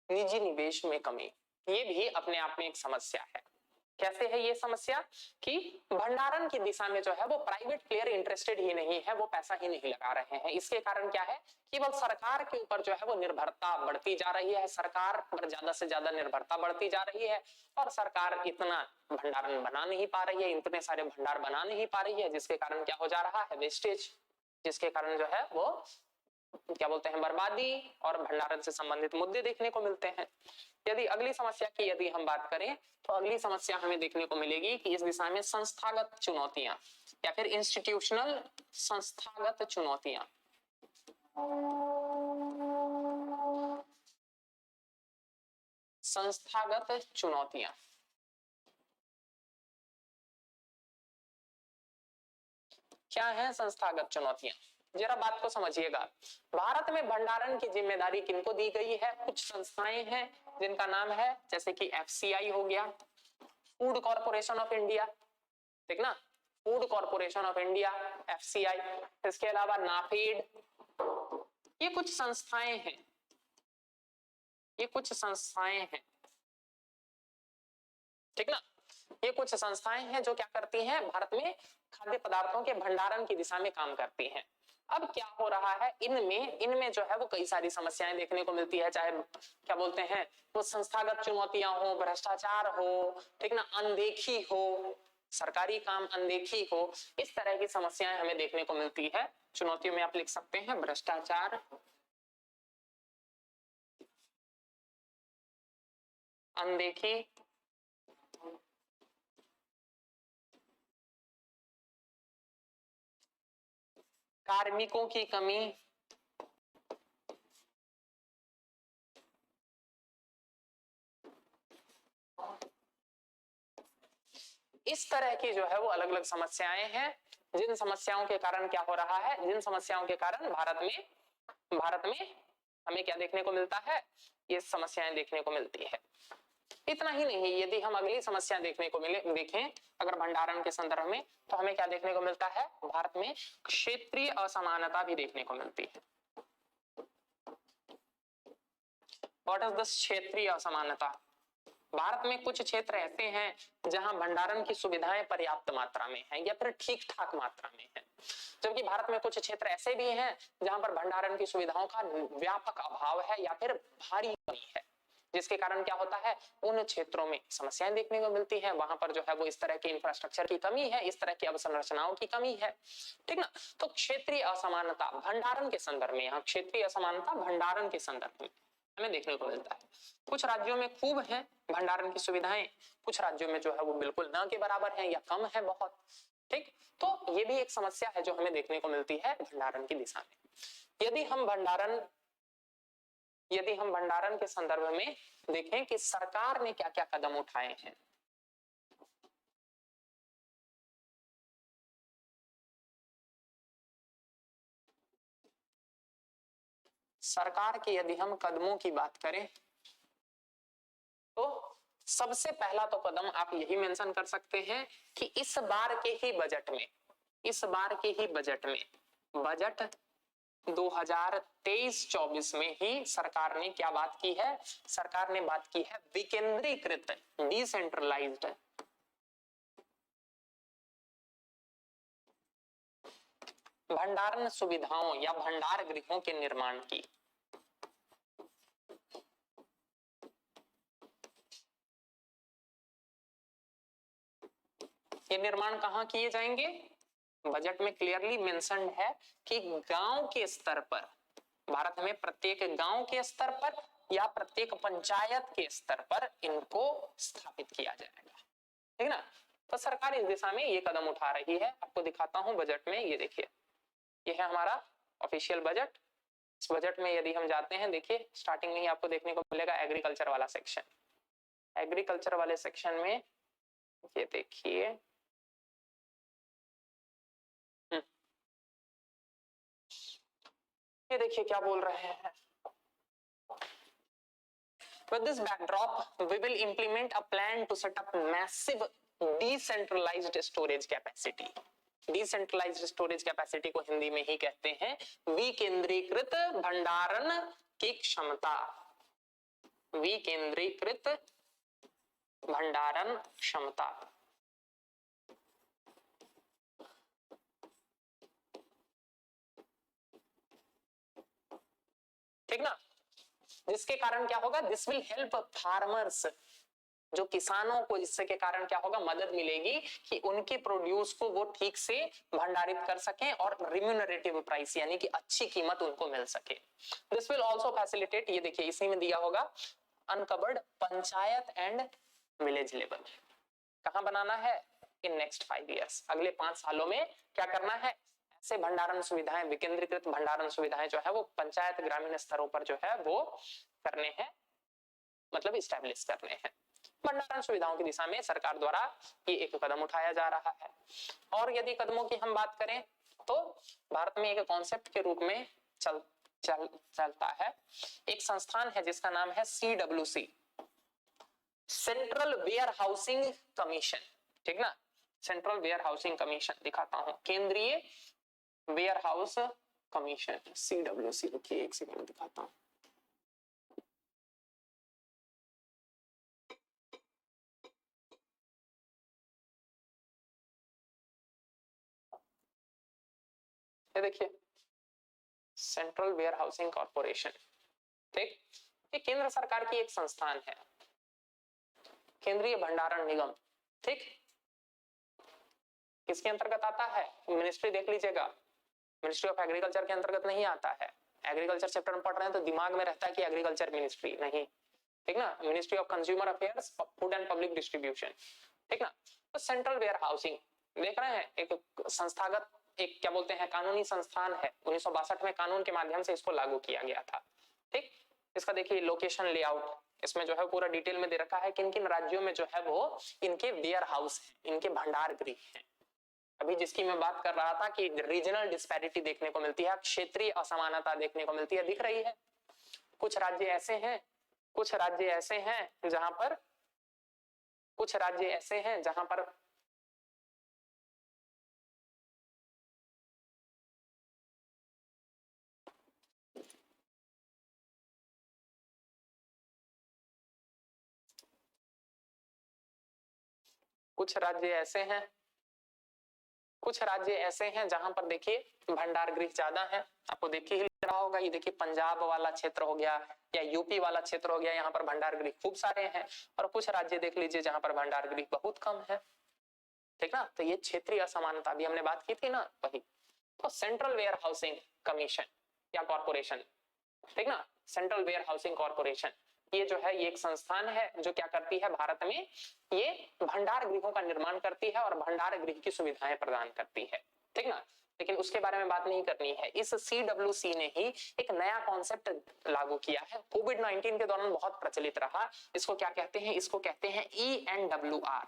निजी निवेश में कमी, ये भी अपने आप में एक समस्या है। कैसे है ये समस्या कि भंडारण की दिशा में जो है वो प्राइवेट प्लेयर इंटरेस्टेड ही नहीं है, वो पैसा ही नहीं लगा रहे हैं। इसके कारण क्या है, केवल सरकार के ऊपर जो है वो निर्भरता बढ़ती जा रही है, सरकार पर ज्यादा से ज्यादा निर्भरता बढ़ती जा रही है और सरकार इतना भंडारण बना नहीं पा रही है, इतने सारे भंडार बना नहीं पा रही है, जिसके कारण क्या हो जा रहा है, वेस्टेज, जिसके कारण जो है वो क्या बोलते हैं, बर्बादी और भंडारण से संबंधित मुद्दे देखने को मिलते हैं। यदि अगली समस्या की यदि हम बात करें तो अगली समस्या हमें देखने को मिलेगी कि इस दिशा में संस्थागत चुनौतियां या फिर इंस्टीट्यूशनल संस्थागत चुनौतियां। संस्थागत चुनौतियां क्या है? संस्थागत चुनौतियां, जरा बात को समझिएगा। भारत में भंडारण की जिम्मेदारी किनको दी गई है? कुछ संस्थाएं हैं जिनका नाम है जैसे कि एफसीआई हो गया, फूड कॉर्पोरेशन ऑफ इंडिया, ठीक ना, food corporation of India, FCI. इसके अलावा नाफेड, ये कुछ संस्थाएं हैं, ये कुछ संस्थाएं हैं, ठीक ना, ये कुछ संस्थाएं हैं जो क्या करती हैं, भारत में खाद्य पदार्थों के भंडारण की दिशा में काम करती हैं। अब क्या हो रहा है, इनमें जो है वो कई सारी समस्याएं देखने को मिलती है, चाहे क्या बोलते हैं वो संस्थागत चुनौतियां हो, भ्रष्टाचार हो, ठीक ना, अनदेखी हो, सरकारी काम अनदेखी हो, इस तरह की समस्याएं हमें देखने को मिलती है। चुनौतियों में आप लिख सकते हैं भ्रष्टाचार, अनदेखी, कार्मिकों की कमी, इस तरह की जो है वो अलग अलग समस्याएं हैं, जिन समस्याओं के कारण क्या हो रहा है, जिन समस्याओं के कारण भारत में हमें क्या देखने को मिलता है, ये समस्याएं देखने को मिलती है। इतना ही नहीं, यदि हम अगली समस्या देखने को देखें अगर भंडारण के संदर्भ में, तो हमें क्या देखने को मिलता है, भारत में क्षेत्रीय असमानता भी देखने को मिलती है। व्हाट इज दिस क्षेत्रीय असमानता? भारत में कुछ क्षेत्र ऐसे हैं जहां भंडारण की सुविधाएं पर्याप्त मात्रा में है या फिर ठीक ठाक मात्रा में है, जबकि भारत में कुछ क्षेत्र ऐसे भी हैं जहां पर भंडारण की सुविधाओं का व्यापक अभाव है या फिर भारी कमी है, जिसके कारण क्या होता है, उन क्षेत्रों में समस्याएं देखने को मिलती हैं। वहां पर जो है वो इस तरह के इंफ्रास्ट्रक्चर की कमी है, इस तरह की अवसंरचनाओं की कमी है, ठीक ना। तो क्षेत्रीय असमानता भंडारण के संदर्भ में, यहाँ क्षेत्रीय असमानता भंडारण के संदर्भ में हमें देखने को मिलता है। कुछ राज्यों में खूब है भंडारण की सुविधाएं, कुछ राज्यों में जो है वो बिल्कुल ना के बराबर है या कम है बहुत, ठीक। तो ये भी एक समस्या है जो हमें देखने को मिलती है भंडारण की दिशा में। यदि हम भंडारण के संदर्भ में देखें कि सरकार ने क्या क्या कदम उठाए हैं, सरकार के यदि हम कदमों की बात करें तो सबसे पहला तो कदम आप यही मेंशन कर सकते हैं कि इस बार के ही बजट में, बजट 2023-24 में ही सरकार ने क्या बात की है, सरकार ने बात की है विकेंद्रीकृत, डिसेंट्रलाइज्ड भंडारण सुविधाओं या भंडार गृहों के निर्माण की। ये निर्माण कहां किए जाएंगे, बजट में क्लियरली मेंशन्ड है कि गांव के स्तर पर, भारत में प्रत्येक गांव के स्तर पर या प्रत्येक पंचायत के स्तर पर इनको स्थापित किया जाएगा, ठीक ना। तो सरकार इस दिशा में ये कदम उठा रही है। आपको दिखाता हूं बजट में, ये देखिए, ये है हमारा ऑफिशियल बजट। इस बजट में यदि हम जाते हैं, देखिए स्टार्टिंग में ही आपको देखने को मिलेगा एग्रीकल्चर वाला सेक्शन। एग्रीकल्चर वाले सेक्शन में ये देखिए, ये देखिए क्या बोल रहे हैं, with this backdrop we will implement a plan to set up massive decentralized storage capacity। Decentralized storage capacity को हिंदी में ही कहते हैं विकेंद्रीकृत भंडारण की क्षमता, विकेंद्रीकृत भंडारण क्षमता, ठीक ना। जिसके कारण क्या होगा, दिस विल हेल्प फार्मर्स, जो किसानों को, जिससे के कारण क्या होगा, मदद मिलेगी कि उनके प्रोड्यूस को वो ठीक से भंडारित कर सकें और रिम्यूनरेटिव प्राइस यानी कि अच्छी कीमत उनको मिल सके। दिस विल आल्सो फैसिलिटेट, ये देखिए इसी में दिया होगा, uncovered panchayat and village level. कहां बनाना है, इन नेक्स्ट 5 इयर्स, अगले 5 सालों में क्या करना है, ऐसे भंडारण सुविधाएं, विकेंद्रीकृत भंडारण सुविधाएं जो है वो पंचायत ग्रामीण स्तरों पर जो है वो करने हैं, मतलब इस्टेब्लिश करने हैं। भंडारण सुविधाओं की दिशा में सरकार द्वारा ये एक कदम उठाया जा रहा है। और यदि कदमों की हम बात करें तो भारत में एक कॉन्सेप्ट के रूप में चलता है, एक संस्थान है जिसका नाम है CWC, central warehousing commission, ठीक ना। सेंट्रल वेयर हाउसिंग कमीशन दिखाता हूं, केंद्रीय वेयर हाउस कमीशन, CWC, रुकिए एक सेकंड दिखाता हूं। ये देखिए सेंट्रल वेयर हाउसिंग कॉर्पोरेशन, ठीक, ये केंद्र सरकार की एक संस्थान है, केंद्रीय भंडारण निगम, ठीक। किसके अंतर्गत आता है, मिनिस्ट्री देख लीजिएगा, मिनिस्ट्री ऑफ एग्रीकल्चर के अंतर्गत नहीं आता है। एग्रीकल्चर चैप्टर में पढ़ रहे हैं तो दिमाग में रहता है कि एग्रीकल्चर मिनिस्ट्री, नहीं, ठीक ना, ministry of consumer affairs, food and public distribution, ठीक ना। तो सेंट्रल वेयर हाउसिंग देख रहे हैं, एक संस्थागत, एक क्या बोलते हैं, कानूनी संस्थान है। 1962 में कानून के माध्यम से इसको लागू किया गया था, ठीक। इसका देखिए लोकेशन लेआउट, इसमें जो है पूरा डिटेल में दे रखा है किन किन राज्यों में जो है वो इनके वेयर हाउस है, इनके भंडार गृह हैं। अभी जिसकी मैं बात कर रहा था कि रीजनल डिस्पैरिटी देखने को मिलती है, क्षेत्रीय असमानता देखने को मिलती है, दिख रही है। कुछ राज्य ऐसे हैं, कुछ राज्य ऐसे हैं जहां पर, कुछ राज्य ऐसे हैं जहां पर कुछ राज्य ऐसे हैं, कुछ राज्य ऐसे हैं जहां पर देखिए भंडार गृह ज्यादा है, आपको देखिए ही रहा होगा, ये देखिए पंजाब वाला क्षेत्र हो गया या यूपी वाला क्षेत्र हो गया, यहाँ पर भंडार गृह खूब सारे हैं। और कुछ राज्य देख लीजिए जहां पर भंडार गृह बहुत कम है, ठीक ना। तो ये क्षेत्रीय असमानता भी हमने बात की थी ना, वही। तो सेंट्रल वेयर हाउसिंग कमीशन या कॉर्पोरेशन, ठीक ना, सेंट्रल वेयर हाउसिंग कॉर्पोरेशन, ये जो है ये एक संस्थान है जो क्या करती है, भारत में ये भंडार गृहों का निर्माण करती है और भंडार गृह की सुविधाएं प्रदान करती है, ठीक ना। लेकिन उसके बारे में बात नहीं करनी है। इस CWC ने ही एक नया कॉन्सेप्ट लागू किया है, कोविड-19 के दौरान बहुत प्रचलित रहा। इसको क्या कहते हैं, इसको कहते हैं ENWR।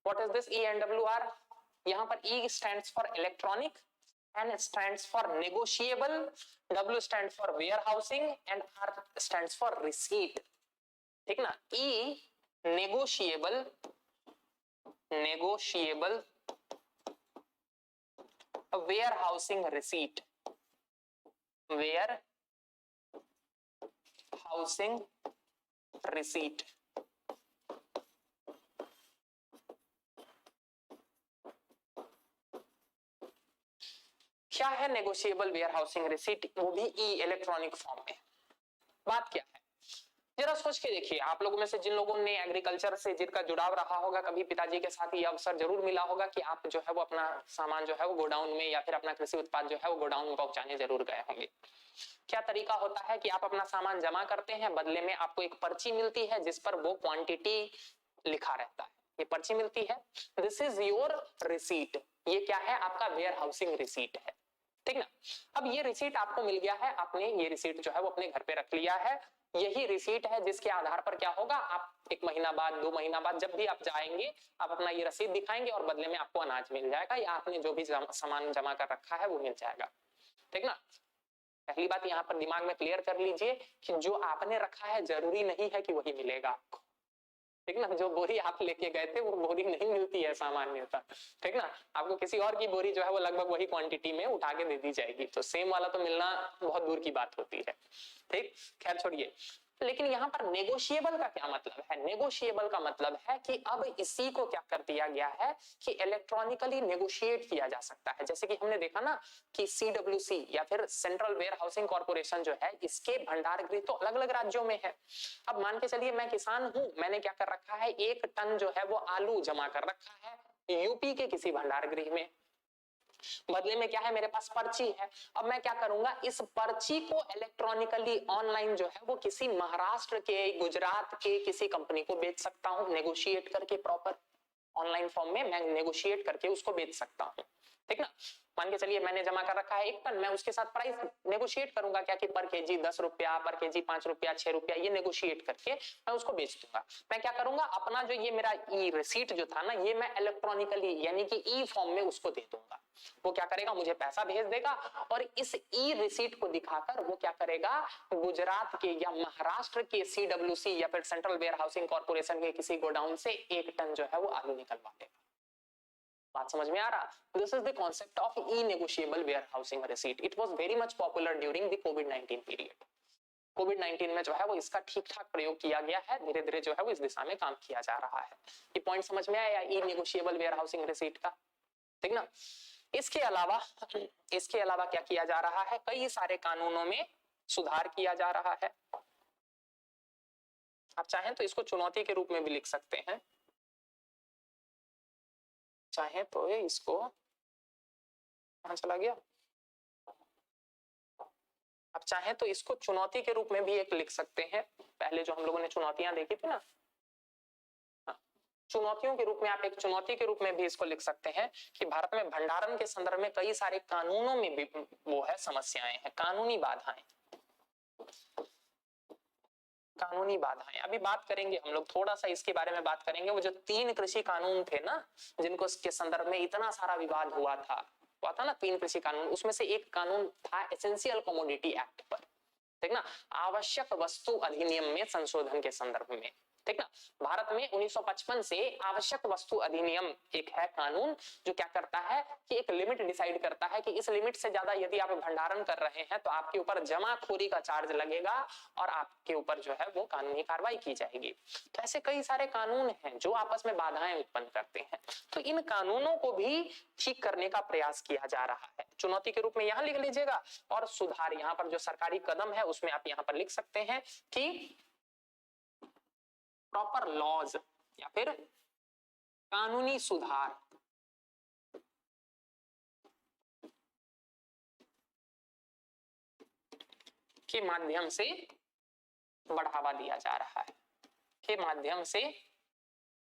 What is this ENWR? यहाँ पर E stands for electronic, N stands for negotiable, W stands for warehousing and R stands for receipt, ठीक ना। E negotiable, warehousing receipt, warehousing receipt, क्या है नेगोशिएबल वेयर हाउसिंग रिसीट, वो भी electronic form में। बात क्या है जरा सोच के देखिए, आप लोगों में से जिन लोगों ने एग्रीकल्चर से जिनका जुड़ाव रहा होगा, कभी पिताजी के साथ ये अवसर जरूर मिला होगा कि आप जो है वो अपना सामान जो है वो गोडाउन में या फिर अपना कृषि उत्पाद जो है वो गोडाउन में पहुंचाने जरूर गए होंगे। क्या तरीका होता है कि आप अपना सामान जमा करते हैं, बदले में आपको एक पर्ची मिलती है जिस पर वो क्वांटिटी लिखा रहता है, ये पर्ची मिलती है, दिस इज योर रिसीट, ये क्या है, आपका वेयर हाउसिंग रिसीट है, ठीक ना। अब ये रिसीट आपको मिल गया है, आपने ये रिसीट जो है वो अपने घर पे रख लिया है, यही रिसीट है जिसके आधार पर क्या होगा, आप 1 महीना बाद 2 महीना बाद जब भी आप जाएंगे आप अपना ये रसीद दिखाएंगे और बदले में आपको अनाज मिल जाएगा या आपने जो भी सामान जमा कर रखा है वो मिल जाएगा, ठीक ना। पहली बात यहाँ पर दिमाग में क्लियर कर लीजिए कि जो आपने रखा है जरूरी नहीं है कि वही मिलेगा आपको, ठीक ना। जो बोरी आप लेके गए थे वो बोरी नहीं मिलती है सामान्यतः, ठीक ना। आपको किसी और की बोरी जो है वो लगभग वही क्वांटिटी में उठा के दे दी जाएगी, तो सेम वाला तो मिलना बहुत दूर की बात होती है, ठीक। खैर छोड़िए, लेकिन यहाँ पर नेगोशिएबल का क्या मतलब है, नेगोशिएबल का मतलब है कि अब इसी को क्या कर दिया गया है कि इलेक्ट्रॉनिकली नेगोशिएट किया जा सकता है। जैसे कि हमने देखा ना कि CWC या फिर सेंट्रल वेयर हाउसिंग कॉर्पोरेशन जो है, इसके भंडार गृह तो अलग अलग राज्यों में है। अब मान के चलिए मैं किसान हूं, मैंने क्या कर रखा है, 1 टन जो है वो आलू जमा कर रखा है यूपी के किसी भंडार गृह में, बदले में क्या है, मेरे पास पर्ची है। अब मैं क्या करूंगा, इस पर्ची को इलेक्ट्रॉनिकली ऑनलाइन जो है वो किसी महाराष्ट्र के, गुजरात के किसी कंपनी को बेच सकता हूं, नेगोशिएट करके, प्रॉपर ऑनलाइन फॉर्म में मैं नेगोशिएट करके उसको बेच सकता हूं, ठीक ना। मान के चलिए मैंने जमा कर रखा है 1 टन, मैं उसके साथ प्राइस नेगोशिएट करूंगा क्या कि पर केजी 10 रुपया, पर केजी 5 रुपया, 6 रुपया, ये नेगोशिएट करके मैं उसको बेच दूंगा। मैं क्या करूंगा, अपना जो ये मेरा ई रिसीट जो था ना, ये मैं इलेक्ट्रॉनिकली यानी कि ई फॉर्म में उसको दे दूंगा। वो क्या करेगा, मुझे पैसा भेज देगा और इस ई रिसीट को दिखाकर वो क्या करेगा, गुजरात के या महाराष्ट्र के CWC या फिर सेंट्रल वेयर हाउसिंग कॉर्पोरेशन के किसी गोडाउन से 1 टन जो है वो आलू निकलवा देगा। बात समझ में आ रहा? This is the concept of e negotiable warehousing receipt. It was very much popular during the कोविड-19 पीरियड। कोविड-19 में जो है वो इसका ठीक ठाक प्रयोग किया गया है, धीरे धीरे जो है वो इस दिशा में काम किया जा रहा है। ये पॉइंट समझ में आया ई नेगोशिएबल वेयर हाउसिंग रिसीट का, ठीक ना। इसके अलावा क्या किया जा रहा है, कई सारे कानूनों में सुधार किया जा रहा है। आप चाहें तो इसको चुनौती के रूप में भी लिख सकते हैं, चाहे तो इसको, कहां चला गया, आप चाहे तो इसको चुनौती के रूप में भी एक लिख सकते हैं। पहले जो हम लोगों ने चुनौतियां देखी थी ना, चुनौतियों के रूप में आप एक चुनौती के रूप में भी इसको लिख सकते हैं कि भारत में भंडारण के संदर्भ में कई सारे कानूनों में भी वो है समस्याएं हैं, कानूनी बाधाएं। कानूनी बाधाएं अभी बात करेंगे हम लोग, थोड़ा सा इसके बारे में बात करेंगे। वो जो 3 कृषि कानून थे ना, जिनको के संदर्भ में इतना सारा विवाद हुआ था ना, 3 कृषि कानून, उसमें से एक कानून था एसेंशियल कमोडिटी एक्ट पर, ठीक ना, आवश्यक वस्तु अधिनियम में संशोधन के संदर्भ में। ठीक ना। भारत में 1955 से आवश्यक वस्तु अधिनियम एक है कानून, जो क्या करता है कि एक लिमिट डिसाइड करता है कि इस लिमिट से ज्यादा यदि आप भंडारण कर रहे हैं तो आपके ऊपर जमाखोरी का चार्ज लगेगा और आपके ऊपर जो है वो कानूनी कार्रवाई की जाएगी। तो ऐसे कई सारे कानून हैं जो आपस में बाधाएं उत्पन्न करते हैं। तो इन कानूनों को भी ठीक करने का प्रयास किया जा रहा है, चुनौती के रूप में यहां लिख लीजिएगा। और सुधार यहां पर जो सरकारी कदम है उसमें आप यहां पर लिख सकते हैं कि प्रॉपर लॉज या फिर कानूनी सुधार के माध्यम से बढ़ावा दिया जा रहा है, के माध्यम से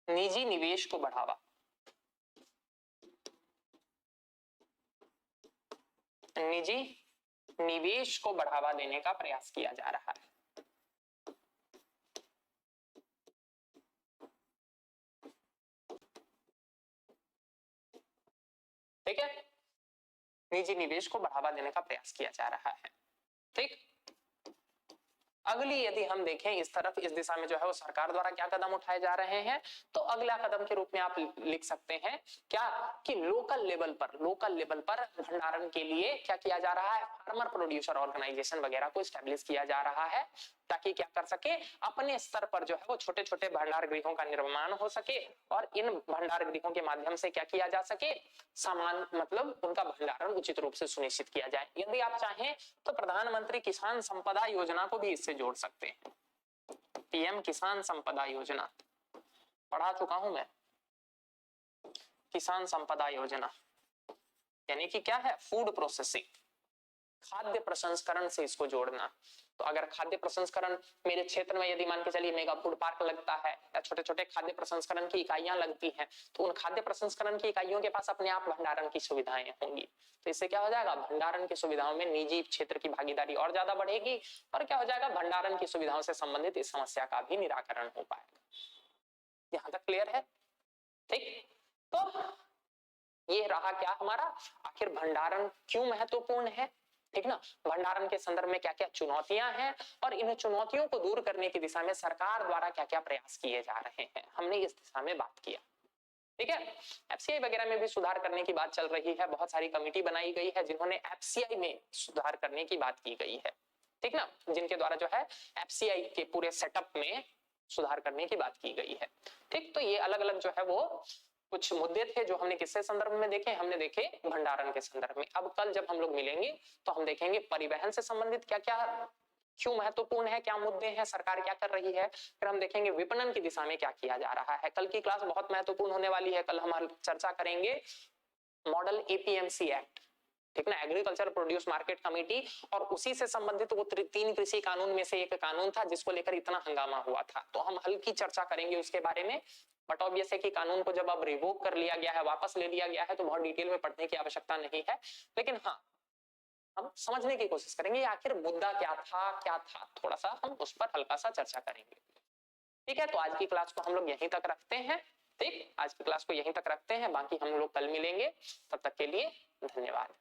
निजी निवेश को बढ़ावा, निजी निवेश को बढ़ावा देने का प्रयास किया जा रहा है। ठीक है, निजी निवेश को बढ़ावा देने का प्रयास किया जा रहा है। ठीक, अगली यदि हम देखें इस तरफ, इस दिशा में जो है वो सरकार द्वारा क्या कदम उठाए जा रहे हैं, तो अगला कदम के रूप में आप लिख सकते हैं क्या कि लोकल लेवल पर भंडारण के लिए क्या किया जा रहा है, फार्मर प्रोड्यूसर ऑर्गेनाइजेशन वगैरह को स्टैब्लिश किया जा रहा है, ताकि क्या कर सके अपने स्तर पर जो है वो छोटे छोटे भंडार गृहों का निर्माण हो सके और इन भंडार गृहों के माध्यम से क्या किया जा सके, सामान मतलब उनका भंडारण उचित रूप से सुनिश्चित किया जाए। यदि आप चाहें तो प्रधानमंत्री किसान संपदा योजना को भी इससे जोड़ सकते हैं। पीएम किसान संपदा योजना पढ़ा चुका हूं मैं। किसान संपदा योजना यानी कि क्या है, फूड प्रोसेसिंग, खाद्य प्रसंस्करण से इसको जोड़ना। तो अगर खाद्य प्रसंस्करण मेरे क्षेत्र में यदि मान के चलिए मेगा फूड पार्क लगता है या छोटे छोटे खाद्य प्रसंस्करण की इकाइयां लगती हैं, तो उन खाद्य प्रसंस्करण की इकाइयों के पास अपने आप भंडारण की सुविधाएं होंगी। तो इससे क्या हो जाएगा, भंडारण की सुविधाओं में निजी क्षेत्र की भागीदारी और ज्यादा बढ़ेगी और क्या हो जाएगा, भंडारण की सुविधाओं से संबंधित इस समस्या का भी निराकरण हो पाएगा। यहां तक क्लियर है? ठीक, तो ये रहा क्या हमारा, आखिर भंडारण क्यों महत्वपूर्ण है। ठीक ना, भंडारण के संदर्भ में क्या क्या चुनौतियां हैं और इन चुनौतियों को दूर करने की दिशा में सरकार द्वारा क्या क्या प्रयास किए जा रहे हैं, हमने इस दिशा में बात किया। ठीक है, एफसीआई वगैरह में भी सुधार करने की बात चल रही है, बहुत सारी कमेटी बनाई गई है जिन्होंने एफसीआई में सुधार करने की बात की गई है। ठीक ना, जिनके द्वारा जो है एफसीआई के पूरे सेटअप में सुधार करने की बात की गई है। ठीक, तो ये अलग अलग जो है वो कुछ मुद्दे थे जो हमने किससे संदर्भ में देखे, हमने देखे भंडारण के संदर्भ में। अब कल जब हम लोग मिलेंगे तो हम देखेंगे परिवहन से संबंधित क्या क्या क्यों महत्वपूर्ण है, क्या मुद्दे हैं, सरकार क्या कर रही है। फिर हम देखेंगे विपणन की दिशा में क्या किया जा रहा है। कल की क्लास बहुत महत्वपूर्ण होने वाली है। कल हम चर्चा करेंगे मॉडल एपीएमसी एक्ट, ठीक ना, एग्रीकल्चर प्रोड्यूस मार्केट कमेटी, और उसी से संबंधित वो 3 कृषि कानून में से एक कानून था जिसको लेकर इतना हंगामा हुआ था। तो हम हल्की चर्चा करेंगे उसके बारे में। बट ऑब्वियस है कि कानून को जब अब रिवोक कर लिया गया है, वापस ले लिया गया है, तो बहुत डिटेल में पढ़ने की आवश्यकता नहीं है। लेकिन हाँ, हम समझने की कोशिश करेंगे आखिर मुद्दा क्या था, थोड़ा सा हम उस पर हल्का सा चर्चा करेंगे। ठीक है, तो आज की क्लास को हम लोग यहीं तक रखते हैं। ठीक, आज की क्लास को यहीं तक रखते हैं, बाकी हम लोग कल मिलेंगे। तब तक के लिए धन्यवाद।